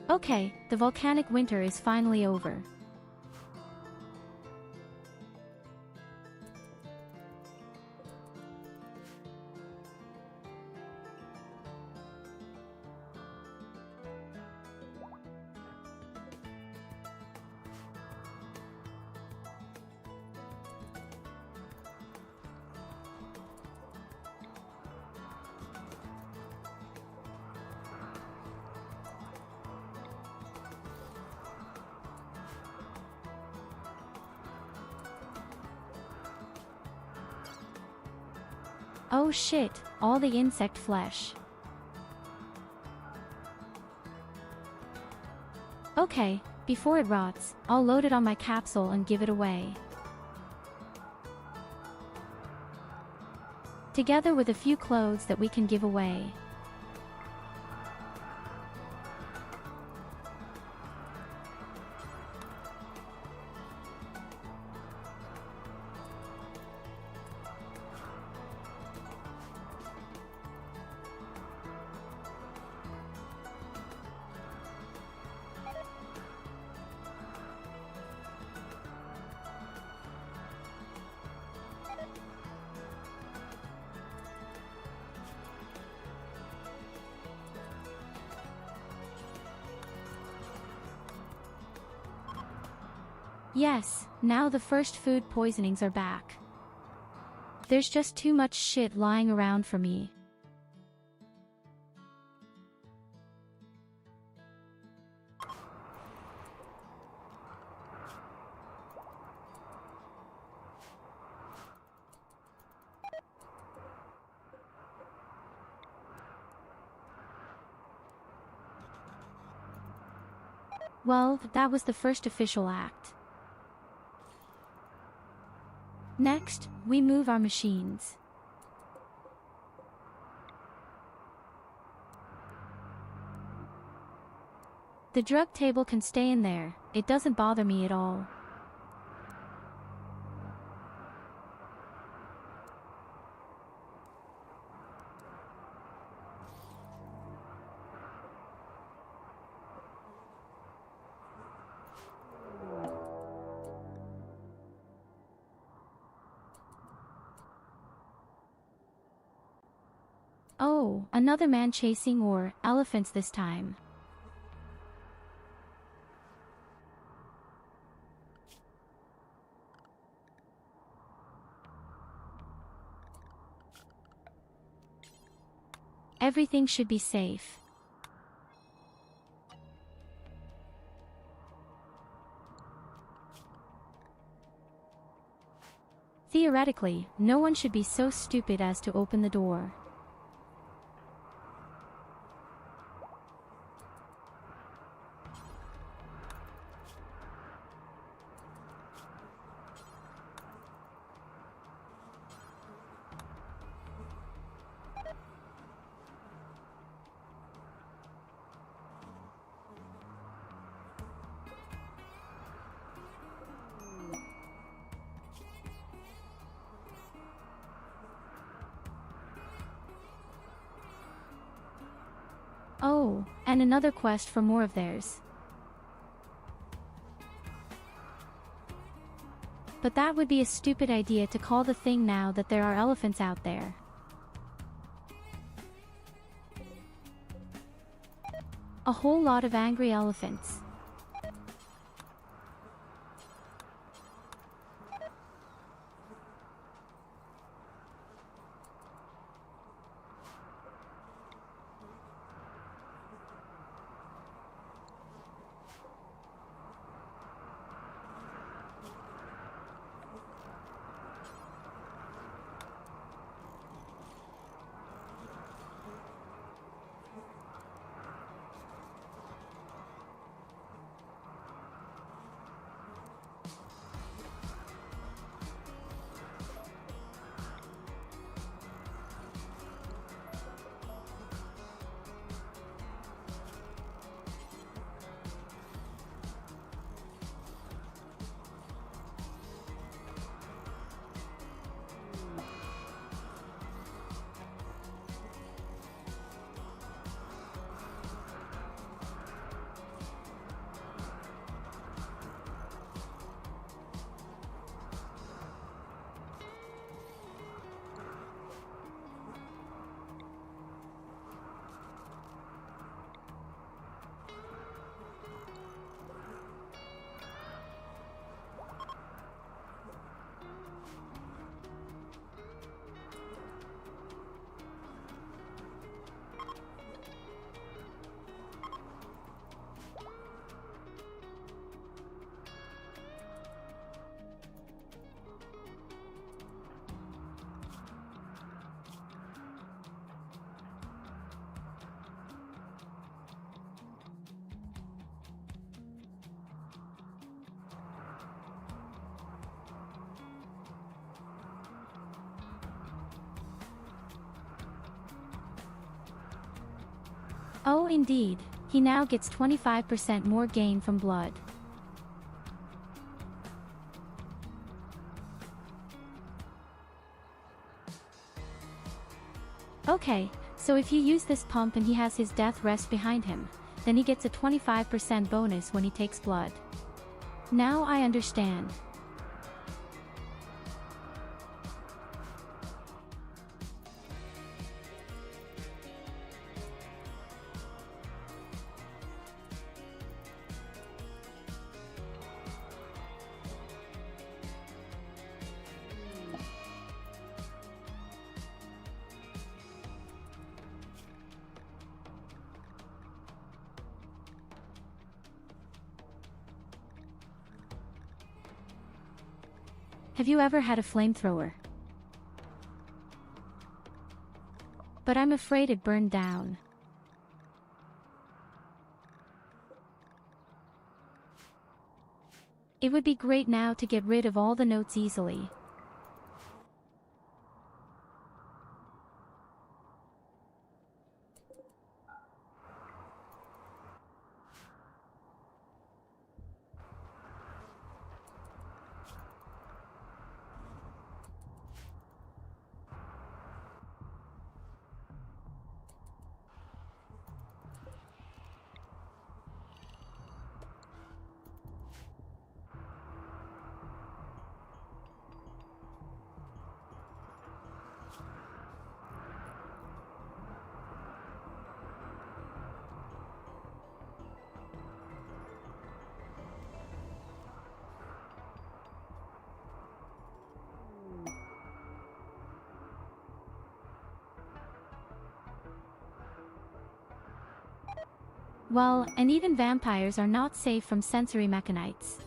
Okay, the volcanic winter is finally over. Oh shit, all the insect flesh. Okay, before it rots, I'll load it on my capsule and give it away. Together with a few clothes that we can give away. Yes, now the first food poisonings are back. There's just too much shit lying around for me. Well, that was the first official act. Next, we move our machines. The drug table can stay in there, it doesn't bother me at all. Oh, another man chasing or elephants this time. Everything should be safe. Theoretically, no one should be so stupid as to open the door. Oh, and another quest for more of theirs. But that would be a stupid idea to call the thing now that there are elephants out there. A whole lot of angry elephants. Oh indeed, he now gets 25% more gain from blood. Okay, so if you use this pump and he has his death rest behind him, then he gets a 25% bonus when he takes blood. Now I understand. Have you ever had a flamethrower? But I'm afraid it burned down. It would be great now to get rid of all the notes easily. Well, and even vampires are not safe from sensory mechanites.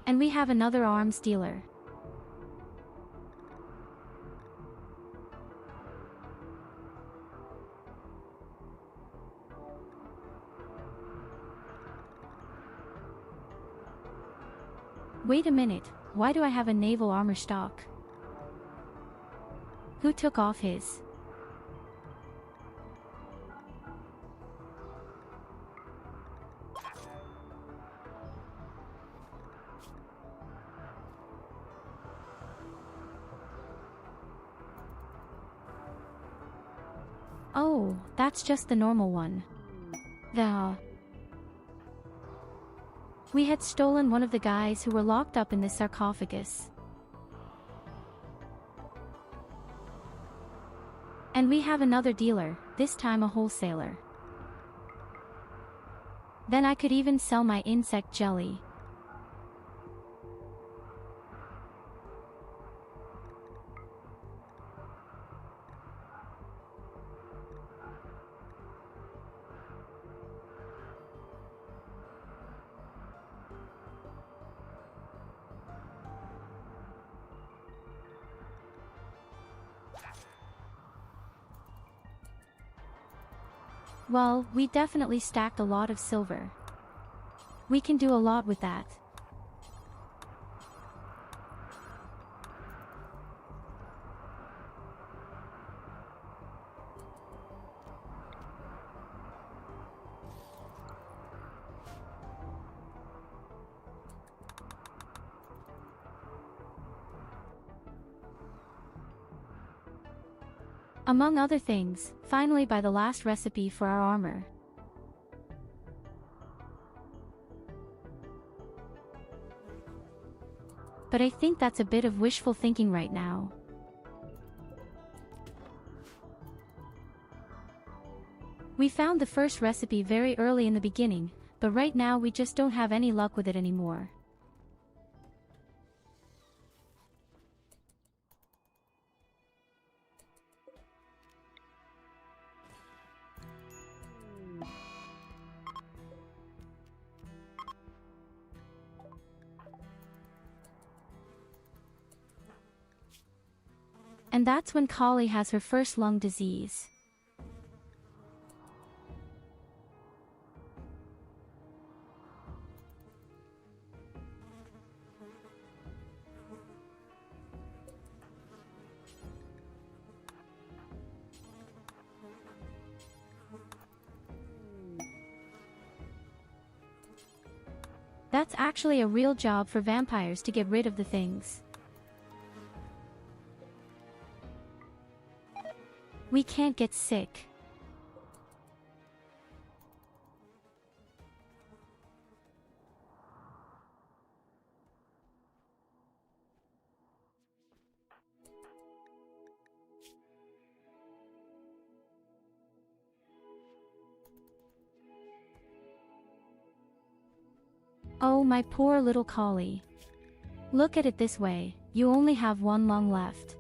And we have another arms dealer. Wait a minute, why do I have a naval armor stock? Who took off his? Oh, that's just the normal one. We had stolen one of the guys who were locked up in this sarcophagus. And we have another dealer, this time a wholesaler. Then I could even sell my insect jelly. Well, we definitely stacked a lot of silver. We can do a lot with that. Among other things, finally buy the last recipe for our armor. But I think that's a bit of wishful thinking right now. We found the first recipe very early in the beginning, but right now we just don't have any luck with it anymore. And that's when Kali has her first lung disease. That's actually a real job for vampires to get rid of the things. We can't get sick. Oh, my poor little collie. Look at it this way, you only have one lung left.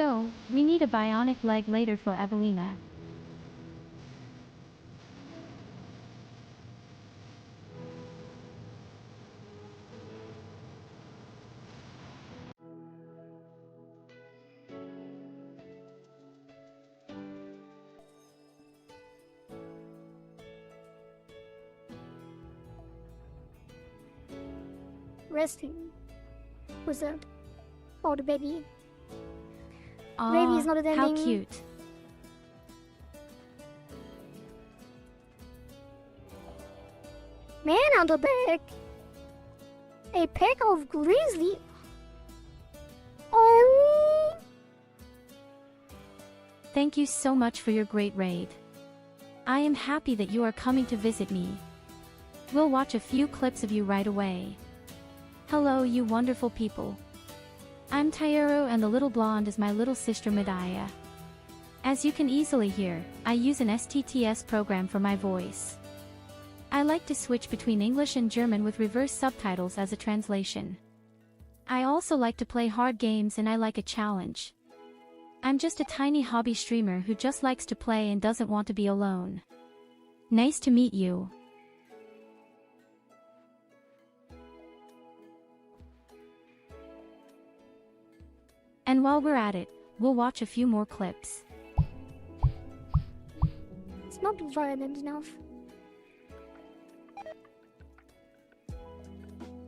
So, we need a bionic leg later for Evelina. Resting. What's up? Oh, the baby. Aw, Baby is not attending. how cute. Manhunter pack. A pack of grizzly. Oh. Thank you so much for your great raid. I am happy that you are coming to visit me. We'll watch a few clips of you right away. Hello, you wonderful people. I'm Tyurru, and the little blonde is my little sister Medaya. As you can easily hear, I use an STTS program for my voice. I like to switch between English and German with reverse subtitles as a translation. I also like to play hard games and I like a challenge. I'm just a tiny hobby streamer who just likes to play and doesn't want to be alone. Nice to meet you. And while we're at it, we'll watch a few more clips. It's not violent enough.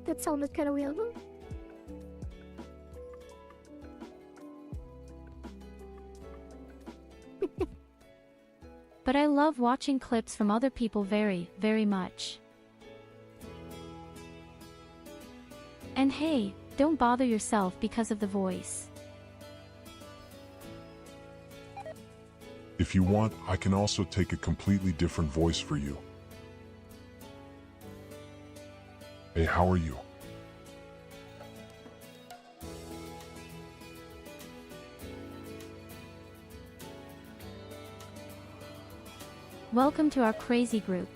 That sounded kind of weird. But I love watching clips from other people very, very much. And hey, don't bother yourself because of the voice. If you want, I can also take a completely different voice for you. Hey, how are you? Welcome to our crazy group.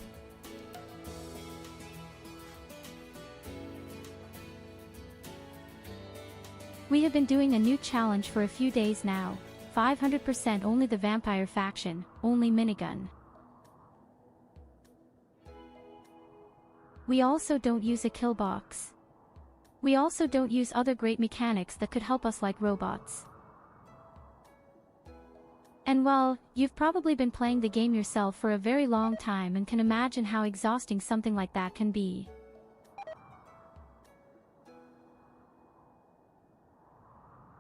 We have been doing a new challenge for a few days now. 500% only the vampire faction, only minigun. We also don't use a kill box. We also don't use other great mechanics that could help us like robots. And well, you've probably been playing the game yourself for a very long time and can imagine how exhausting something like that can be.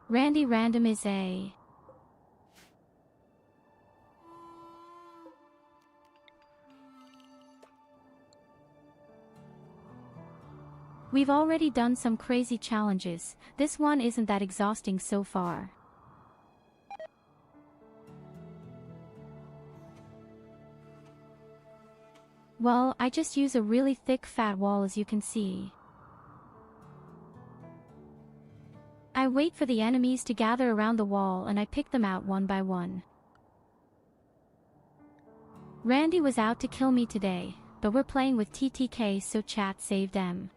Randy Random is a... We've already done some crazy challenges. This one isn't that exhausting so far. Well, I just use a really thick fat wall as you can see. I wait for the enemies to gather around the wall and I pick them out one by one. Randy was out to kill me today, but we're playing with TTK so chat saved them.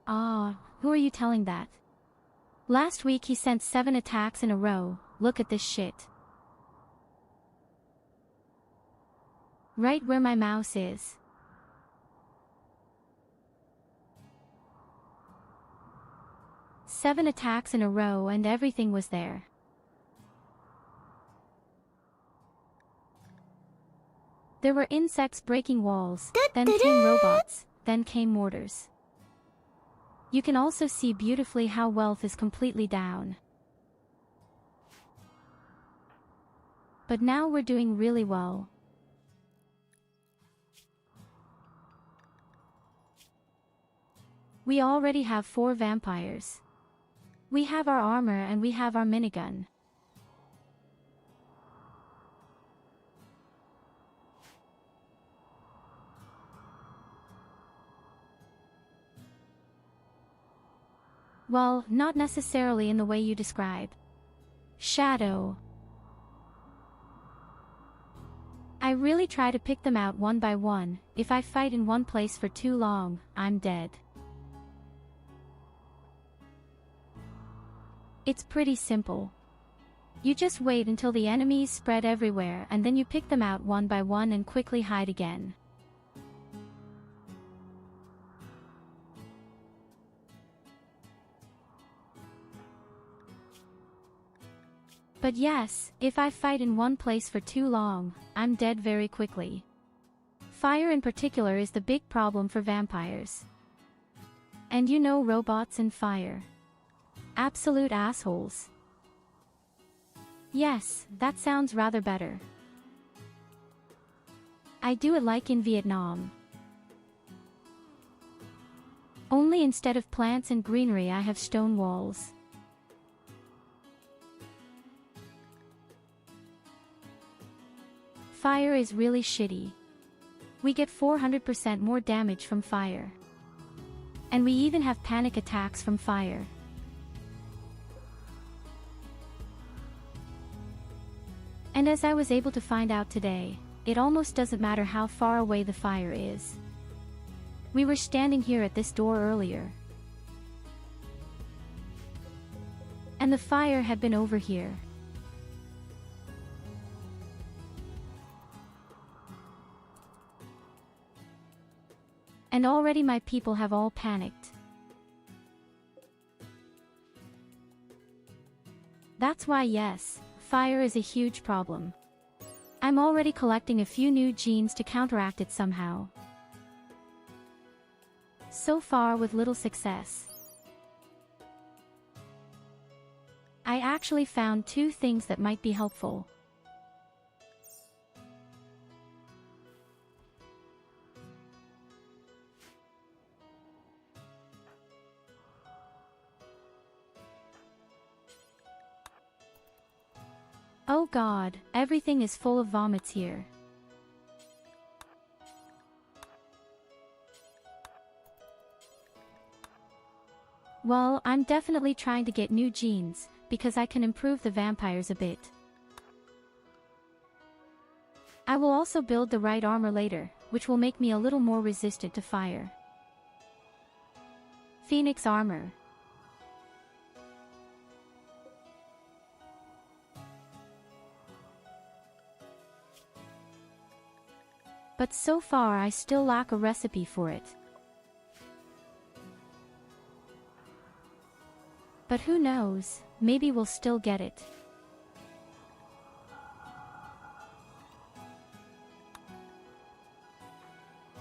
Ah, who are you telling that? Last week he sent 7 attacks in a row, look at this shit. Right where my mouse is. Seven attacks in a row and everything was there. There were insects breaking walls, then came robots, then came mortars. You can also see beautifully how wealth is completely down. But now we're doing really well. We already have 4 vampires. We have our armor and we have our minigun. Well, not necessarily in the way you describe. Shadow. I really try to pick them out one by one. If I fight in one place for too long, I'm dead. It's pretty simple. You just wait until the enemies spread everywhere and then you pick them out one by one and quickly hide again. But yes, if I fight in one place for too long, I'm dead very quickly. Fire in particular is the big problem for vampires. And you know robots and fire. Absolute assholes. Yes, that sounds rather better. I do it like in Vietnam. Only instead of plants and greenery I have stone walls. Fire is really shitty. We get 400% more damage from fire. And we even have panic attacks from fire. And as I was able to find out today, it almost doesn't matter how far away the fire is. We were standing here at this door earlier, and the fire had been over here. And already my people have all panicked. That's why, yes, fire is a huge problem. I'm already collecting a few new genes to counteract it somehow. So far with little success. I actually found 2 things that might be helpful. Oh God, everything is full of vomits here. Well, I'm definitely trying to get new genes, because I can improve the vampires a bit. I will also build the right armor later, which will make me a little more resistant to fire. Phoenix armor. But so far I still lack a recipe for it. But who knows, maybe we'll still get it.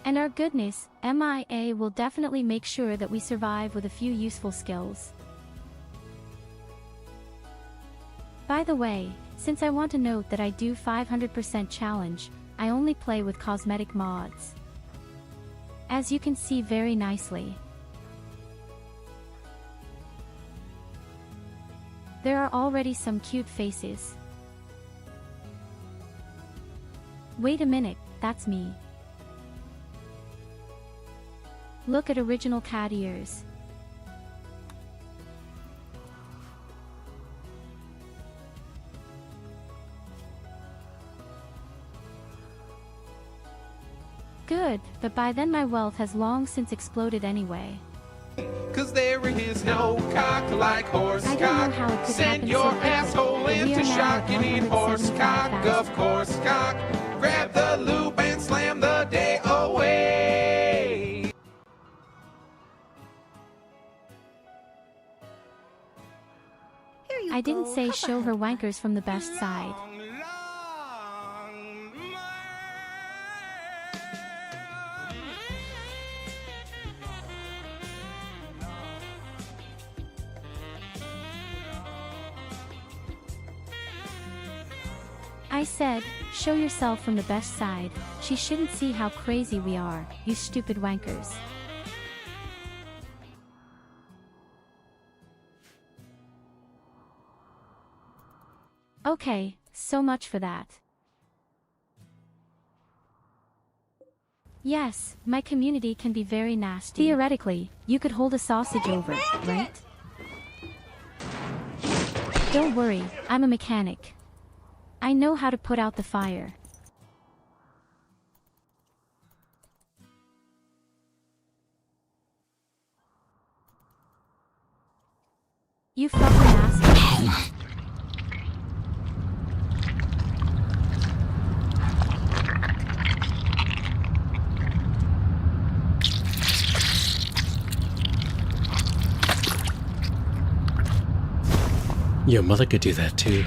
And our goodness, MIA will definitely make sure that we survive with a few useful skills. By the way, since I want to note that I do 500% challenge, I only play with cosmetic mods. As you can see very nicely. There are already some cute faces. Wait a minute, that's me. Look at original cat ears. Good, but by then my wealth has long since exploded anyway. Cause there is no cock like horse I don't know cock. how it could Send happen your so quickly, asshole but we into are now shock. at You need horse 175,000. cock, of course cock. Grab the loop and slam the day away. Here you I didn't go. say Have a show her head wankers from the best side. I said, show yourself from the best side. She shouldn't see how crazy we are, you stupid wankers. Okay, so much for that. Yes, my community can be very nasty. Theoretically, you could hold a sausage over it, right? Don't worry, I'm a mechanic. I know how to put out the fire. You fucking asshole. Your mother could do that too.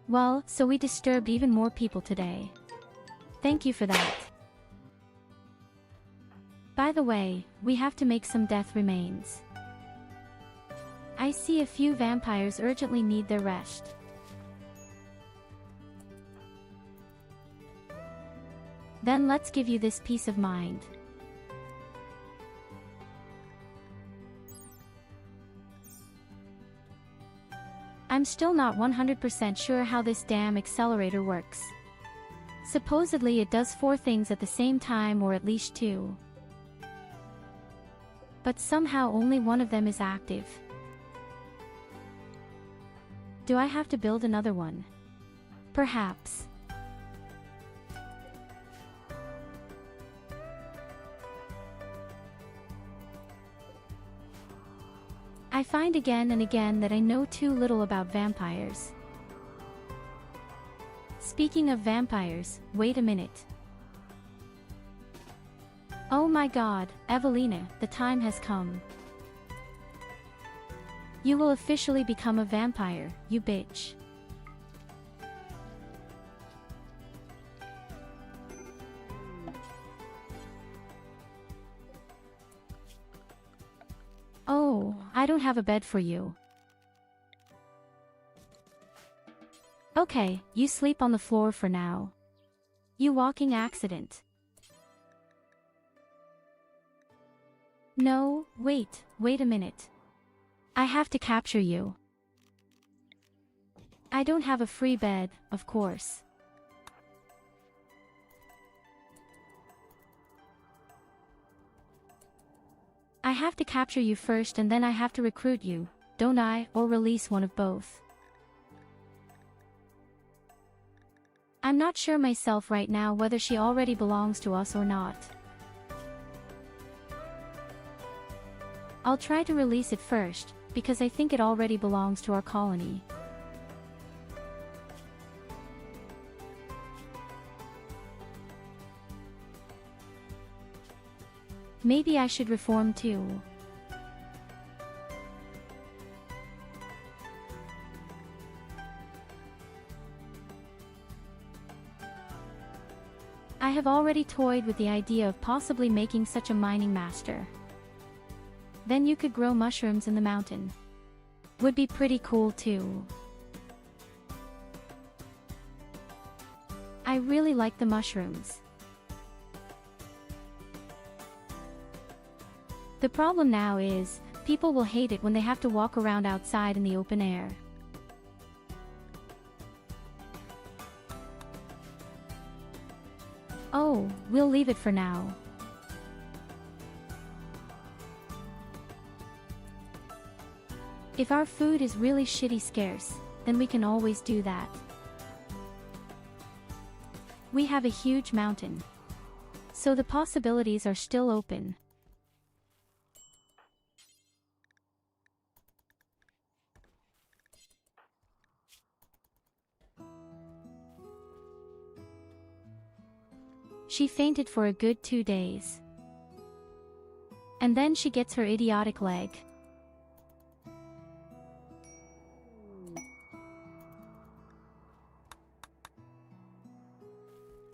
Well, so we disturbed even more people today. Thank you for that. By the way, we have to make some death remains. I see a few vampires urgently need their rest. Then let's give you this peace of mind. I'm still not 100% sure how this damn accelerator works. Supposedly it does 4 things at the same time, or at least 2. But somehow only one of them is active. Do I have to build another one? Perhaps. I find again and again that I know too little about vampires. Speaking of vampires, wait a minute. Oh my god, Evelina, the time has come. You will officially become a vampire, you bitch. Oh, I don't have a bed for you. Okay, you sleep on the floor for now. You walking accident. No, wait a minute. I have to capture you. I don't have a free bed, of course. I have to capture you first and then I have to recruit you, don't I, or release one of both. I'm not sure myself right now whether she already belongs to us or not. I'll try to release it first, because I think it already belongs to our colony. Maybe I should reform too. I have already toyed with the idea of possibly making such a mining master. Then you could grow mushrooms in the mountain. Would be pretty cool too. I really like the mushrooms. The problem now is, people will hate it when they have to walk around outside in the open air. Oh, we'll leave it for now. If our food is really shitty scarce, then we can always do that. We have a huge mountain. So the possibilities are still open. She fainted for a good 2 days. And then she gets her idiotic leg.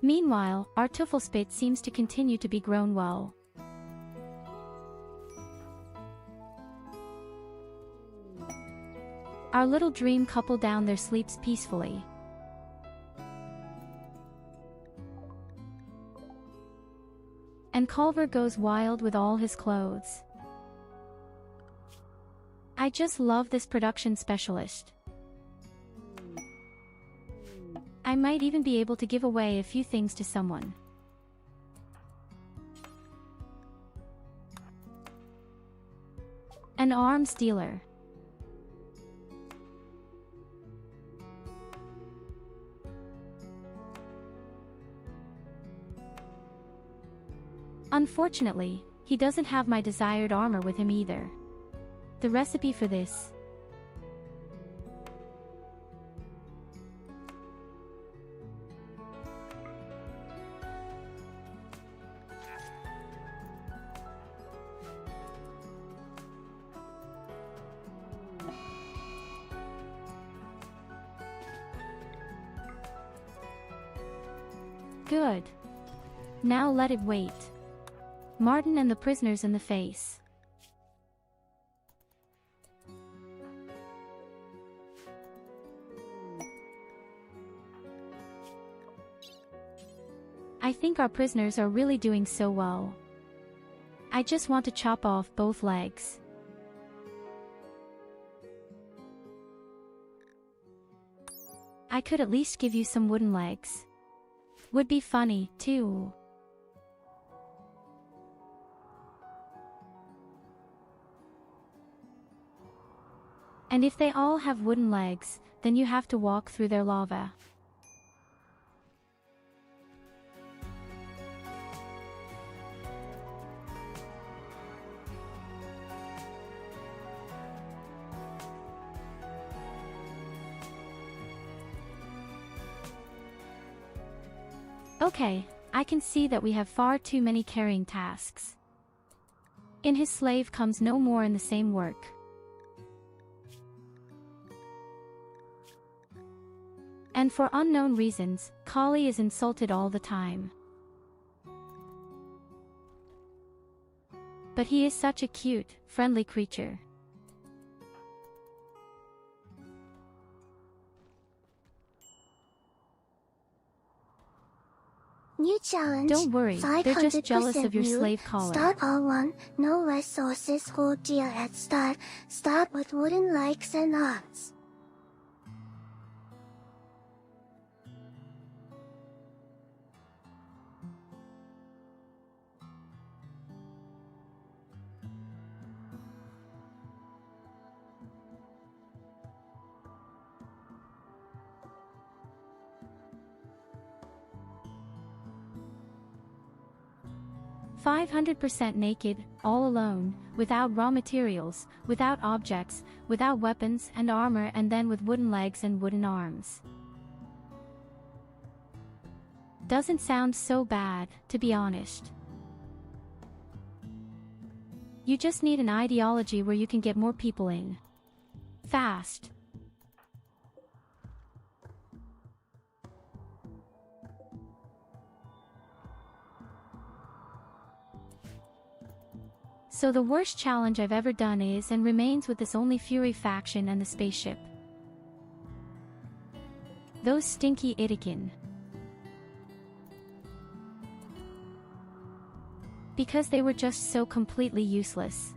Meanwhile, our Tuffelspit seems to continue to be grown well. Our little dream couple down there sleeps peacefully. And Culver goes wild with all his clothes. I just love this production specialist. I might even be able to give away a few things to someone. An arms dealer. Unfortunately, he doesn't have my desired armor with him either. The recipe for this. Good. Now let it wait. Martin and the prisoners in the face. I think our prisoners are really doing so well. I just want to chop off both legs. I could at least give you some wooden legs. Would be funny, too. And if they all have wooden legs, then you have to walk through their lava. Okay, I can see that we have far too many carrying tasks. In his slave comes no more in the same work. And for unknown reasons, Kali is insulted all the time. But he is such a cute, friendly creature. New challenge. Don't worry, they're just jealous of your slave collar. Start all one, no resources, hold dear at start. Start with wooden legs and arms. %500 naked, all alone, without raw materials, without objects, without weapons and armor, and then with wooden legs and wooden arms. Doesn't sound so bad, to be honest. You just need an ideology where you can get more people in. Fast. So the worst challenge I've ever done is and remains with this only Fury faction and the spaceship. Those stinky Itikin. Because they were just so completely useless.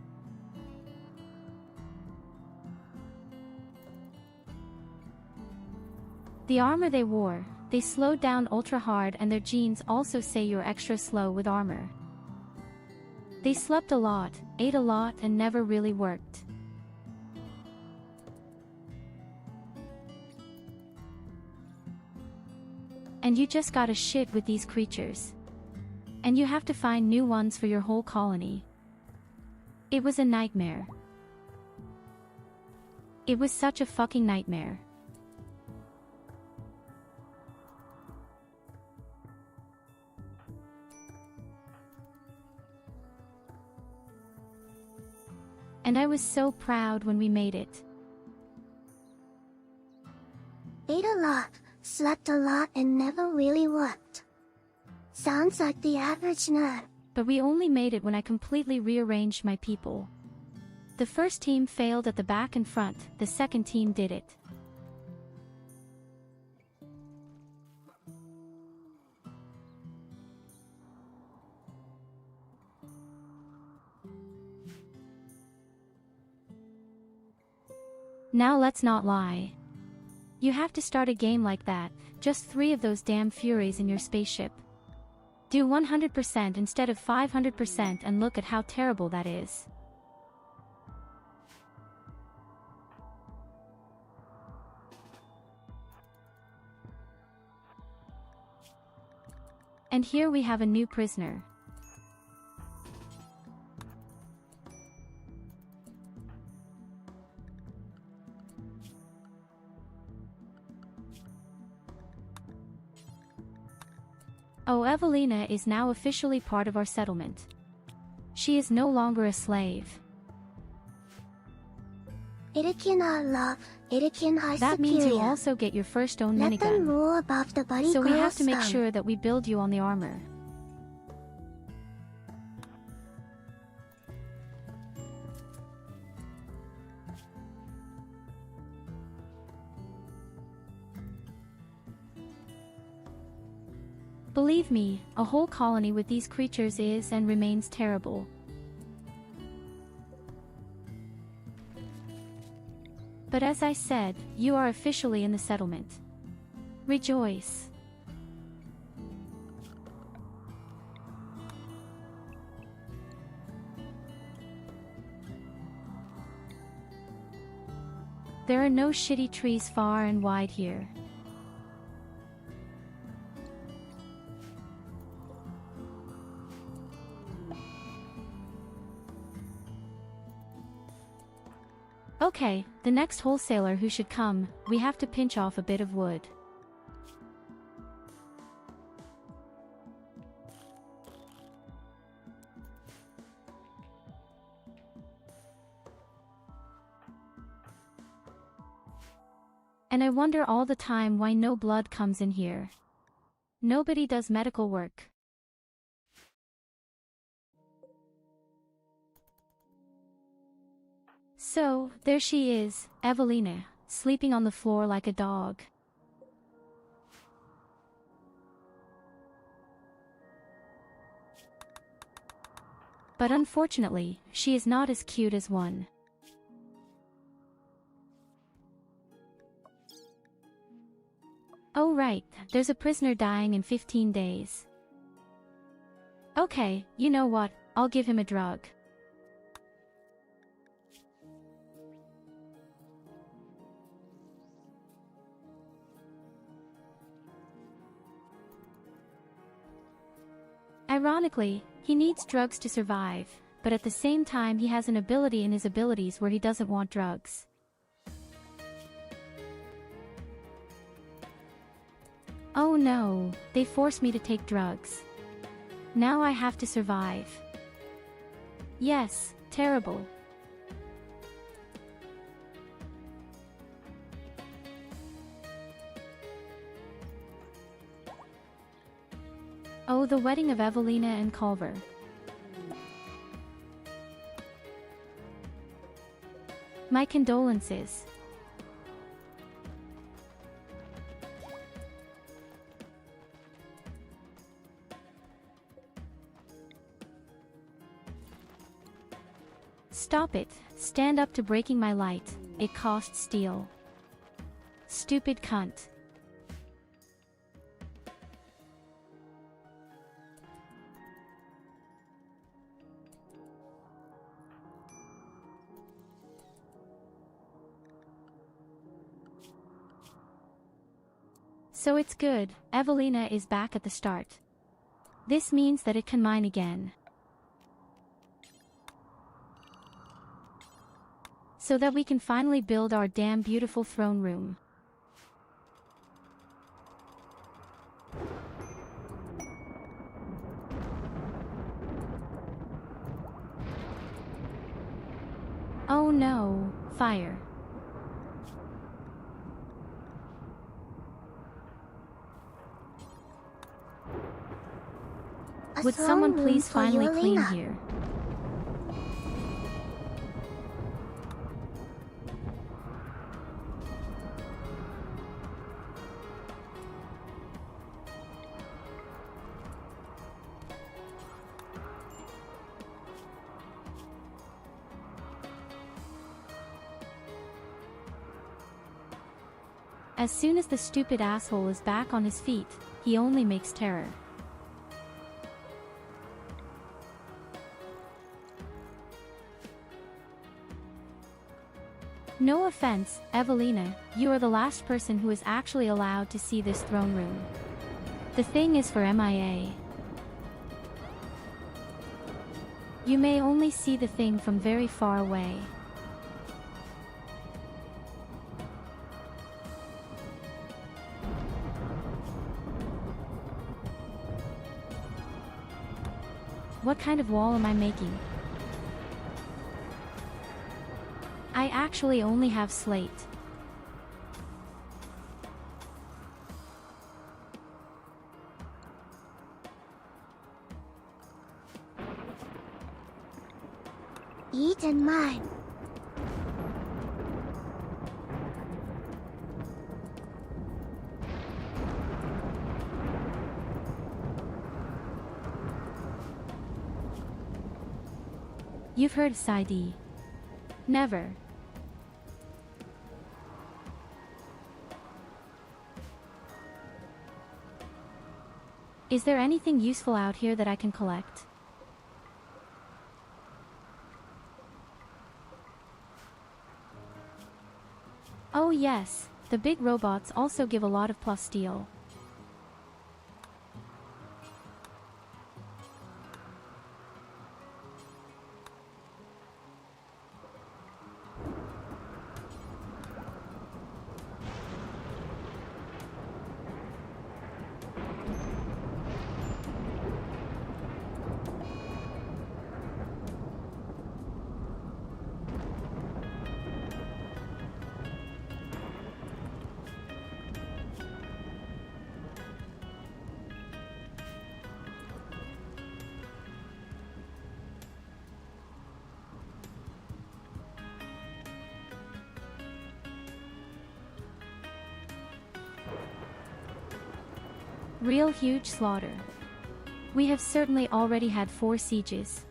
The armor they wore, they slowed down ultra hard, and their genes also say you're extra slow with armor. They slept a lot, ate a lot, and never really worked. And you just gotta shit with these creatures. And you have to find new ones for your whole colony. It was a nightmare. It was such a fucking nightmare. And I was so proud when we made it. Ate a lot, slept a lot, and never really worked. Sounds like the average nerd. But we only made it when I completely rearranged my people. The first team failed at the back and front, the second team did it. Now let's not lie. You have to start a game like that, just 3 of those damn Furies in your spaceship. Do 100% instead of 500% and look at how terrible that is. And here we have a new prisoner. Oh, Evelina is now officially part of our settlement. She is no longer a slave. Itikin are love, Itikin are That superior. means you also get your first own Let them minigun. rule above the buddy So we girl have to make scum. sure that we build you on the armor. Believe me, a whole colony with these creatures is and remains terrible. But as I said, you are officially in the settlement. Rejoice. There are no shitty trees far and wide here. Okay, the next wholesaler who should come, we have to pinch off a bit of wood. And I wonder all the time why no blood comes in here. Nobody does medical work. So, there she is, Evelina, sleeping on the floor like a dog. But unfortunately, she is not as cute as one. Oh right, there's a prisoner dying in 15 days. Okay, you know what, I'll give him a drug. Ironically, he needs drugs to survive, but at the same time he has an ability in his abilities where he doesn't want drugs. Oh no, they forced me to take drugs. Now I have to survive. Yes, terrible. Oh, the wedding of Evelina and Culver. My condolences. Stop it, stand up to breaking my light, it costs steel. Stupid cunt. So it's good, Evelina is back at the start. This means that it can mine again. So that we can finally build our damn beautiful throne room. Oh no, fire. Would someone please finally clean here? As soon as the stupid asshole is back on his feet, he only makes terror. No offense, Evelina, you are the last person who is actually allowed to see this throne room. The thing is for MIA. You may only see the thing from very far away. What kind of wall am I making? I actually only have slate. Eat and mine. You've heard Saidi. Never. Is there anything useful out here that I can collect? yes, the big robots also give a lot of plus steel. Real huge slaughter. We have certainly already had 4 sieges.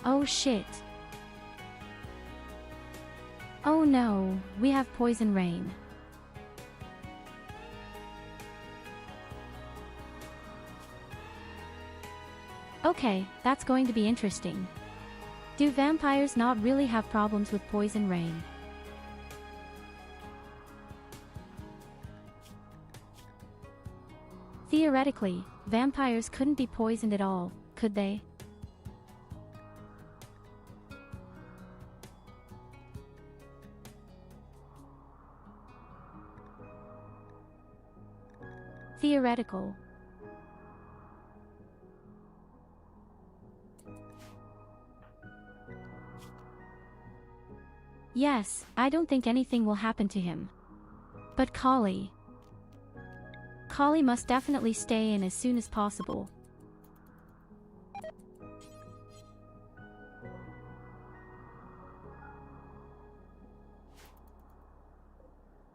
Oh shit. Oh no, we have poison rain. Okay, that's going to be interesting. Do vampires not really have problems with poison rain? Theoretically, vampires couldn't be poisoned at all, could they? Theoretical. Yes, I don't think anything will happen to him. But Kali must definitely stay in as soon as possible.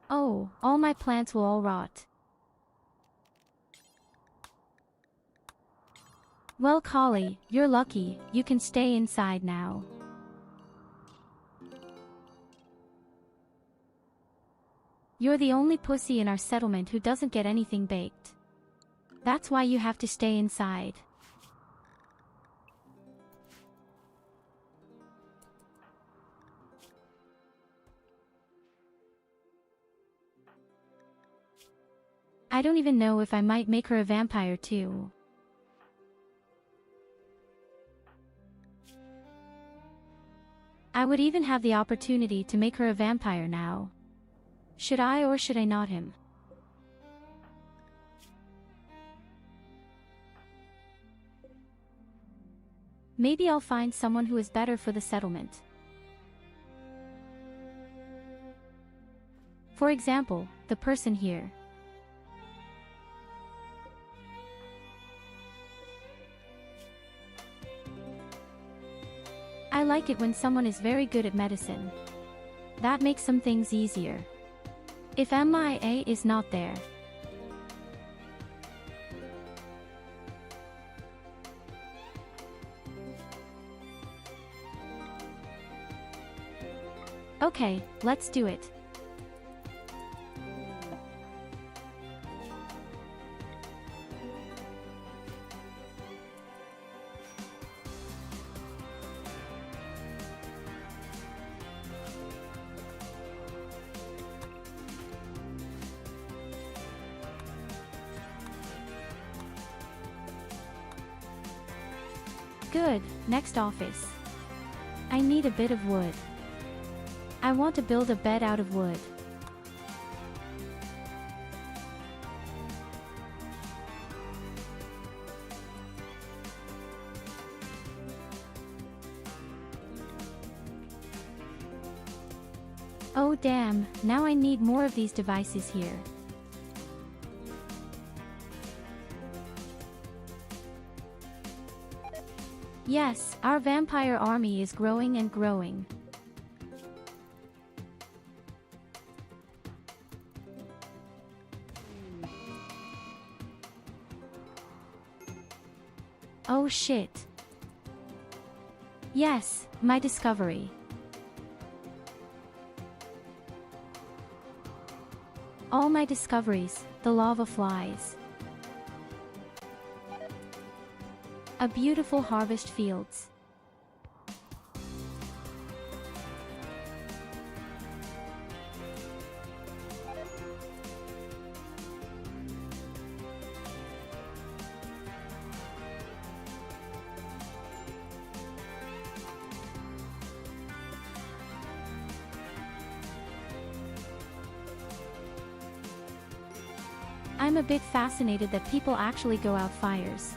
Oh, all my plants will all rot. Well, Kali, you're lucky, you can stay inside now. You're the only pussy in our settlement who doesn't get anything baked. That's why you have to stay inside. I don't even know if I might make her a vampire too. I would even have the opportunity to make her a vampire now. Should I or should I not him? Maybe I'll find someone who is better for the settlement. For example, the person here. I like it when someone is very good at medicine. That makes some things easier. If MIA is not there. Okay, let's do it. Good, next office. I need a bit of wood. I want to build a bed out of wood. Oh damn, now I need more of these devices here. Yes, our vampire army is growing and growing. Oh shit. Yes, my discovery. All my discoveries, the lava flies. A beautiful harvest fields. I'm a bit fascinated that people actually go out fires.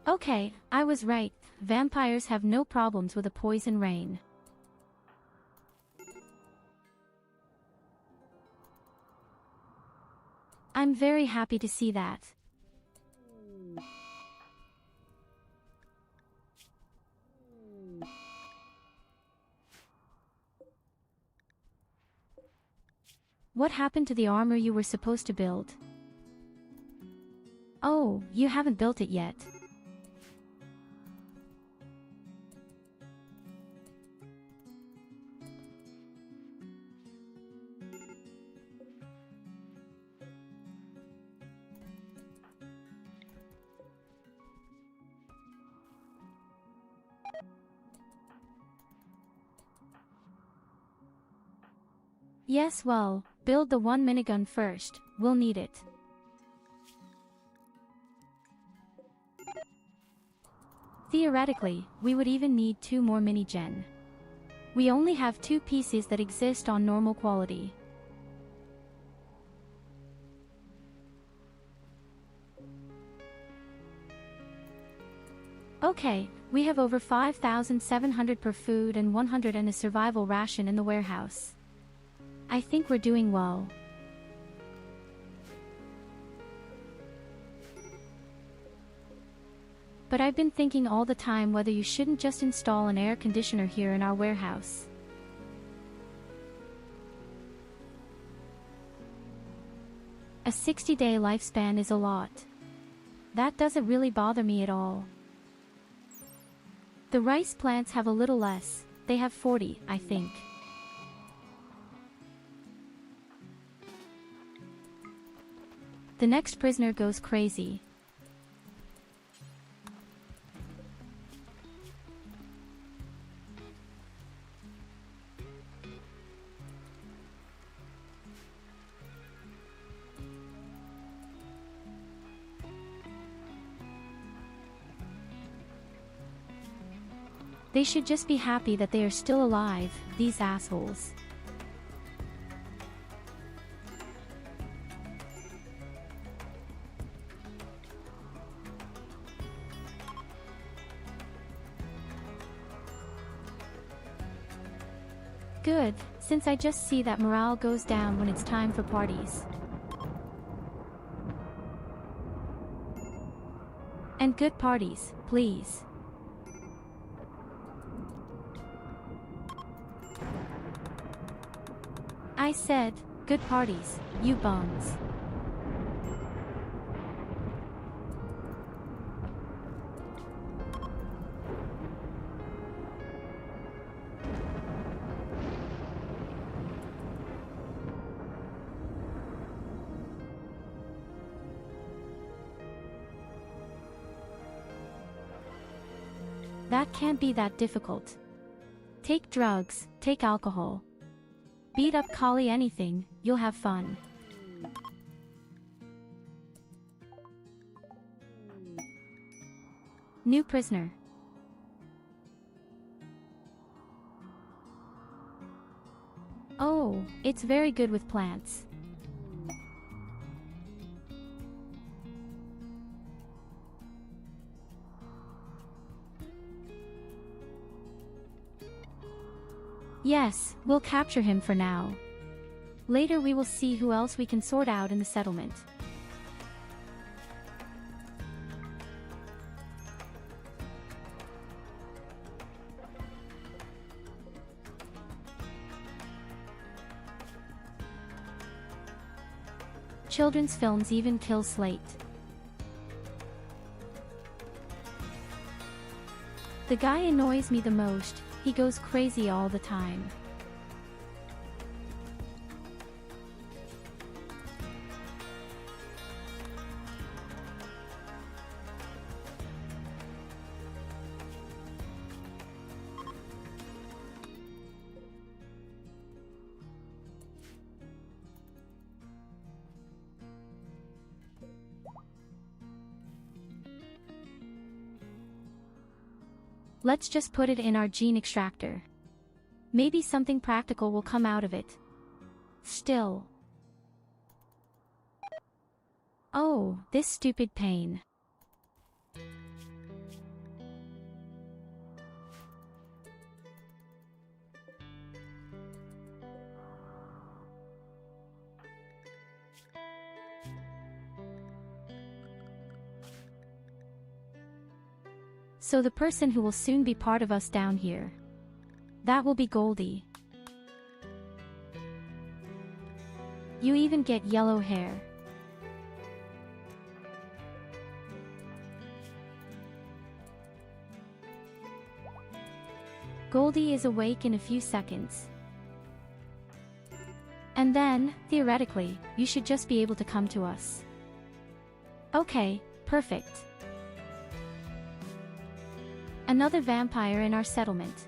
Okay, I was right. Vampires have no problems with a poison rain. I'm very happy to see that. What happened to the armor you were supposed to build? Oh, you haven't built it yet. Yes, well, build the one minigun first, we'll need it. Theoretically, we would even need 2 more minigun. We only have 2 pieces that exist on normal quality. Okay, we have over 5,700 per food and 100 and a survival ration in the warehouse. I think we're doing well. But I've been thinking all the time whether you shouldn't just install an air conditioner here in our warehouse. A 60-day lifespan is a lot. That doesn't really bother me at all. The rice plants have a little less, they have 40, I think. The next prisoner goes crazy. They should just be happy that they are still alive, these assholes. Good, since I just see that morale goes down when it's time for parties. And good parties, please. I said, good parties, you bums. That can't be that difficult. Take drugs, take alcohol. Beat up Kali anything, you'll have fun. New prisoner. Oh, it's very good with plants. Yes, we'll capture him for now. Later we will see who else we can sort out in the settlement. Children's films even kill Slate. The guy annoys me the most, he goes crazy all the time. Let's just put it in our gene extractor. Maybe something practical will come out of it. Still. Oh, this stupid pain. So the person who will soon be part of us down here. That will be Goldie. You even get yellow hair. Goldie is awake in a few seconds. And then, theoretically, you should just be able to come to us. Okay, perfect. Another vampire in our settlement.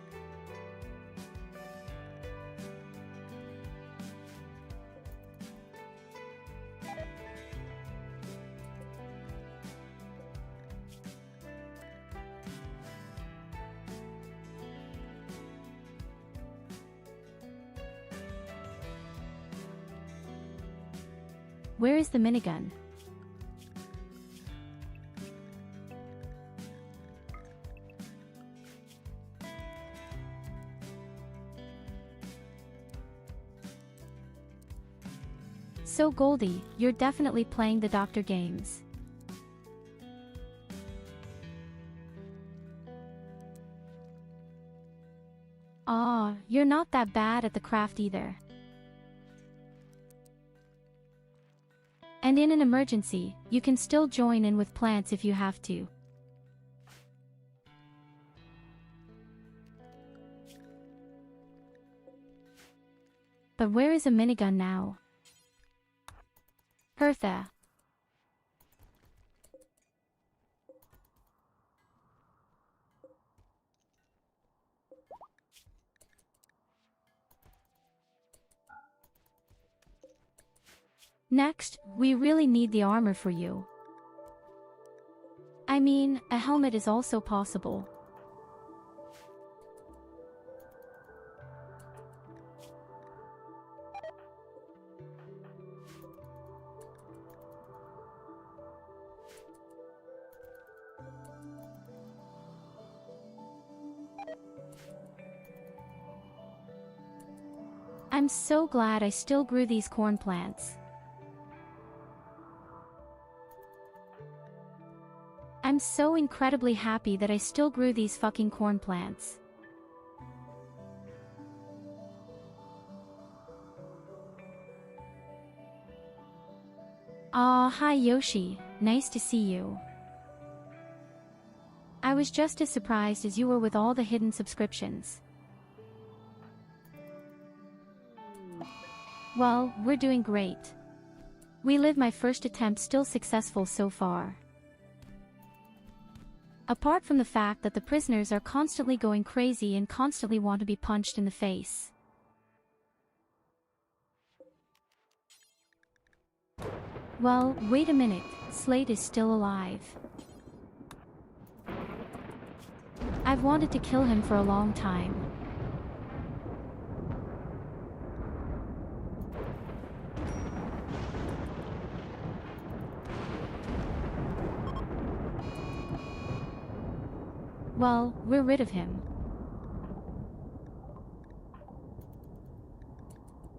Where is the minigun? So Goldie, you're definitely playing the doctor games. Aw, you're not that bad at the craft either. And in an emergency, you can still join in with plants if you have to. But where is a minigun now? Hertha. Next, we really need the armor for you. I mean, a helmet is also possible. I'm so glad I still grew these corn plants. I'm so incredibly happy that I still grew these fucking corn plants. Aw, hi Yoshi, nice to see you. I was just as surprised as you were with all the hidden subscriptions. Well, we're doing great. We live my first attempt still successful so far. Apart from the fact that the prisoners are constantly going crazy and constantly want to be punched in the face. Well, wait a minute, Slate is still alive. I've wanted to kill him for a long time. Well, we're rid of him.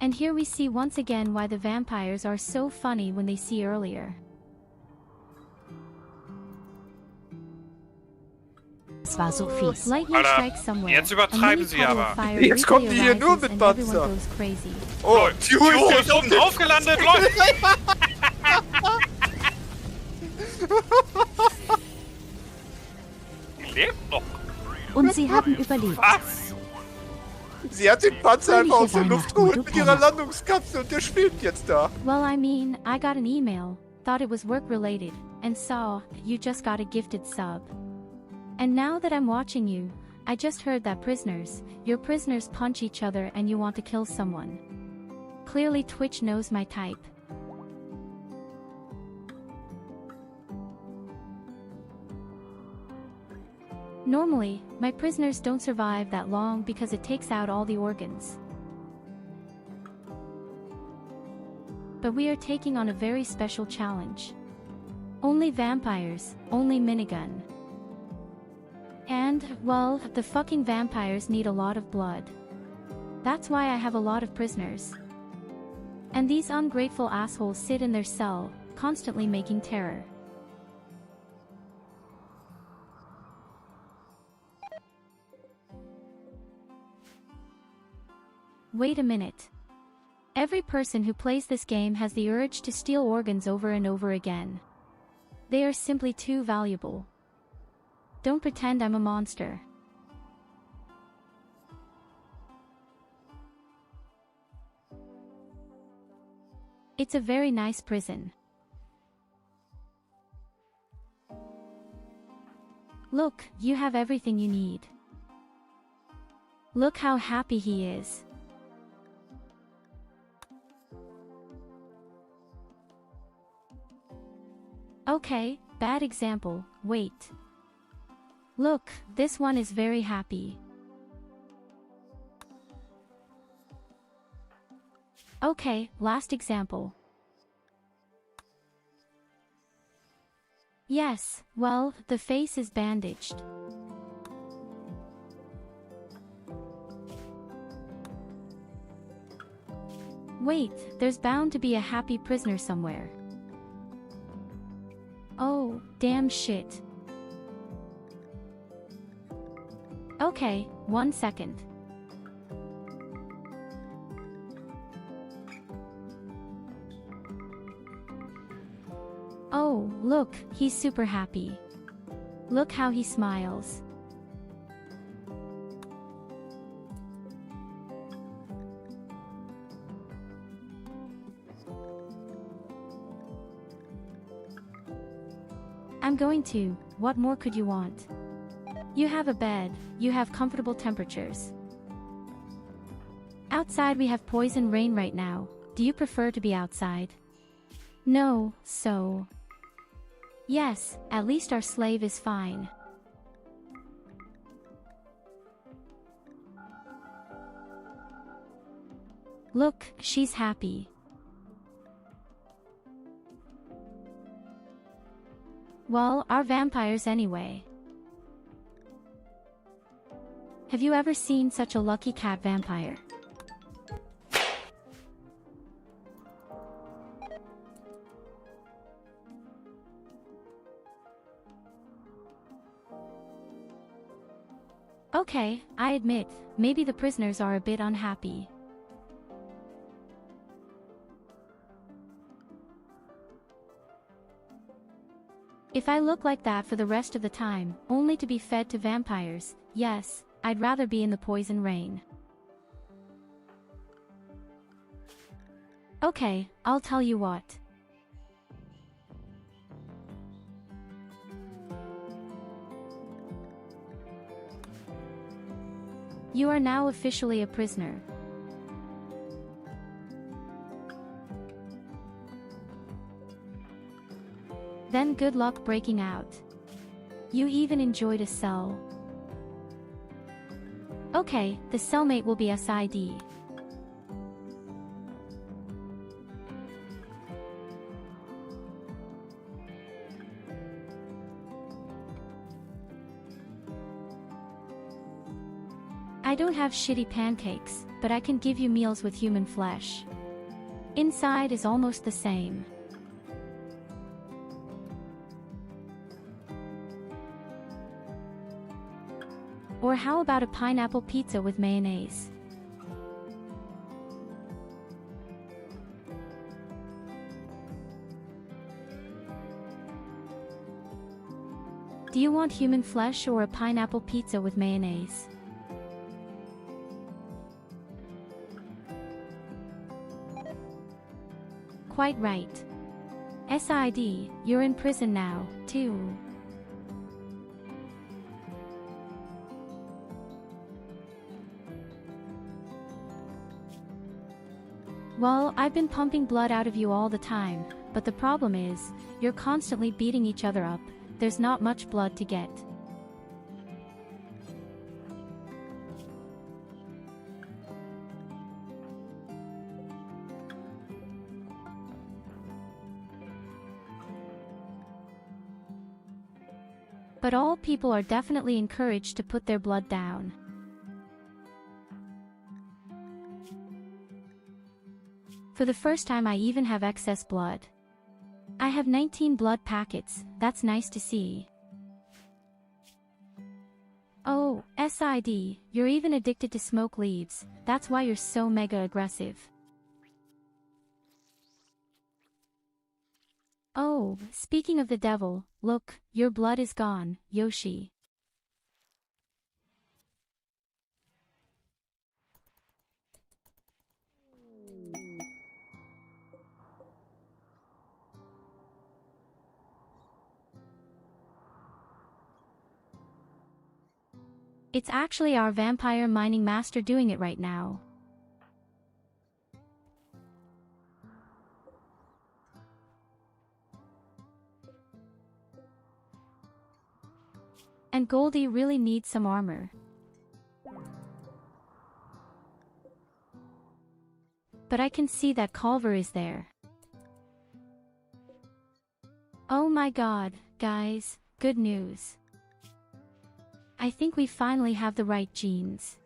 And here we see once again why the vampires are so funny when they see earlier. Es war so fies. Lightning Alter, strikes somewhere. jetzt A übertreiben mini sie puddle aber. of fire Jetzt kommen die hier briefly nur arises mit and everyone Panzer. goes crazy. Oh, Tyurru ist oben drauf gelandet, Leute! Die lebt noch. Und sie haben überlebt. Was? Sie hat den Panzer einfach aus der Fröhliche Luft Weihnachten, geholt du mit ihrer Penner. Landungskapsel und der schwebt jetzt da. Well, I mean, I got an email, thought it was work-related, and saw you just got a gifted sub. And now that I'm watching you, I just heard that your prisoners punch each other and you want to kill someone. Clearly Twitch knows my type. Normally, my prisoners don't survive that long because it takes out all the organs. But we are taking on a very special challenge. Only vampires, only minigun. And, well, the fucking vampires need a lot of blood. That's why I have a lot of prisoners. And these ungrateful assholes sit in their cell, constantly making terror. Wait a minute. Every person who plays this game has the urge to steal organs over and over again. They are simply too valuable. Don't pretend I'm a monster. It's a very nice prison. Look, you have everything you need. Look how happy he is. Okay, bad example, wait. Look, this one is very happy. Okay, last example. Yes, well, the face is bandaged. Wait, there's bound to be a happy prisoner somewhere. Oh, damn shit. Okay, 1 second. Oh, look, he's super happy. Look how he smiles. I'm going to, what more could you want? You have a bed, you have comfortable temperatures. Outside we have poison rain right now, do you prefer to be outside? No, so... Yes, at least our slave is fine. Look, she's happy. Well, our vampires anyway. Have you ever seen such a lucky cat vampire? Okay, I admit, maybe the prisoners are a bit unhappy. If I look like that for the rest of the time, only to be fed to vampires, yes, I'd rather be in the poison rain. Okay, I'll tell you what. You are now officially a prisoner. Then good luck breaking out. You even enjoyed a cell. Okay, the cellmate will be SID. I I don't have shitty pancakes, but I can give you meals with human flesh. Inside is almost the same. Or how about a pineapple pizza with mayonnaise? Do you want human flesh or a pineapple pizza with mayonnaise? Quite right. SID, you're in prison now, too. Well, I've been pumping blood out of you all the time, but the problem is, you're constantly beating each other up. There's not much blood to get. But all people are definitely encouraged to put their blood down. For the first time I even have excess blood. I have 19 blood packets, that's nice to see. Oh, SID, you're even addicted to smoke leaves, that's why you're so mega aggressive. Oh, speaking of the devil, look, your blood is gone, Yoshi. It's actually our vampire mining master doing it right now. And Goldie really needs some armor. But I can see that Culver is there. Oh my god, guys, good news. I think we finally have the right genes.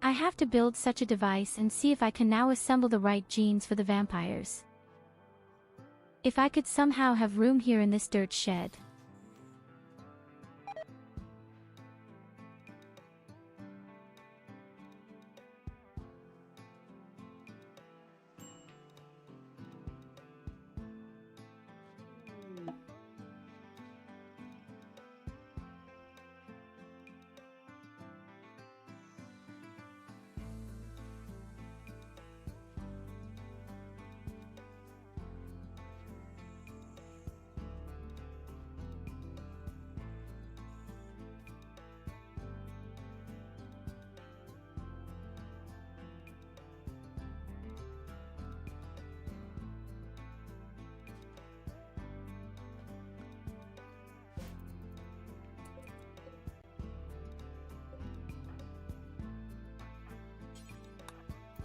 I have to build such a device and see if I can now assemble the right genes for the vampires. If I could somehow have room here in this dirt shed.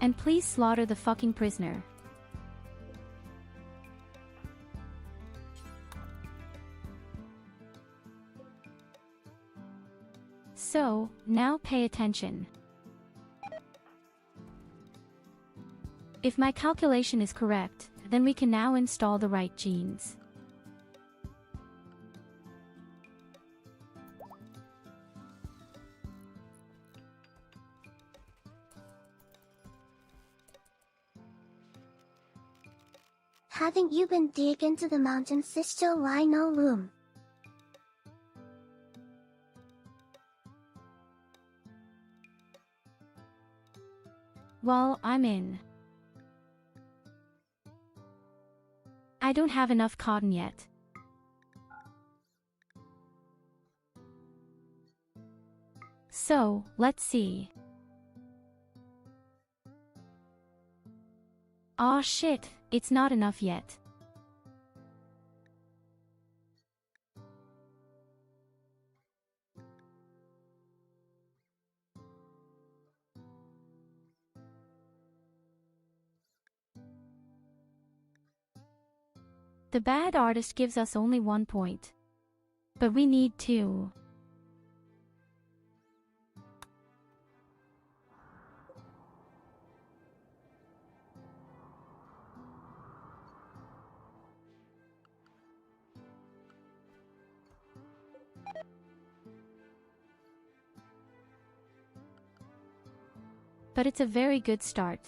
And please slaughter the fucking prisoner. So, now pay attention. If my calculation is correct, then we can now install the right genes. Haven't you been dig into the mountains, sister? Why no room? Well, I'm in. I don't have enough cotton yet. So, let's see. Aw shit, it's not enough yet. The bad artist gives us only 1 point. But we need to. But it's a very good start.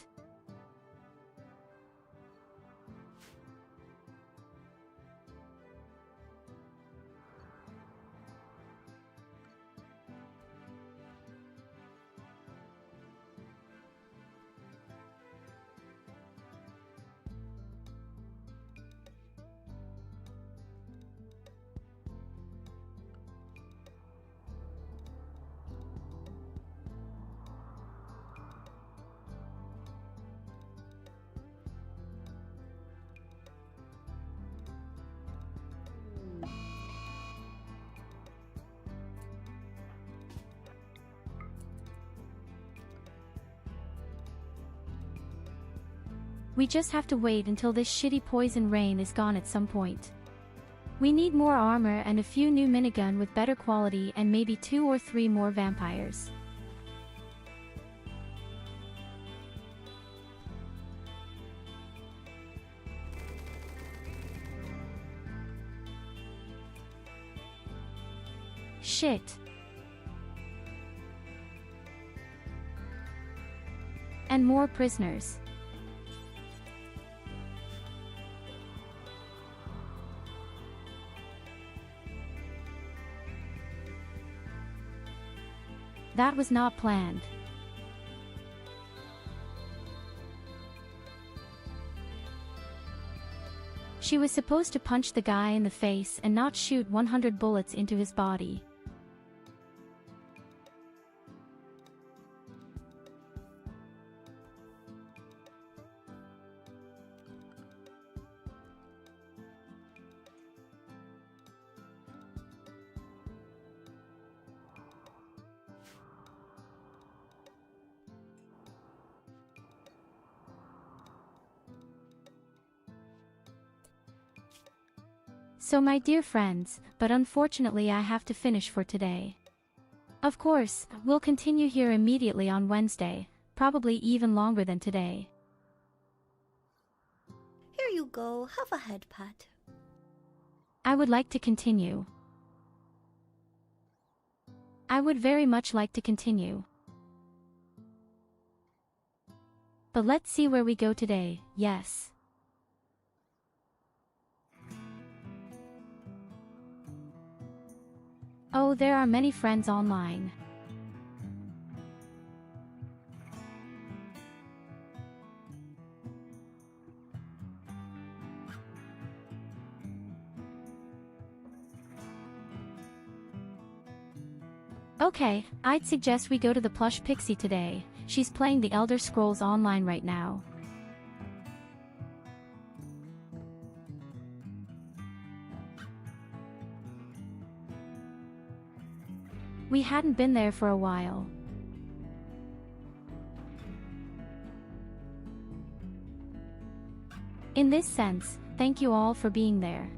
We just have to wait until this shitty poison rain is gone at some point. We need more armor and a few new minigun with better quality and maybe 2 or 3 more vampires. Shit. And more prisoners. That was not planned. She was supposed to punch the guy in the face and not shoot 100 bullets into his body. So my dear friends, but unfortunately I have to finish for today. Of course, we'll continue here immediately on Wednesday, probably even longer than today. Here you go, have a head pat. I would like to continue. I would very much like to continue. But let's see where we go today, yes. Oh, there are many friends online. Okay, I'd suggest we go to the plush pixie today. She's playing the Elder Scrolls Online right now. We hadn't been there for a while. In this sense, thank you all for being there.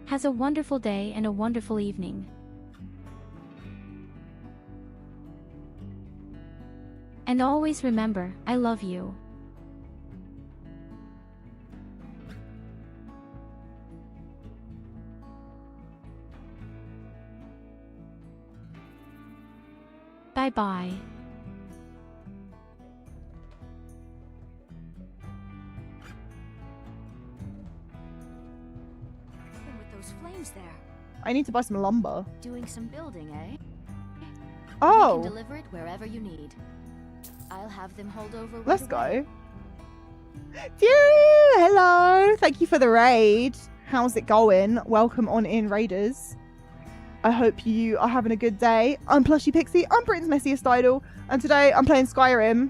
Has a wonderful day and a wonderful evening. And always remember, I love you. Bye-bye. With those flames there. I need to buy some lumber. Doing some building, eh? Oh. You can deliver it wherever you need. I'll have them hold over. Let's go. Tyurru, hello. Thank you for the raid. How's it going? Welcome on in, raiders. I hope you are having a good day. I'm Plushy Pixie, I'm Britain's Messiest Idol, and today I'm playing Skyrim.